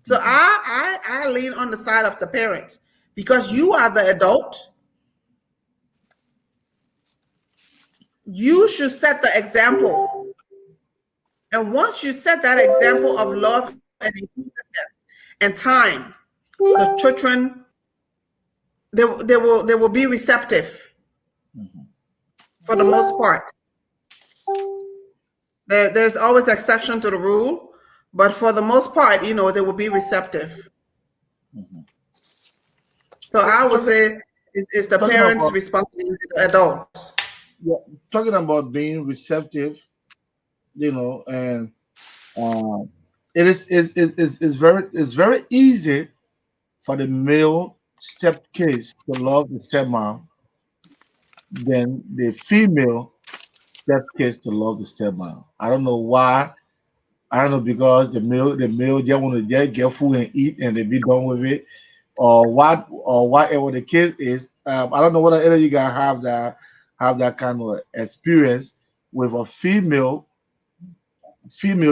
Speaker 6: So I lean on the side of the parents, because you are the adult. You should set the example. And once you set that example of love and inclusiveness and time, the children, they will be receptive for the most part. There's always exception to the rule, but for the most part, you know, they will be receptive. So I would say it's the parents' responsibility, the adults.
Speaker 5: Yeah, talking about being receptive, you know, and it is very easy for the male step case to love the stepmom than the female step case to love the stepmom. I don't know why. I don't know, because the male just want to just get food and eat and they be done with it, or whatever the case is. I don't know whether any of you guys have that kind of experience with a female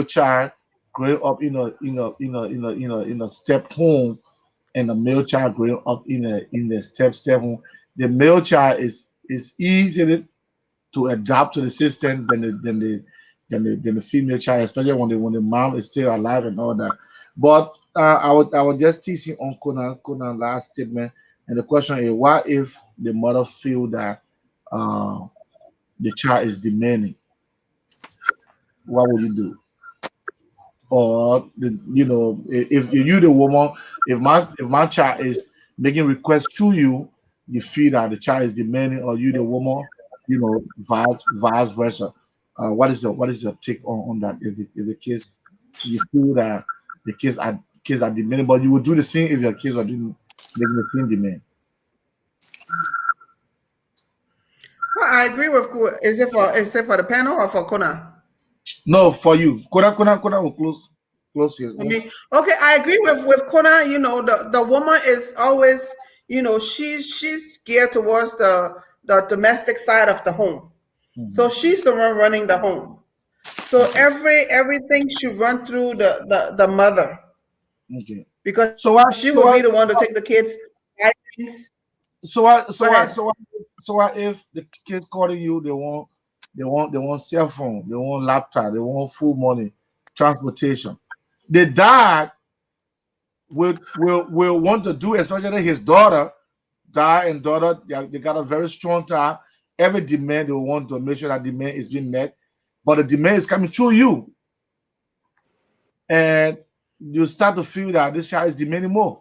Speaker 5: child growing up in a step home, and a male child growing up in a step home, the male child is easier to adapt to the system than the female child, especially when the mom is still alive and all that. But I was just teasing on Conan last statement, and the question is, what if the mother feel that uh, the child is demanding? What would you do? Or if you the woman, if my child is making requests to you, you feel that the child is demanding, or you the woman, vice versa. What is your take on that? If the kids, you feel that the kids are demanding, but you would do the same if your kids are doing making the same demand.
Speaker 6: Well, I agree with is it for the panel or for Kona?
Speaker 5: No, for you, Kona will close here.
Speaker 6: I mean, okay, I agree with Kona. The woman is always, she's geared towards the domestic side of the home. So she's the one running the home. So everything should run through the mother,
Speaker 5: Okay.
Speaker 6: because
Speaker 5: So what?
Speaker 6: she
Speaker 5: So
Speaker 6: will be
Speaker 5: what?
Speaker 6: the one to take the kids. buy things.
Speaker 5: So what? So
Speaker 6: Go
Speaker 5: what?
Speaker 6: ahead.
Speaker 5: So what if the kids calling you? They want cell phone. They want laptop. They want food money, transportation. The dad will want to do, especially his daughter. Dad and daughter, they got a very strong tie. Every demand they want to make sure that demand is being met, but the demand is coming through you, and you start to feel that this child is demanding more.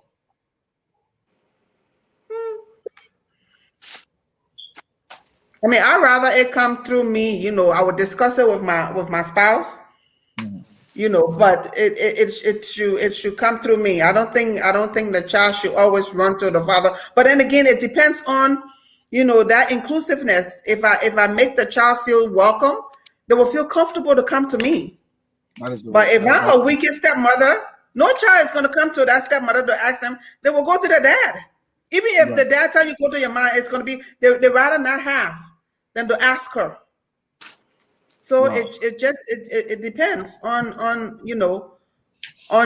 Speaker 6: I mean, I'd rather it come through me. I would discuss it with my spouse. But it should come through me. I don't think the child should always run to the father. But then again, it depends on that inclusiveness. If I make the child feel welcome, they will feel comfortable to come to me.
Speaker 5: That is
Speaker 6: But
Speaker 5: good.
Speaker 6: if I'm a wicked stepmother, no child is going to come to that stepmother to ask them. They will go to their dad. Even if the dad tell you go to your mom, it's going to be they rather not have than to ask her. So
Speaker 5: Wow.
Speaker 6: it depends on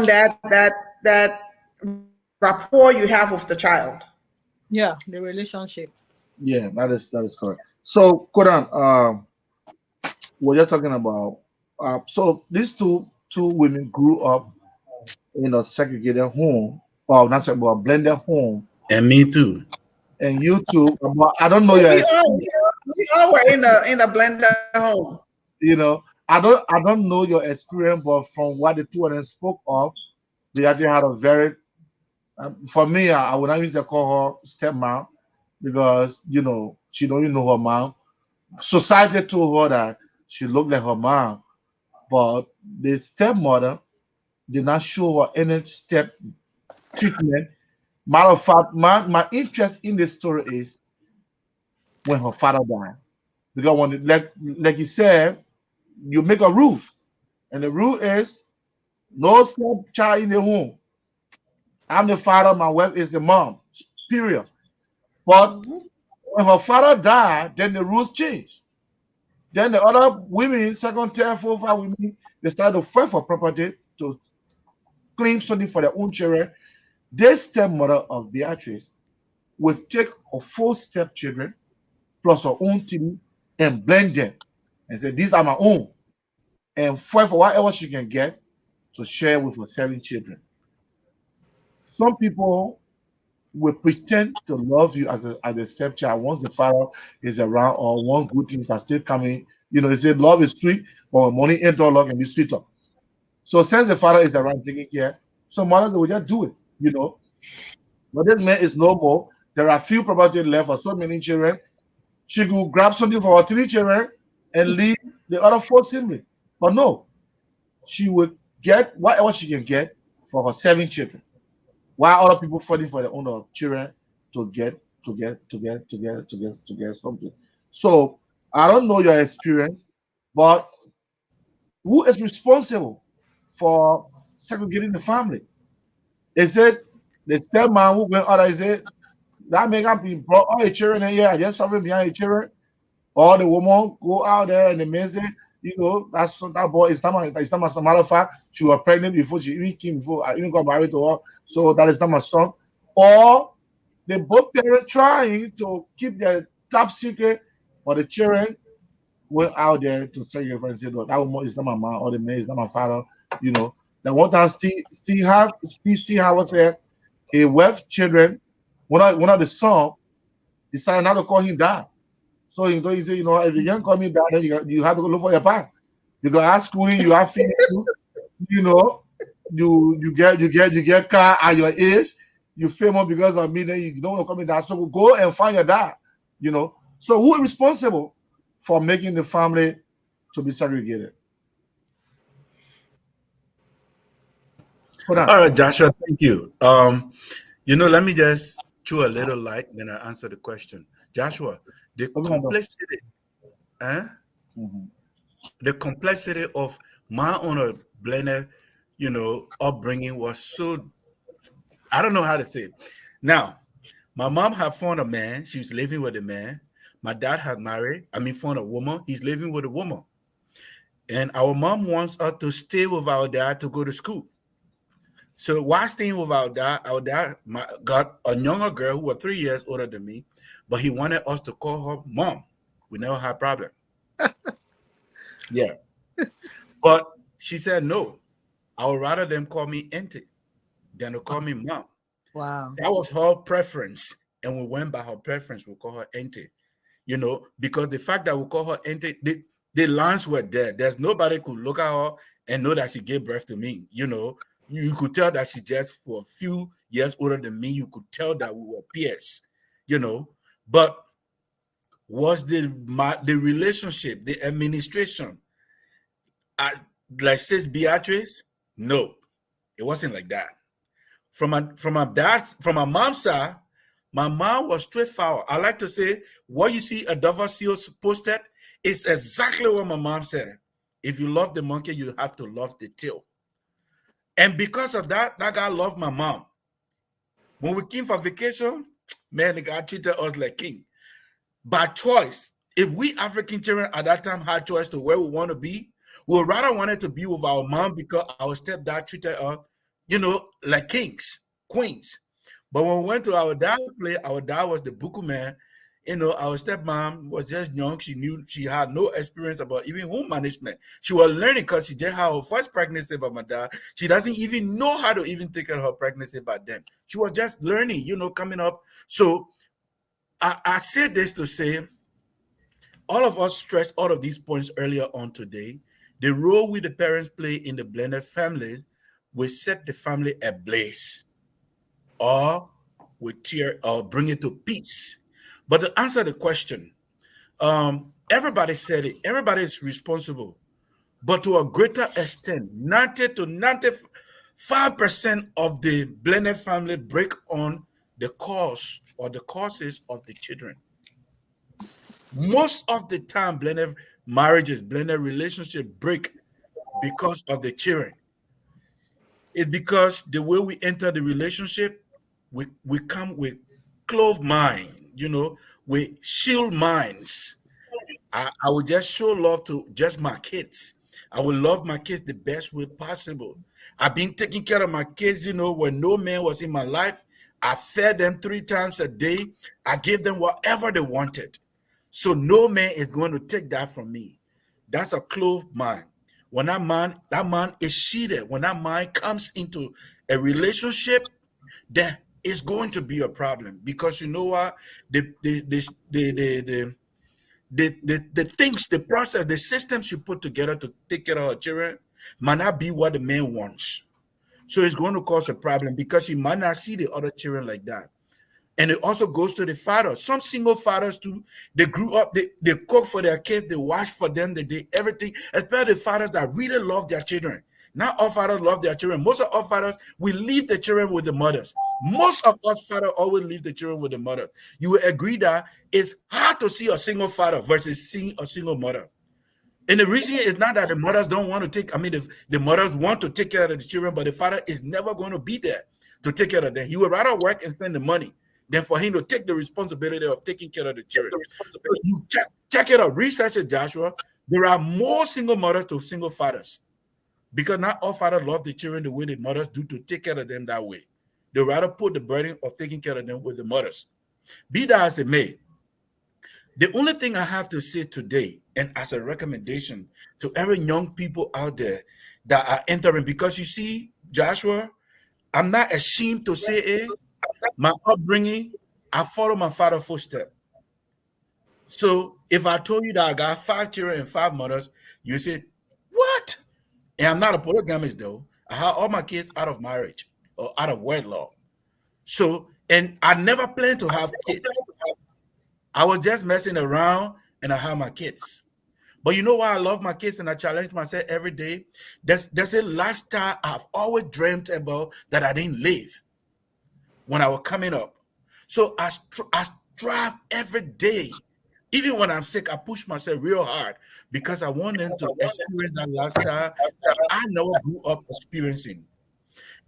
Speaker 6: that rapport you have with the child.
Speaker 10: Yeah, the relationship.
Speaker 5: Yeah, that is correct. So, Kodan, we're just talking about. So these two women grew up in a segregated home, or not segregated, but a blended home,
Speaker 7: And me too.
Speaker 5: and you two. But I don't know
Speaker 6: We
Speaker 5: your
Speaker 6: we all
Speaker 5: experience.
Speaker 6: we all were in a blended home.
Speaker 5: I don't know your experience, but from what the two of them spoke of, they actually had a very. For me, I would not use to call her stepmom because she don't even know her mom. Society told her that she looked like her mom, but the stepmother did not show her any step treatment. Matter of fact, my interest in this story is when her father died. Because when, like you said, you make a rule, and the rule is no stepchild in the home. I'm the father, my wife is the mom. Period. But when her father died, then the rules changed. Then the other women, second, third, fourth, five women, they started to fight for property to claim something for their own children. This stepmother of Beatrice would take her four stepchildren plus her own team and blend them and say, these are my own, and fight for whatever she can get to share with her seven children. Some people will pretend to love you as a stepchild once the father is around, or once good things are still coming. They say love is sweet, but money ain't all love, can be sweeter. So since the father is around taking care, some mothers will just do it. But this man is no more. There are few property left for so many children. She could grab something for her three children and leave the other four siblings. But no, she would get whatever she can get for her seven children, while other people fighting for their own children to get something. So I don't know your experience, but who is responsible for segregating the family? Is it the stepman who went out? Is it that man can be brought all the children in here, just suffering behind the children? Or the woman go out there and the man say, You know, that boy is not my, it's not my son. Matter of fact, she was pregnant before she even came, before I even got married to her. So that is not my son. Or they both parents trying to keep their top secret, but the children went out there to tell your friends, say, no, that woman is not my mom, or the man is not my father. You know, the one time still have what's there, a wife, children. One of the son decided not to call him dad. So he say, you know, if you can't call me dad, then you have to go look for your pa. You go ask schooling, you have feeding, you know, you get car at your age, you famous because of me, then you don't want to call me dad. So go and find your dad, you know. So who is responsible for making the family to be segregated? Hold on.
Speaker 7: All right, Joshua, thank you. You know, let me just throw a little light, then I answer the question. Joshua, the complexity, the complexity of my own blended, you know, upbringing was so, I don't know how to say it. Now, my mom had found a man, she was living with a man. My dad had found a woman, he's living with a woman. And our mom wants us to stay with our dad to go to school. So while staying with our dad got a younger girl who was 3 years older than me, but he wanted us to call her mom. We never had a problem. Yeah. But she said, no, I would rather them call me auntie than to call me mom.
Speaker 10: Wow.
Speaker 7: That was her preference. And we went by her preference. We call her auntie, you know, because the fact that we call her auntie, the lines were there. There's nobody could look at her and know that she gave birth to me, you know. You could tell that she just for a few years older than me. You could tell that we were peers, you know. But was the relationship, the administration, like says Beatrice? No, it wasn't like that. From my mom's side, my mom was straightforward. I like to say what you see a Dover Seals posted is exactly what my mom said. If you love the monkey, you have to love the tail. And because of that, that guy loved my mom. When we came for vacation, man, the guy treated us like king. By choice, if we African children at that time had choice to where we want to be, we would rather wanted to be with our mom because our stepdad treated us, you know, like kings, queens. But when we went to our dad's place, our dad was the buku man. You know, our stepmom was just young. She had no experience about even home management. She was learning because she just had her first pregnancy by my dad. She doesn't even know how to even take care of her pregnancy by then. She was just learning, you know, coming up. So I said this to say, all of us stressed all of these points earlier on today. The role we the parents play in the blended families will set the family ablaze, or will tear or bring it to peace. But to answer the question, everybody said it. Everybody is responsible, but to a greater extent, 90 to 95% of the blended family break on the cause or the causes of the children. Most of the time, blended marriages, blended relationships break because of the children. It's because the way we enter the relationship, we come with closed mind, you know, with shield minds. I would just show love to just my kids. I would love my kids the best way possible. I've been taking care of my kids, you know, when no man was in my life. I fed them 3 times a day. I gave them whatever they wanted. So no man is going to take that from me. That's a closed mind. When that man is cheated, when that mind comes into a relationship, there is going to be a problem, because you know what? The things, the process, the systems you put together to take care of our children might not be what the man wants. So it's going to cause a problem because he might not see the other children like that. And it also goes to the fathers. Some single fathers too, they grew up, they cook for their kids, they wash for them, they did everything, especially the fathers that really love their children. Not all fathers love their children. Most of our fathers, we leave the children with the mothers. Most of us fathers always leave the children with the mother. You will agree that it's hard to see a single father versus seeing a single mother. And the reason is not that the mothers don't want to take, the mothers want to take care of the children, but the father is never going to be there to take care of them. He would rather work and send the money than for him to take the responsibility of taking care of the children. You check it out, research it, Joshua. There are more single mothers to single fathers because not all fathers love the children the way the mothers do to take care of them that way. They rather put the burden of taking care of them with the mothers. Be that as it may, the only thing I have to say today, and as a recommendation to every young people out there that are entering, because you see, Joshua, I'm not ashamed to say it. My upbringing, I follow my father's footsteps. So if I told you that I got 5 children and 5 mothers, you say, what? And I'm not a polygamist though. I have all my kids out of marriage or out of wedlock. So, and I never planned to have kids. I was just messing around and I have my kids. But you know why I love my kids and I challenge myself every day? There's a lifestyle I've always dreamt about that I didn't live when I was coming up. So I strive every day. Even when I'm sick, I push myself real hard because I want them to experience that lifestyle that I never grew up experiencing.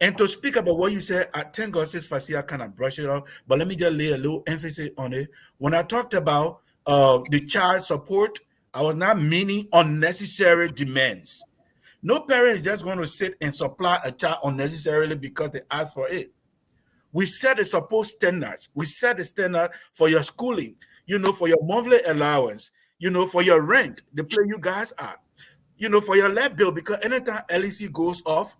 Speaker 7: And to speak about what you said, I thank God Sis Fasia kind of brush it off, but let me just lay a little emphasis on it. When I talked about the child support, I was not meaning unnecessary demands. No parent is just going to sit and supply a child unnecessarily because they ask for it. We set the supposed standards. We set the standard for your schooling, for your monthly allowance, for your rent, the place you guys are, for your light bill, because anytime LEC goes off,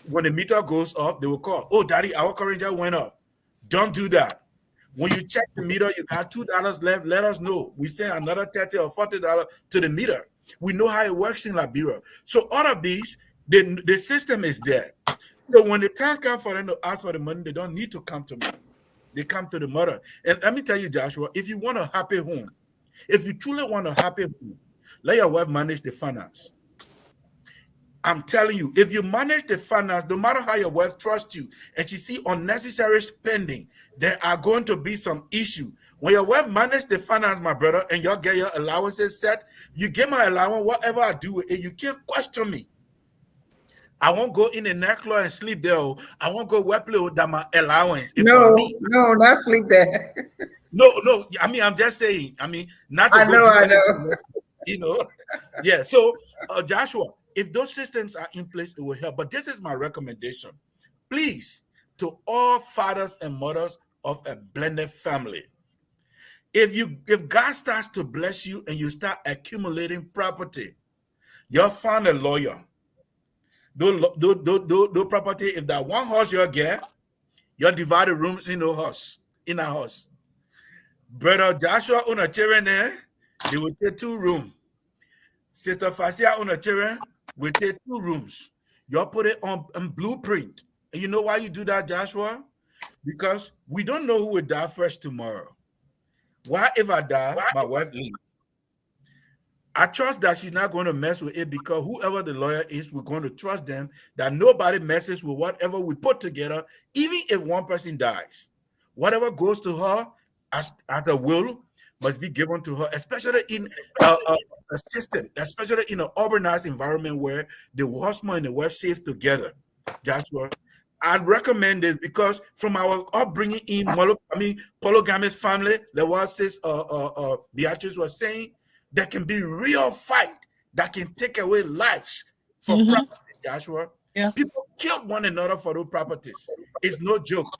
Speaker 7: when the meter goes off, they will call, oh, daddy, our current just went up. Don't do that. When you check the meter, you got $2 left, let us know. We send another $30 or $40 to the meter. We know how it works in Liberia. So all of these, the system is there. So when the time comes for them to ask for the money, they don't need to come to me. They come to the mother. And let me tell you, Joshua, if you want a happy home, if you truly want a happy home, let your wife manage the finance. I'm telling you, if you manage the finance, no matter how your wife trusts you and she see unnecessary spending, there are going to be some issue. When your wife manage the finance, my brother, and you get your allowances set, you get my allowance, whatever I do with it, you can't question me. I won't go in the necklace and sleep there. I won't go wet play with my allowance.
Speaker 6: No, not sleep there.
Speaker 7: No. I mean, I'm just saying. I mean, not to
Speaker 6: I
Speaker 7: go
Speaker 6: know,
Speaker 7: do
Speaker 6: I
Speaker 7: anything,
Speaker 6: know.
Speaker 7: Yeah. So, Joshua, if those systems are in place, it will help. But this is my recommendation. Please, to all fathers and mothers of a blended family, if God starts to bless you and you start accumulating property, you'll find a lawyer. Do property. If that one house you get, you divide the rooms in a house. Brother Joshua on a children there, they will take 2 rooms. Sister Fasia on a children will take 2 rooms. You put it on blueprint. And you know why you do that, Joshua? Because we don't know who will die first tomorrow. Why if I die, my wife leaves? I trust that she's not going to mess with it because whoever the lawyer is, we're going to trust them that nobody messes with whatever we put together, even if one person dies. Whatever goes to her as a will must be given to her, especially in a system, especially in an urbanized environment where the husband and the wife save together. Joshua, I'd recommend this because from our upbringing in polygamous family, the what says Beatrice was saying, there can be real fight that can take away lives for property, Joshua.
Speaker 10: Yeah.
Speaker 7: People killed one another for those properties. It's no joke.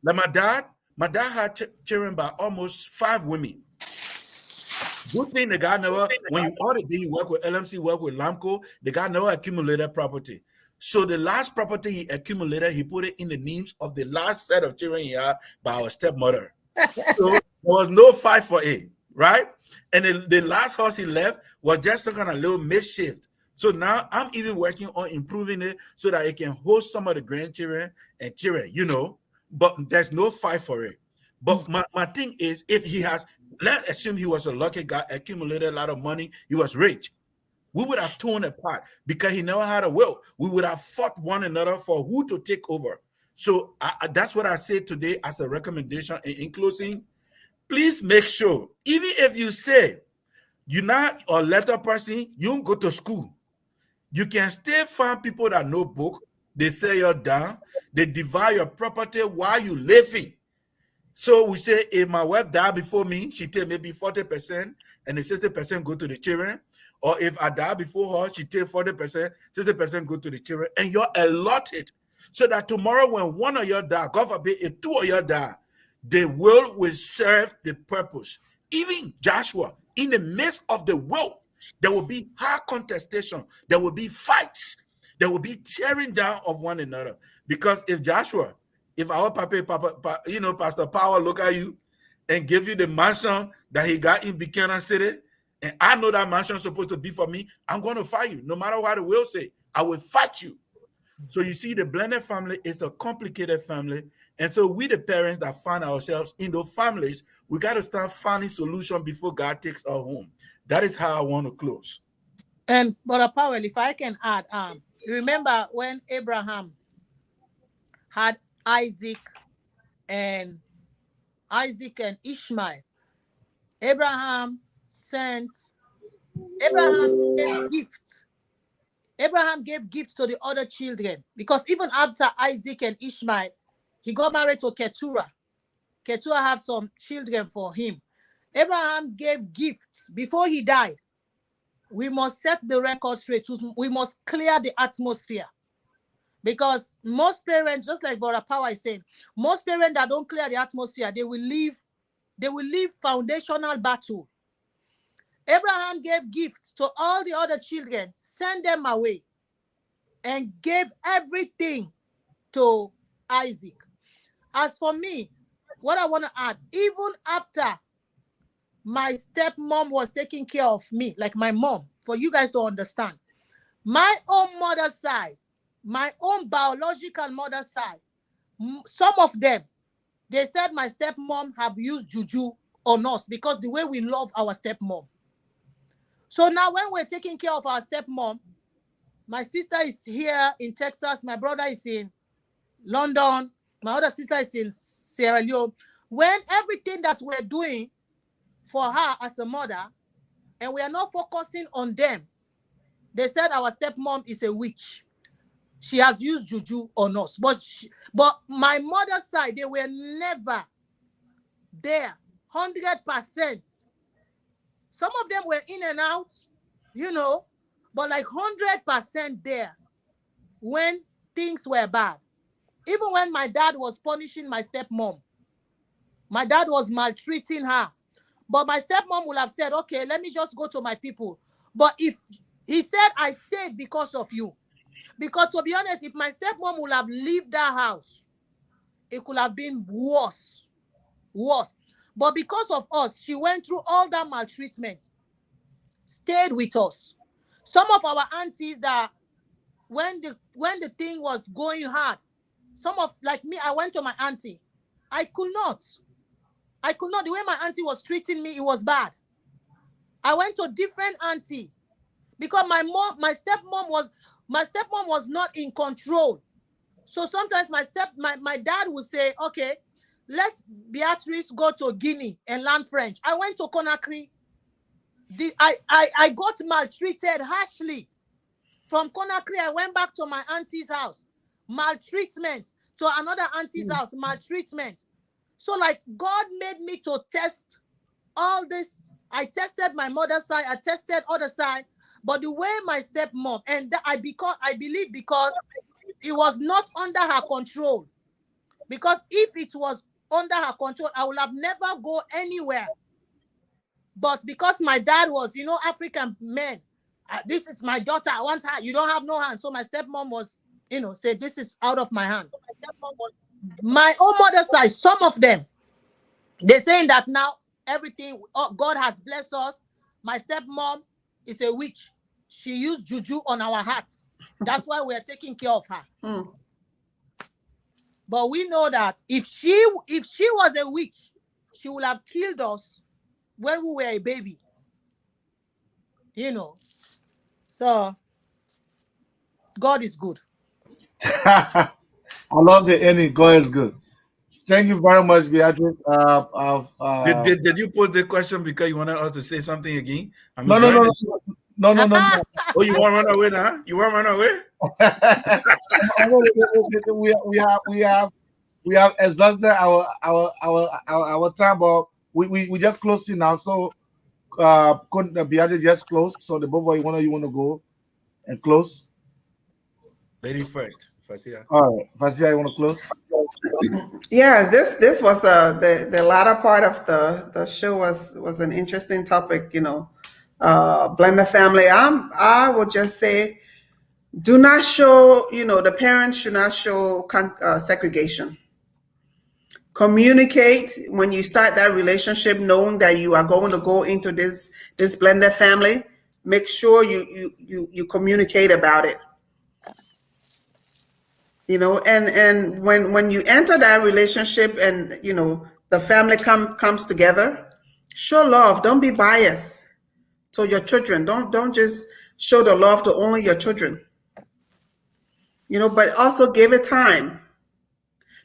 Speaker 7: Like my dad had children by almost 5 women. Good thing the guy never, when you ordered, he work with LMC, work with Lamco, the guy never accumulated property. So the last property he accumulated, he put it in the names of the last set of children he had by our stepmother. So there was no fight for it, right? And the last house he left was just some kind of little makeshift. So now I'm even working on improving it so that it can host some of the grandchildren and children, but there's no fight for it. But my thing is, if he has, let's assume he was a lucky guy, accumulated a lot of money, he was rich. We would have torn apart because he never had a will. We would have fought one another for who to take over. So that's what I say today as a recommendation. And in closing, please make sure, even if you say you're not a letter person, you don't go to school, you can still find people that know book. They say you're down. They divide your property while you living. So we say if my wife died before me, she take maybe 40% and the 60% go to the children. Or if I die before her, she take 40%, 60% go to the children, and you're allotted so that tomorrow when one of you die, God forbid, if two of you die, the will serve the purpose. Even Joshua, in the midst of the will, there will be hard contestation, there will be fights, there will be tearing down of one another. Because if Joshua, if our papa, Pastor Powell look at you and give you the mansion that he got in Buchanan City, and I know that mansion is supposed to be for me, I'm going to fight you. No matter what the will say, I will fight you. So you see, the blended family is a complicated family. And so we, the parents that find ourselves in those families, we got to start finding solutions before God takes us home. That is how I want to close.
Speaker 10: And Brother Powell, if I can add, remember when Abraham had Isaac and Ishmael, Abraham gave gifts. Abraham gave gifts to the other children, because even after Isaac and Ishmael, he got married to Keturah. Keturah had some children for him. Abraham gave gifts before he died. We must set the record straight. We must clear the atmosphere. Because most parents, just like Brother Powell is saying, most parents that don't clear the atmosphere, they will leave foundational battle. Abraham gave gifts to all the other children, sent them away, and gave everything to Isaac. As for me, what I want to add, even after my stepmom was taking care of me, like my mom, for you guys to understand, my own mother's side, my own biological mother's side, some of them, they said my stepmom have used juju on us because the way we love our stepmom. So now when we're taking care of our stepmom, my sister is here in Texas, my brother is in London, my other sister is in Sierra Leone. When everything that we're doing for her as a mother, and we are not focusing on them, they said our stepmom is a witch. She has used juju on us. But my mother's side, they were never there, 100%. Some of them were in and out, but like 100% there when things were bad. Even when my dad was punishing my stepmom, my dad was maltreating her. But my stepmom would have said, okay, let me just go to my people. But if he said, I stayed because of you. Because to be honest, if my stepmom would have left that house, it could have been worse. But because of us, she went through all that maltreatment, stayed with us. Some of our aunties that when the thing was going hard, like me, I went to my auntie. I could not. The way my auntie was treating me, it was bad. I went to different auntie because my stepmom was not in control. So sometimes my dad would say, okay, let's Beatrice go to Guinea and learn French. I went to Conakry. I got maltreated harshly. From Conakry, I went back to my auntie's house. Maltreatment. To another auntie's house. Maltreatment. So like God made me to test all this. I tested my mother's side. I tested other side. But the way my stepmom, and I believe because it was not under her control. Because if it was under her control, I would have never go anywhere. But because my dad was, African man, this is my daughter, I want her, you don't have no hand. So my stepmom was, said, this is out of my hand. My own mother's side, some of them, they're saying that now everything, God has blessed us. My stepmom is a witch. She used juju on our hearts. That's why we're taking care of her. But we know that if she was a witch, she would have killed us when we were a baby. So God is good.
Speaker 5: I love the ending. God is good. Thank you very much, Beatrice.
Speaker 7: Did you pose the question because you wanted us to say something again?
Speaker 5: No.
Speaker 7: Oh, you want to run away now? You want to run away?
Speaker 5: we have exhausted our time, but we just closing now. So Couldn't Beatrice just close? So the both of you, one of you want to go and close?
Speaker 7: Lady first, Fasia.
Speaker 5: All right, Fasia, you want to close?
Speaker 6: Yes, this was the latter part of the show was an interesting topic. Blended family. I would just say, do not show. The parents should not show segregation. Communicate when you start that relationship, knowing that you are going to go into this blended family. Make sure you communicate about it. And when you enter that relationship and the family comes together, show love. Don't be biased to your children. Don't just show the love to only your children. But also give it time,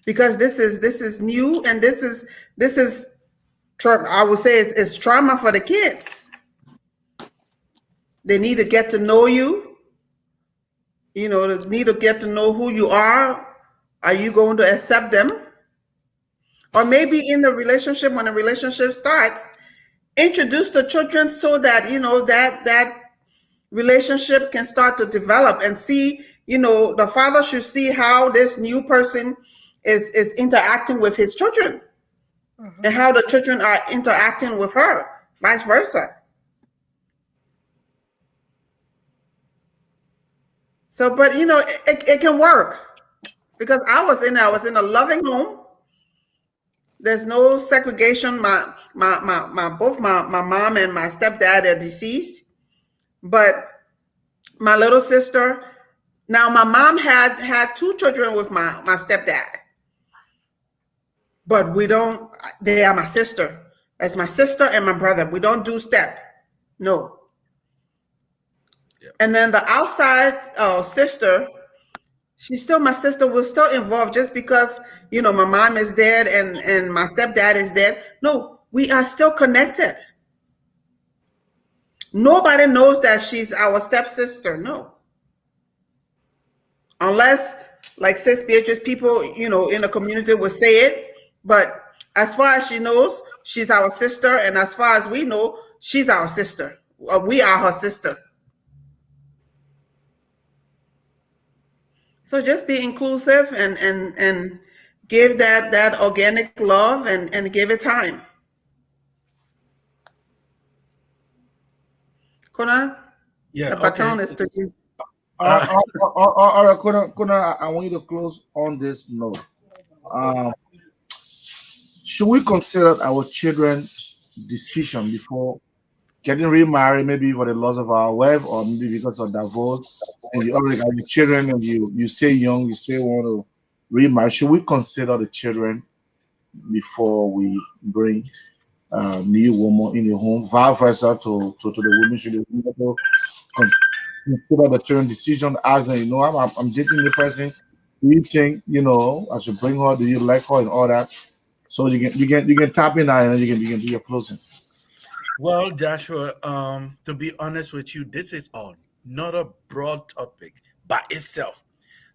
Speaker 6: because this is new, and this is I would say it's trauma for the kids. They need to get to know you. They need to get to know who you are. Are you going to accept them? Or maybe in the relationship, when the relationship starts, introduce the children so that that relationship can start to develop, and see, the father should see how this new person is interacting with his children, and how the children are interacting with her, vice versa. So, but it can work, because I was in a loving home. There's no segregation. Both my mom and my stepdad are deceased, but my little sister. Now, my mom had two children with my stepdad, but we don't. They are my sister. That's my sister and my brother. We don't do step. No.
Speaker 7: Yeah.
Speaker 6: And then the outside sister, she's still my sister. We're still involved, just because my mom is dead and my stepdad is dead. No, we are still connected. Nobody knows that she's our stepsister. No. Unless, like Sis Beatrice, people, in the community will say it. But as far as she knows, she's our sister. And as far as we know, she's our sister. We are her sister. So just be inclusive and give that organic love and give it time. Kuna,
Speaker 7: Yeah,
Speaker 6: the baton
Speaker 7: okay.
Speaker 6: is to you.
Speaker 5: All right, Kuna, I want you to close on this note. Should we consider our children decision before getting remarried, maybe for the loss of our wife, or maybe because of divorce, and you already have your children, and you stay young, you still want to remarry? Should we consider the children before we bring new woman in the home, vice versa to the women? Should the women also consider the children decision, as them, I'm dating the person? Do you think I should bring her? Do you like her and all that? So you can tap in and you can do your closing.
Speaker 7: Well, Joshua, to be honest with you, this is not a broad topic by itself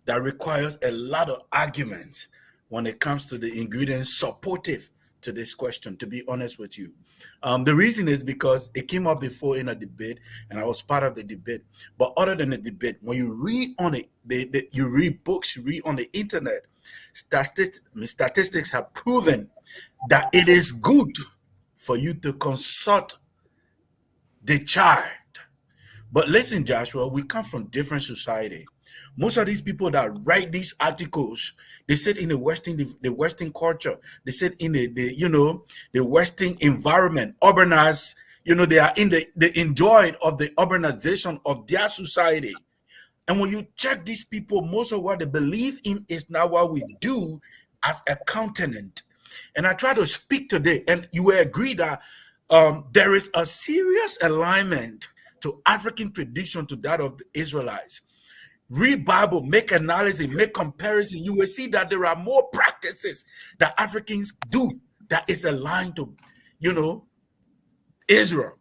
Speaker 7: that requires a lot of arguments when it comes to the ingredients supportive to this question, to be honest with you. The reason is because it came up before in a debate, and I was part of the debate. But other than the debate, when you read on it, you read books, you read on the internet, statistics have proven that it is good for you to consult the child. But listen, Joshua, we come from different society. Most of these people that write these articles, they sit in the Western culture. They sit in the Western environment, urbanized. They are they enjoyed of the urbanization of their society. And when you check these people, most of what they believe in is not what we do as a continent. And I try to speak today, and you will agree that there is a serious alignment to African tradition to that of the Israelites. Read Bible, make analysis, make comparison. You will see that there are more practices that Africans do that is aligned to, Israel.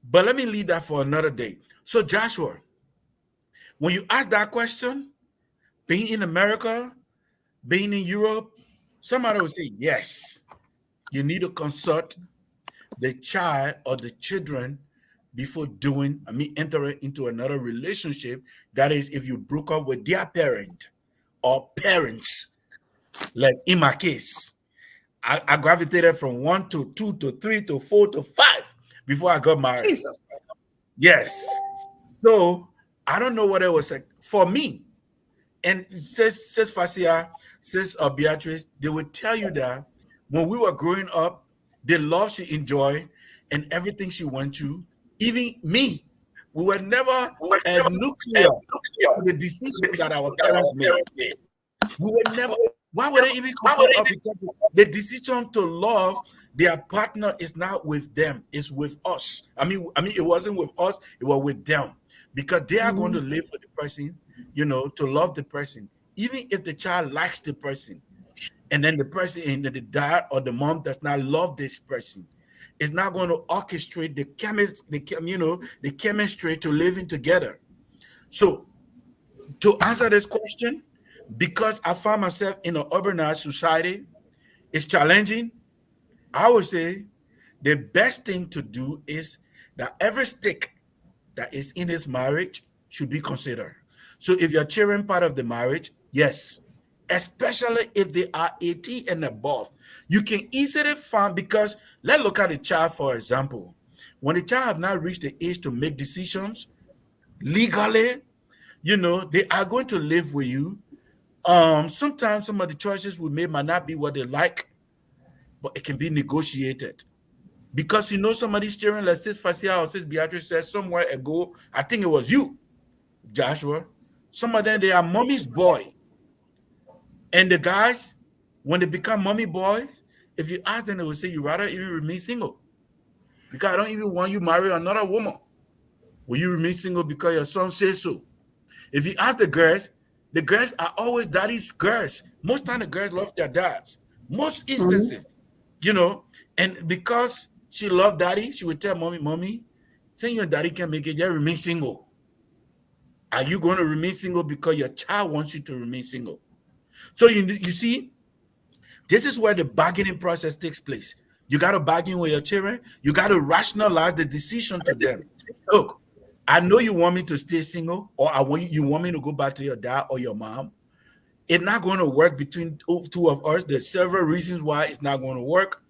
Speaker 7: But let me leave that for another day. So Joshua, when you ask that question, being in America, being in Europe, somebody will say, yes, you need to consult the child or the children before entering into another relationship. That is, if you broke up with their parent or parents, like in my case, I gravitated from 1 to 2 to 3 to 4 to 5 before I got married.
Speaker 6: Jesus.
Speaker 7: Yes. So I don't know what it was like for me. And says Fasia, says Beatrice, they would tell you that when we were growing up, the love she enjoyed and everything she went through, even me, we were never a nuclear to the decision that our parents made. We were never. Why would they even come up? Because the decision to love their partner is not with them; it's with us. I mean, it wasn't with us; it was with them, because they are going to live for the person, to love the person, even if the child likes the person, and then the person, and the dad or the mom does not love this person. It's not going to orchestrate the chemistry to living together. So, to answer this question, because I find myself in an urbanized society, it's challenging. I would say the best thing to do is that every stake that is in this marriage should be considered. So if you're children part of the marriage, yes, especially if they are 18 and above, you can easily find, because let's look at the child, for example. When the child has not reached the age to make decisions legally, they are going to live with you. Sometimes some of the choices we made might not be what they like, but it can be negotiated. Because some of these children, like Sis Fasia or Sis Beatrice said somewhere ago, I think it was you, Joshua. Some of them, they are mommy's boy. And the guys, when they become mommy boys, if you ask them, they will say, you rather even remain single. Because I don't even want you to marry another woman. Will you remain single because your son says so? If you ask the girls are always daddy's girls. Most time the girls love their dads. Most instances, and because she loved daddy, she would tell mommy, saying your daddy can make it, just remain single. Are you going to remain single because your child wants you to remain single? So you see, this is where the bargaining process takes place. You got to bargain with your children. You got to rationalize the decision to them. Look, I know you want me to stay single, or you want me to go back to your dad or your mom. It's not going to work between two of us. There's several reasons why it's not going to work.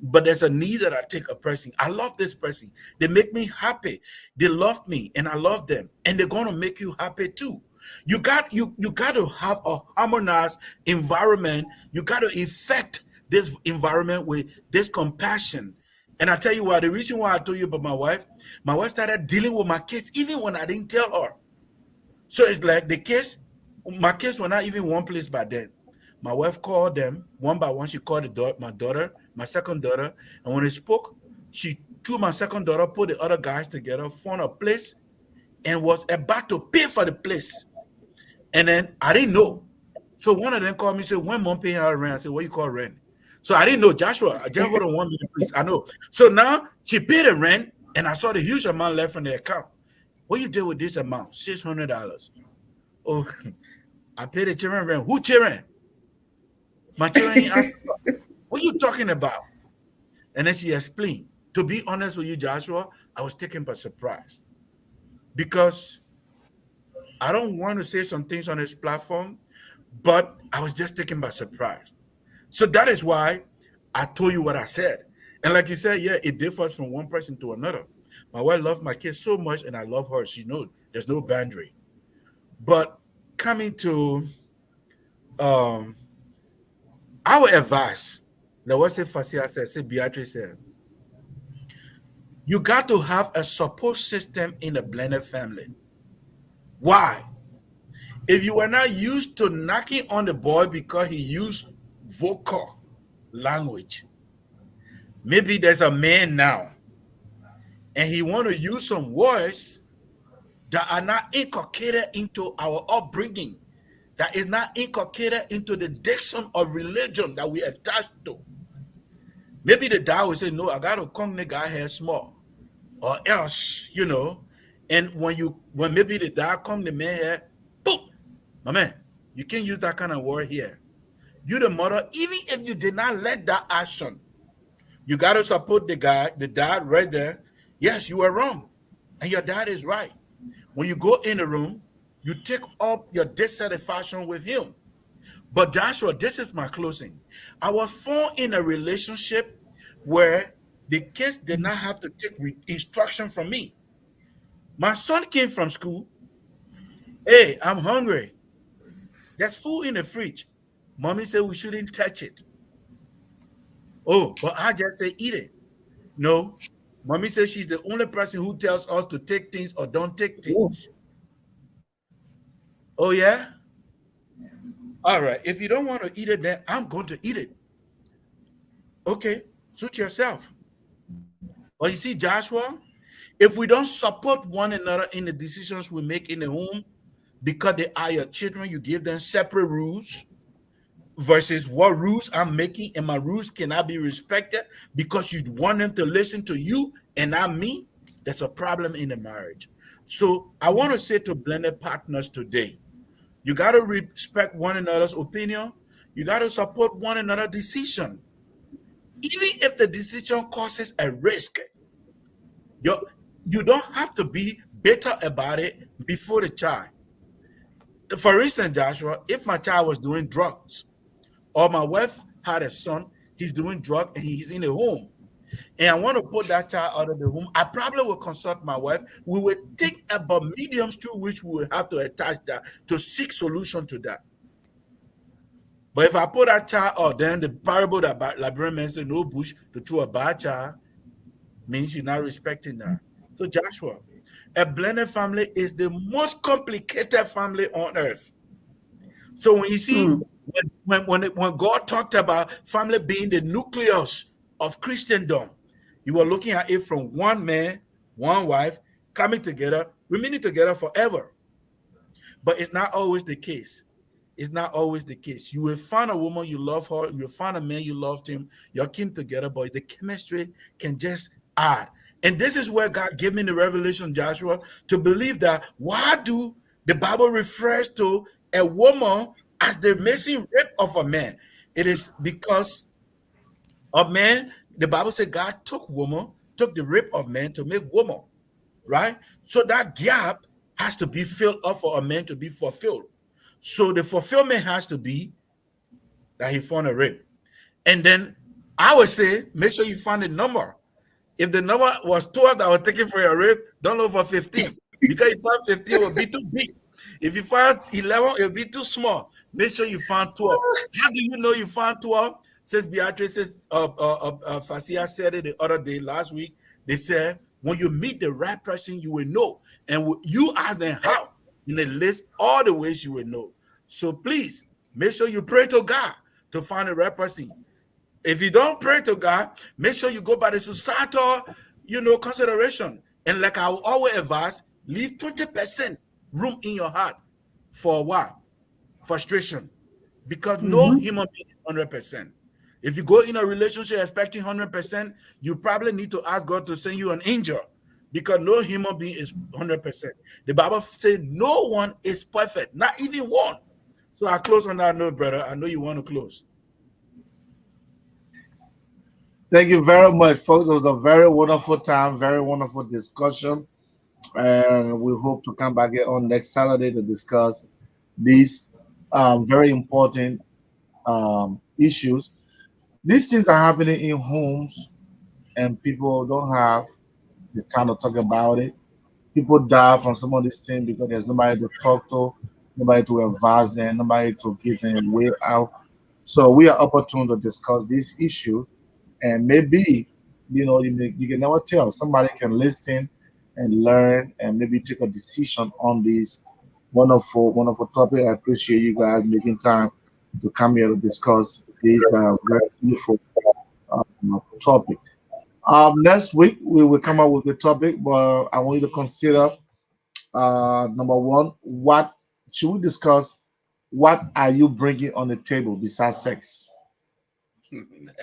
Speaker 7: But there's a need that I take a person. I love this person. They make me happy. They love me and I love them. And they're going to make you happy too. You got to have a harmonized environment. You got to affect this environment with this compassion. And I tell you what, the reason why I told you about my wife started dealing with my kids even when I didn't tell her. So it's like my kids were not even one place by then. My wife called them one by one. She called my daughter, my second daughter, and when they spoke, she threw my second daughter, put the other guys together, found a place, and was about to pay for the place. And then I didn't know. So one of them called me and said, when mom paying her rent? I said, what you call rent? So I didn't know, Joshua. I just wouldn't want me to please. I know. So now she paid the rent, and I saw the huge amount left in the account. What you did with this amount? $600. Oh, I paid the children rent. Who children? My children asked, what are you talking about? And then she explained. To be honest with you, Joshua, I was taken by surprise. Because I don't want to say some things on this platform, but I was just taken by surprise. So that is why I told you what I said. And like you said, yeah, it differs from one person to another. My wife loves my kids so much, and I love her. She knows there's no boundary. But coming to our advice, like what Fasia said, say Beatrice said, you got to have a support system in a blended family. Why? If you were not used to knocking on the boy because he used vocal language, maybe there's a man now and he want to use some words that are not inculcated into our upbringing, that is not inculcated into the diction of religion that we attach to. Maybe the dad will say, no, I got to come the guy hair small, or else, and when maybe the dad come the man hair, boom, my man, you can't use that kind of word here. You the mother, even if you did not let that action You got to support the guy, the dad right there. Yes, you are wrong. And your dad is right. When you go in the room, you take up your dissatisfaction with him. But Joshua, this is my closing. I was born in a relationship where the kids did not have to take instruction from me. My son came from school. Hey, I'm hungry. There's food in the fridge. Mommy said we shouldn't touch it. Oh, but I just say eat it. No. Mommy says she's the only person who tells us to take things or don't take things. Oh, yeah? All right. If you don't want to eat it, then I'm going to eat it. Okay. Suit yourself. But you see, Joshua, if we don't support one another in the decisions we make in the home, because they are your children, you give them separate rules versus what rules I'm making, and my rules cannot be respected because you want them to listen to you and not me. There's a problem in the marriage. So I want to say to blended partners today, you got to respect one another's opinion. You got to support one another's decision. Even if the decision causes a risk, you don't have to be bitter about it before the child. For instance, Joshua, if my child was doing drugs, or my wife had a son, he's doing drugs and he's in the home, and I want to put that child out of the home, I probably will consult my wife. We will think about mediums through which we will have to attach that to seek solution to that. But if I put that child out, then the parable that librarian mentioned, no bush to throw a bad child, means you're not respecting that. So Joshua, a blended family is the most complicated family on earth. So when you see when God talked about family being the nucleus of Christendom, you were looking at it from one man, one wife coming together, remaining together forever. But it's not always the case. It's not always the case. You will find a woman you love her, you will find a man you loved him, you came together, but the chemistry can just add. And this is where God gave me the revelation, Joshua, to believe that why do the Bible refers to a woman as the missing rib of a man? It is because of man. The Bible said God took the rib of man to make woman, right? So that gap has to be filled up for a man to be fulfilled. So the fulfillment has to be that he found a rib. And then I would say, make sure you find a number. If the number was 12 that was taken for your rib, don't look for 15. Because if you find 15, it will be too big. If you find 11, it will be too small. Make sure you find 12. How do you know you found 12? Says Beatrice, Fasia said it the other day, last week. They said, when you meet the right person, you will know. And you ask them how. And they list all the ways you will know. So please, make sure you pray to God to find the right person. If you don't pray to God, make sure you go by the societal, consideration. And like I will always advise, leave 20% room in your heart for what? Frustration. Because no human being is 100%. If you go in a relationship expecting 100%, you probably need to ask God to send you an angel. Because no human being is 100%. The Bible says no one is perfect, not even one. So I close on that note, brother. I know you want to close.
Speaker 5: Thank you very much, folks. It was a very wonderful time, very wonderful discussion. And we hope to come back here on next Saturday to discuss these very important issues. These things are happening in homes, and people don't have the time to talk about it. People die from some of these things because there's nobody to talk to, nobody to advise them, nobody to give them a way out. So we are opportune to discuss this issue, and maybe you can never tell. Somebody can listen and learn, and maybe take a decision on this wonderful, wonderful topic. I appreciate you guys making time to come here to discuss this very beautiful topic. Next week we will come up with the topic, but I want you to consider number one, what should we discuss? What are you bringing on the table besides sex?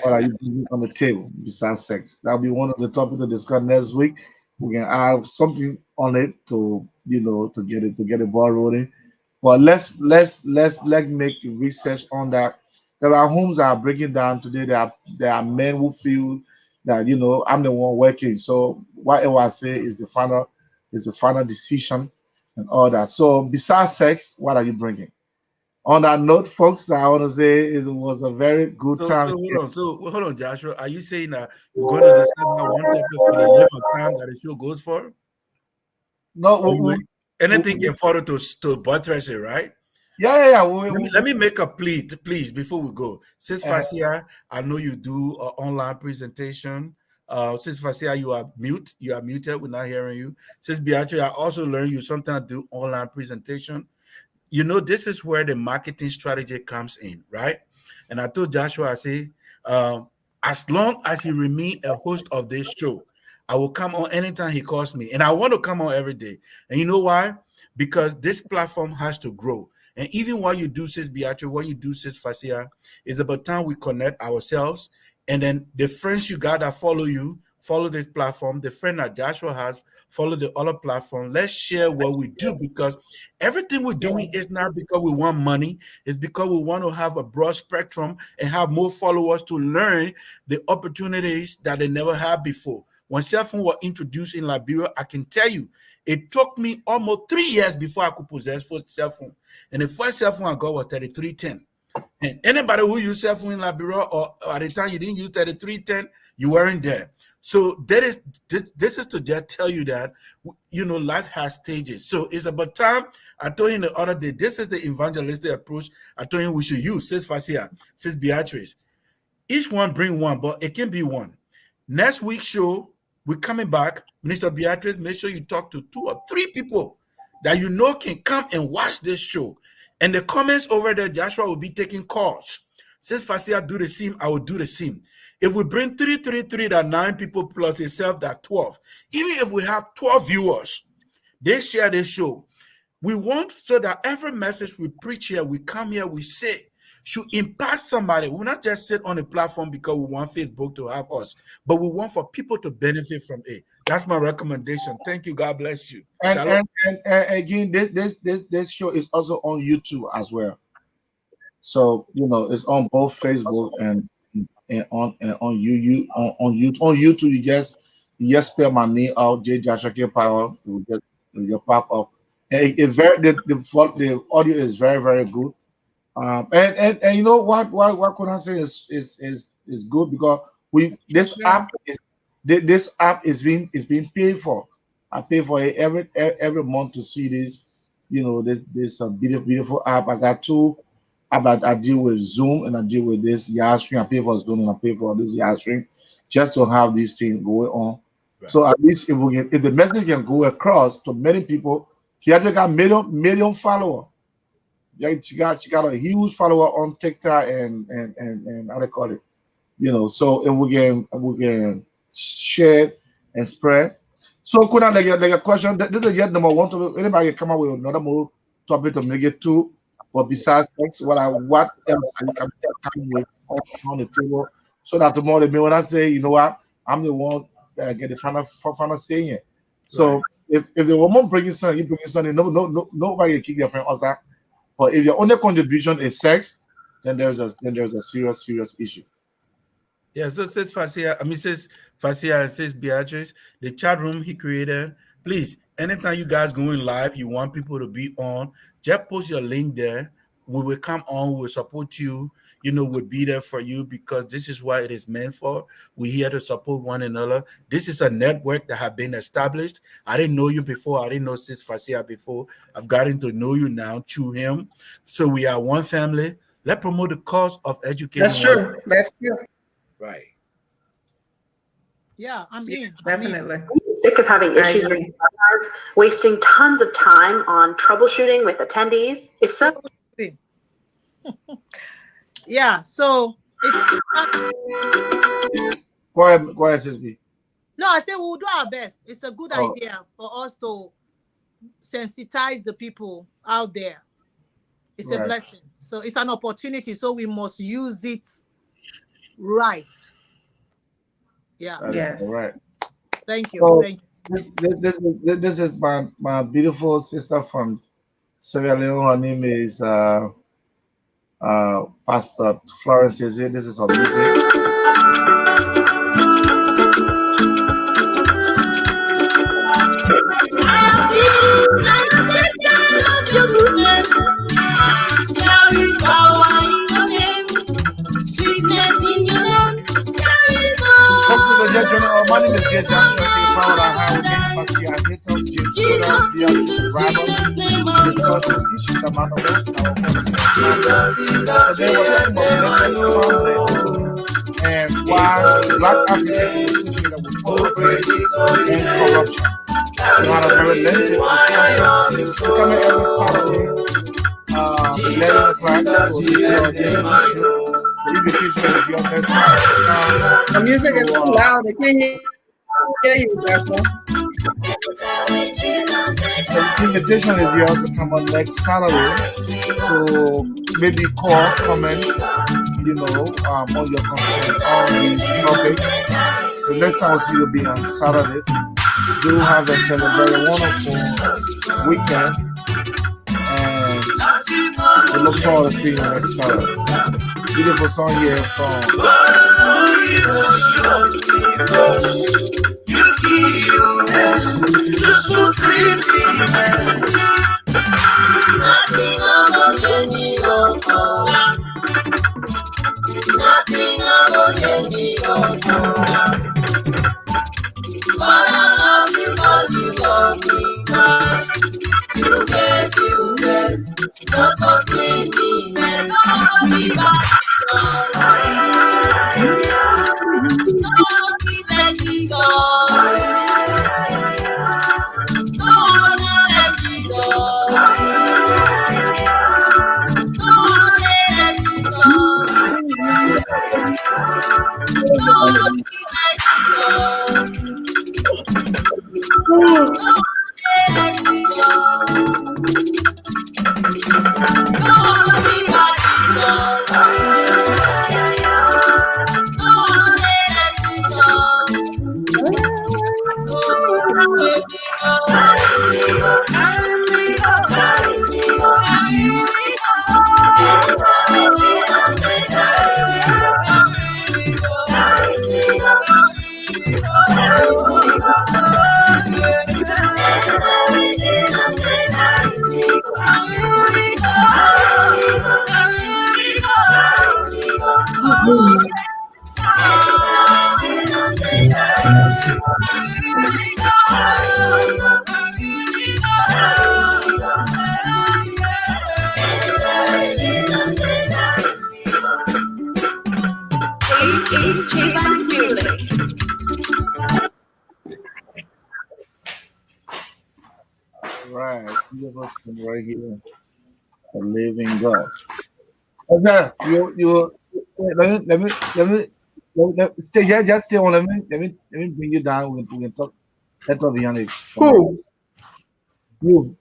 Speaker 5: What are you bringing on the table besides sex? That'll be one of the topics to discuss next week. We can have something on it to to get the ball rolling. But let's make research on that. There are homes that are breaking down today. There are men who feel that I'm the one working. So whatever I say is the final decision and all that. So besides sex, what are you bringing? On that note, folks, I want to say it was a very good
Speaker 7: So
Speaker 5: time.
Speaker 7: hold on, Joshua. Are you saying that we're going to discuss that one topic for the length of time that the show goes for?
Speaker 5: No,
Speaker 7: Anything can follow to buttress it, right?
Speaker 5: Yeah.
Speaker 7: Let me make a plea, please, before we go. Sis Fasia, I know you do an online presentation. Sis Fasia, you are muted. We're not hearing you. Sis Beatrice, I also learned you sometimes do online presentation. This is where the marketing strategy comes in, right? And I told Joshua, I say, as long as he remain a host of this show, I will come on anytime he calls me. And I want to come on every day. And you know why? Because this platform has to grow. And even while you do, Sis Beatrice, what you do, Sis Fasia, it's about time we connect ourselves. And then the friends you got that follow you, follow this platform. The friend that Joshua has, follow the other platform. Let's share what we do, because everything we're doing is not because we want money. It's because we want to have a broad spectrum and have more followers to learn the opportunities that they never had before. When cell phone was introduced in Liberia, I can tell you, it took me almost 3 years before I could possess a cell phone. And the first cell phone I got was 3310. And anybody who used cell phone in Liberia, or at the time you didn't use 3310, you weren't there. So this is to just tell you that, life has stages. So it's about time. I told him the other day, this is the evangelistic approach I told him we should use. Sis Fasia, Sis Beatrice. Each one bring one, but it can be one. Next week's show, we're coming back. Minister Beatrice, make sure you talk to 2 or 3 people that can come and watch this show. And the comments over there, Joshua will be taking calls. Since Fasia do the same, I will do the same. If we bring 3, that 9 people plus itself, that 12. Even if we have 12 viewers, they share this show. We want so that every message we preach here, we come here, we say, should impact somebody. We not just sit on a platform because we want Facebook to have us, but we want for people to benefit from it. That's my recommendation. Thank you. God bless you.
Speaker 5: And again, this show is also on YouTube as well. So it's on both Facebook and on YouTube. You just spell my name out, J Joshua K Powell. It will pop up. And the audio is very, very good. And you know what could I say is good, because this app is being paid for. I pay for it every month to see this. This beautiful app. I got 2 app that I deal with Zoom, and I deal with this Yard I pay for Zoom, and I pay for this Yard just to have this thing going on. Right. So at least if the message can go across to many people, she actually got million followers. She got a huge follower on TikTok and how they call it, So if we can share and spread. So could I like a question? This is yet number 1 to anybody can come up with another more topic to make it 2. But besides sex, what else are you coming with on the table, so that tomorrow when I say, you know what, I'm the one that get the final saying it. So right. if the woman brings something, you bring something, nobody kick their friend outside. But if your only contribution is sex, then there's a serious issue.
Speaker 7: Yeah, so Sis Fasia and Sis Beatrice, the chat room he created, please, anytime you guys going live, you want people to be on, just post your link there. We will come on, we'll support you, we'll be there for you, because this is what it is meant for. We're here to support one another. This is a network that have been established. I didn't know you before. I didn't know Sis Fasia before. I've gotten to know you now through him. So we are one family. Let's promote the cause of education.
Speaker 6: That's true. That's true.
Speaker 7: Right.
Speaker 10: Yeah, I'm in.
Speaker 6: Definitely.
Speaker 2: I'm sick of having issues with webinars, wasting tons of time on troubleshooting with attendees. If so,
Speaker 10: yeah. So it's
Speaker 5: go ahead, SSB.
Speaker 10: No, I say we'll do our best. It's a good idea for us to sensitize the people out there. It's a blessing. So it's an opportunity. So we must use it right. Yeah.
Speaker 6: Yes.
Speaker 5: Right.
Speaker 10: Thank you.
Speaker 5: So
Speaker 10: Thank you.
Speaker 5: This is my beautiful sister from Sierra Leone. Her name is Pastor Florence. This is her music. name is Jay Joshua. The power I have with Embassy. I hit up James Twitter via Rabble to discuss the issues that matter most in our country. Today we're talking about blended family and why Black Africans are associated with poverty and corruption. We had a very lengthy discussion. We come in every Saturday, 11 o'clock, so this is our daily issue. The invitation is your best.
Speaker 6: The music is too loud. I can't hear you, Bethel.
Speaker 5: The invitation is yours to come on next Saturday to maybe call, comment, on your concern on this topic. The next time we'll see you will be on Saturday. Do have a very wonderful weekend, and we look forward to seeing you next Saturday. Beautiful song here from
Speaker 1: Just for cleanliness, don't be bad. Don't be like Jesus. Don't let Jesus. Don't let Jesus. Don't be like Jesus. Don't let Jesus.
Speaker 5: right, right here, the living God. Okay, stay here, just stay on. Let me bring you down. We can talk. Let's talk beyond it.
Speaker 6: Who?
Speaker 5: You.